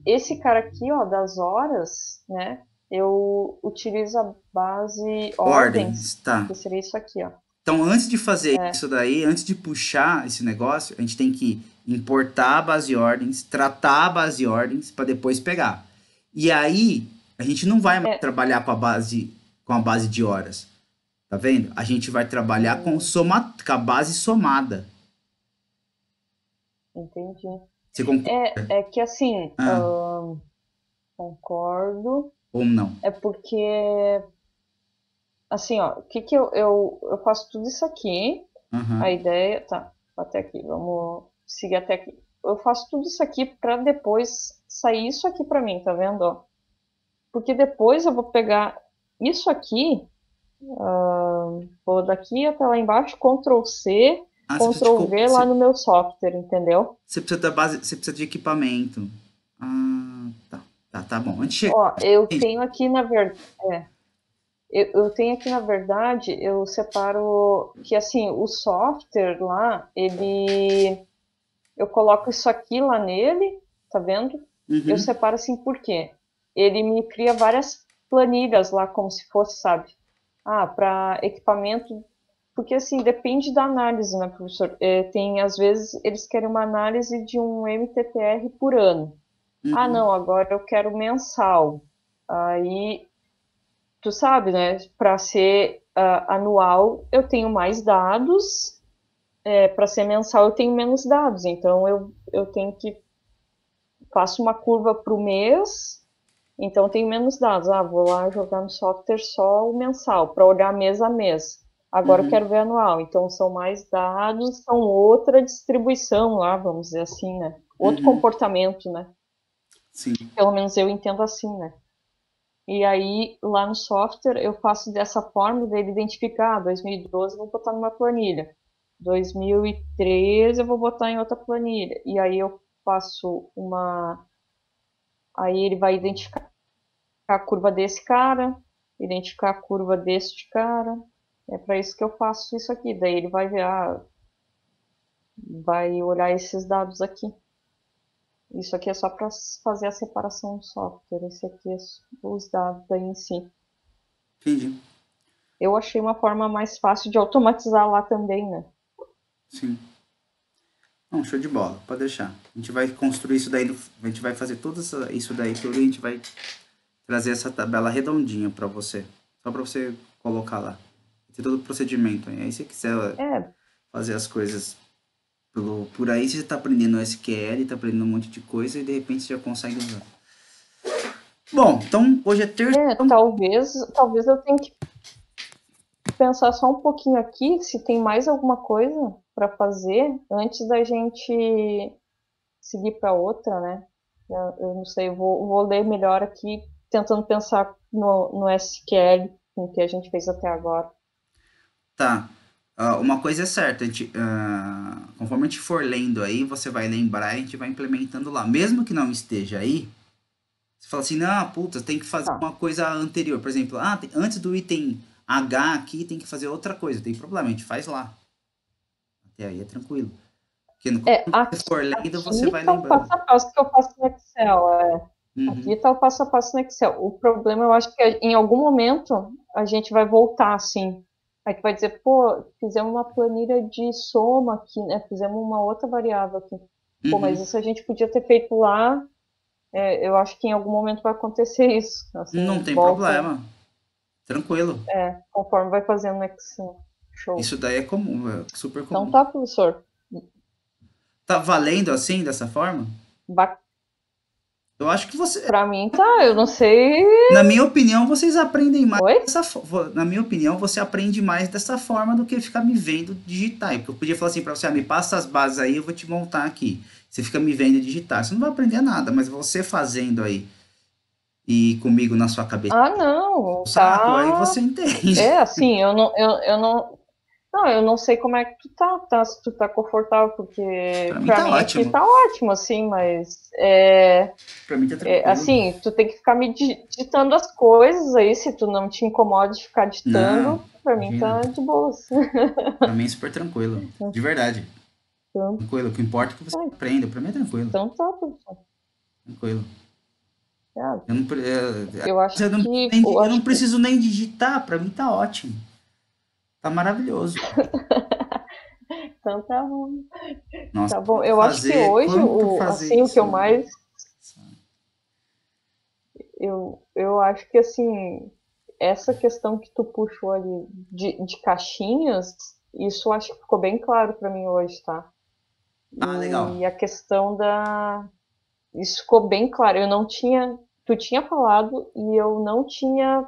Speaker 1: Esse cara aqui, ó, das horas, né? Eu utilizo a base
Speaker 2: Ordens,
Speaker 1: ordens,
Speaker 2: tá.
Speaker 1: que seria isso aqui, ó.
Speaker 2: Então, antes de fazer
Speaker 1: É,
Speaker 2: isso daí, antes de puxar esse negócio, a gente tem que importar a base de ordens, tratar a base de ordens para depois pegar. E aí, a gente não vai mais
Speaker 1: é,
Speaker 2: trabalhar com a base de horas. Tá vendo? A gente vai trabalhar
Speaker 1: hum,
Speaker 2: com a base somada.
Speaker 1: entendi.
Speaker 2: Você concorda?
Speaker 1: É que assim,
Speaker 2: Ah,
Speaker 1: concordo,
Speaker 2: ou não?
Speaker 1: é porque, assim, ó, o que que eu faço tudo isso aqui, a
Speaker 2: Aham.
Speaker 1: ideia, tá, até aqui, vamos seguir até aqui. Eu faço tudo isso aqui para depois sair isso aqui para mim, tá vendo, ó? Porque depois eu vou pegar isso aqui, vou daqui até lá embaixo, Ctrl C,
Speaker 2: Ah,
Speaker 1: Ctrl V lá no meu software, entendeu?
Speaker 2: você precisa da base, você precisa de equipamento. Ah, tá. Tá bom. Antes de chegar.
Speaker 1: Ó, eu tenho aqui na verdade, eu tenho aqui na verdade, eu separo que assim, o software lá, eu coloco isso aqui lá nele, tá vendo? Eu
Speaker 2: Uhum.
Speaker 1: separo assim por quê? Ele me cria várias planilhas lá, como se fosse, sabe? Para equipamento, porque assim, depende da análise, né, professor? Tem, às vezes, eles querem uma análise de um MTTR por ano.
Speaker 2: Uhum.
Speaker 1: Não, agora eu quero mensal. Aí, tu sabe, né, para ser anual, eu tenho mais dados, para ser mensal, eu tenho menos dados. Então, eu tenho que faço uma curva para o mês, Então tem menos dados. Ah, vou lá jogar no software só o mensal, para olhar mês a mês. Agora eu
Speaker 2: Uhum,
Speaker 1: quero ver anual. Então são mais dados, são outra distribuição lá, vamos dizer assim, né? Outro
Speaker 2: uhum,
Speaker 1: comportamento, né?
Speaker 2: sim,
Speaker 1: Pelo menos eu entendo assim, né? E aí, lá no software, eu faço dessa forma dele identificar, 2012 eu vou botar numa planilha, 2013 eu vou botar em outra planilha. E aí eu faço uma. Aí ele vai identificar a curva desse cara, identificar a curva deste cara. É para isso que eu faço isso aqui. Daí ele vai ver, vai olhar esses dados aqui. Isso aqui é só para fazer a separação do software. Esse aqui é os dados aí em si.
Speaker 2: entendi,
Speaker 1: Eu achei uma forma mais fácil de automatizar lá também, né?
Speaker 2: sim. Não, show de bola, pode deixar. A gente vai construir isso daí, a gente vai fazer isso daí tudo e a gente vai trazer essa tabela redondinha para você. Só para você colocar lá. Tem todo o procedimento. E aí, se você quiser
Speaker 1: É,
Speaker 2: fazer as coisas por aí, você está aprendendo SQL, está aprendendo um monte de coisa e de repente você já consegue usar. Bom, então hoje é terça. Então,
Speaker 1: talvez eu tenha que pensar só um pouquinho aqui se tem mais alguma coisa para fazer antes da gente seguir para outra, né? Eu não sei, vou ler melhor aqui, tentando pensar no SQL, com o que a gente fez até agora.
Speaker 2: tá. Uma coisa é certa, conforme a gente for lendo aí, você vai lembrar e a gente vai implementando lá. Mesmo que não esteja aí, você fala assim, não, puta, tem que fazer
Speaker 1: Tá.
Speaker 2: uma coisa anterior. Por exemplo, antes do item H aqui tem que fazer outra coisa. Tem problema, a gente faz lá. Até aí é tranquilo. Porque
Speaker 1: É,
Speaker 2: quando você for lendo, você
Speaker 1: aqui
Speaker 2: vai
Speaker 1: tá o
Speaker 2: lembrando.
Speaker 1: passo a passo que eu faço no Excel. Aqui
Speaker 2: Uhum,
Speaker 1: está o passo a passo no Excel. O problema, eu acho que em algum momento a gente vai voltar assim. Aí tu vai dizer, pô, fizemos uma planilha de soma aqui, né? Fizemos uma outra variável aqui. Pô, mas
Speaker 2: uhum.
Speaker 1: isso a gente podia ter feito lá. Eu acho que em algum momento vai acontecer isso.
Speaker 2: Não
Speaker 1: Assim,
Speaker 2: tem
Speaker 1: volta,
Speaker 2: problema. Tranquilo.
Speaker 1: conforme vai fazendo no Excel. Show.
Speaker 2: Isso daí é comum, é super
Speaker 1: Então
Speaker 2: comum.
Speaker 1: tá, professor.
Speaker 2: Tá valendo assim, dessa forma?
Speaker 1: Ba-
Speaker 2: Eu acho que você,
Speaker 1: Pra mim tá, eu não sei.
Speaker 2: na minha opinião, vocês aprendem mais
Speaker 1: Oi?
Speaker 2: na minha opinião, você aprende mais dessa forma do que ficar me vendo digitar. Porque eu podia falar assim para você, me passa as bases aí, eu vou te montar aqui. Você fica me vendo digitar, você não vai aprender nada, mas você fazendo aí e comigo na sua cabeça,
Speaker 1: Ah, não,
Speaker 2: no saco, aí
Speaker 1: tá.
Speaker 2: você entende.
Speaker 1: É, assim, eu não. Não, eu não sei como é que tu tá, se tu tá confortável, porque
Speaker 2: Para mim
Speaker 1: pra
Speaker 2: tá
Speaker 1: mim aqui
Speaker 2: ótimo.
Speaker 1: tá ótimo, assim, mas
Speaker 2: Para mim tá tranquilo.
Speaker 1: assim, tu tem que ficar me ditando as coisas aí, se tu não te incomoda de ficar
Speaker 2: Não,
Speaker 1: ditando, pra mim
Speaker 2: imagina.
Speaker 1: tá de boas.
Speaker 2: Para mim é super tranquilo, de verdade.
Speaker 1: Então,
Speaker 2: Tranquilo, o que importa é que você
Speaker 1: ai,
Speaker 2: aprenda. Para mim é tranquilo,
Speaker 1: então tá, professor.
Speaker 2: tranquilo.
Speaker 1: Ah,
Speaker 2: Eu não,
Speaker 1: eu acho que,
Speaker 2: eu não preciso nem digitar, para mim tá ótimo. Tá maravilhoso.
Speaker 1: então tá bom.
Speaker 2: Nossa,
Speaker 1: Tá bom. Eu acho que hoje,
Speaker 2: quanto fazer
Speaker 1: assim, o que eu
Speaker 2: isso, nossa.
Speaker 1: mais, eu acho que assim, essa questão que tu puxou ali de caixinhas, isso eu acho que ficou bem claro para mim hoje, tá?
Speaker 2: Ah, legal.
Speaker 1: E a questão da. Isso ficou bem claro. Eu não tinha. Tu tinha falado e eu não tinha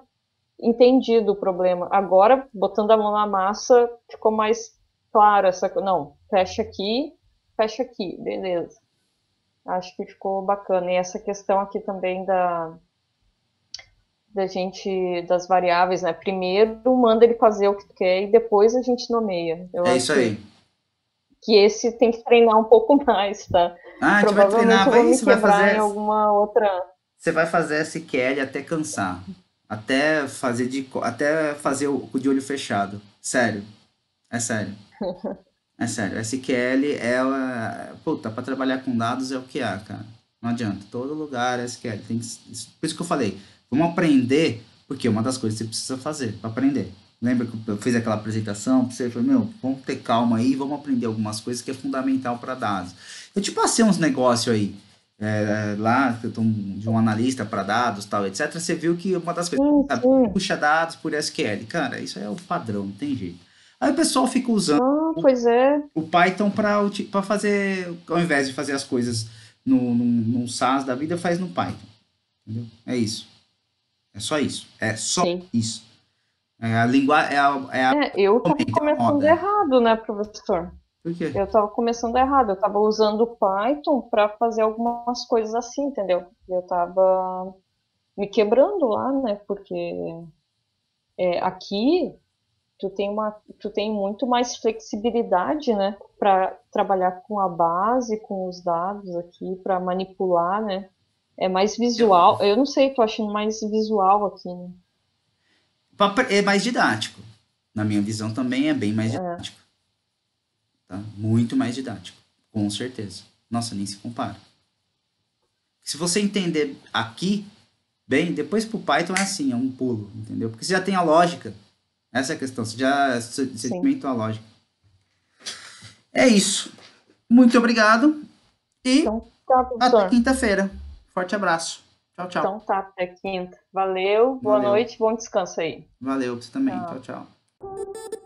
Speaker 1: entendido o problema. Agora, botando a mão na massa, ficou mais claro essa. Não, fecha aqui, beleza. Acho que ficou bacana. E essa questão aqui também da gente, das variáveis, né? Primeiro manda ele fazer o que quer e depois a gente nomeia. Eu
Speaker 2: É
Speaker 1: acho
Speaker 2: isso aí.
Speaker 1: que esse tem que treinar um pouco mais, tá?
Speaker 2: Ah, a gente vai
Speaker 1: Provavelmente
Speaker 2: treinar,
Speaker 1: eu vou me
Speaker 2: você vai
Speaker 1: quebrar em
Speaker 2: fazer,
Speaker 1: alguma outra.
Speaker 2: você vai fazer SQL até cansar, até fazer o de olho fechado. Sério, é sério. É sério, SQL puta, para trabalhar com dados é o que há, cara. Não adianta, todo lugar é SQL. Por isso que eu falei, vamos aprender, porque uma das coisas que você precisa fazer para aprender. Lembra que eu fiz aquela apresentação para você? Falei, meu, vamos ter calma aí, vamos aprender algumas coisas que é fundamental para dados. Eu te passei uns negócios aí, lá, que eu tô de um analista para dados, tal, etc. Você viu que uma das coisas,
Speaker 1: Sim,
Speaker 2: sabe,
Speaker 1: sim.
Speaker 2: puxa dados por SQL. Cara, isso é o padrão, não tem jeito. Aí o pessoal fica usando
Speaker 1: Ah, pois é.
Speaker 2: o Python para fazer, ao invés de fazer as coisas num SaaS da vida, faz no Python. Entendeu? É isso. É só isso. É só
Speaker 1: sim.
Speaker 2: isso. É a língua,
Speaker 1: Eu tava
Speaker 2: é a
Speaker 1: começando
Speaker 2: moda.
Speaker 1: errado, né, professor?
Speaker 2: Por quê?
Speaker 1: Eu tava começando errado. Eu tava usando o Python para fazer algumas coisas assim, entendeu? Eu tava me quebrando lá, né? Porque aqui tu tem muito mais flexibilidade, né, para trabalhar com a base, com os dados aqui, para manipular, né? É mais visual. Eu não sei, tô achando mais visual aqui, né?
Speaker 2: É mais didático. Na minha visão também é bem mais didático. Tá? Muito mais didático. Com certeza. Nossa, nem se compara. Se você entender aqui, bem, depois pro Python é assim, é um pulo, entendeu? Porque você já tem a lógica. Essa é a questão. Você
Speaker 1: Sim.
Speaker 2: inventou a lógica. É isso. Muito obrigado e
Speaker 1: Então tá,
Speaker 2: até
Speaker 1: professor.
Speaker 2: quinta-feira. Forte abraço. Tchau, tchau.
Speaker 1: Então tá, até quinta. Valeu, boa
Speaker 2: Valeu.
Speaker 1: noite, bom descanso aí.
Speaker 2: Valeu pra você também. Tchau,
Speaker 1: Tchau.
Speaker 2: tchau.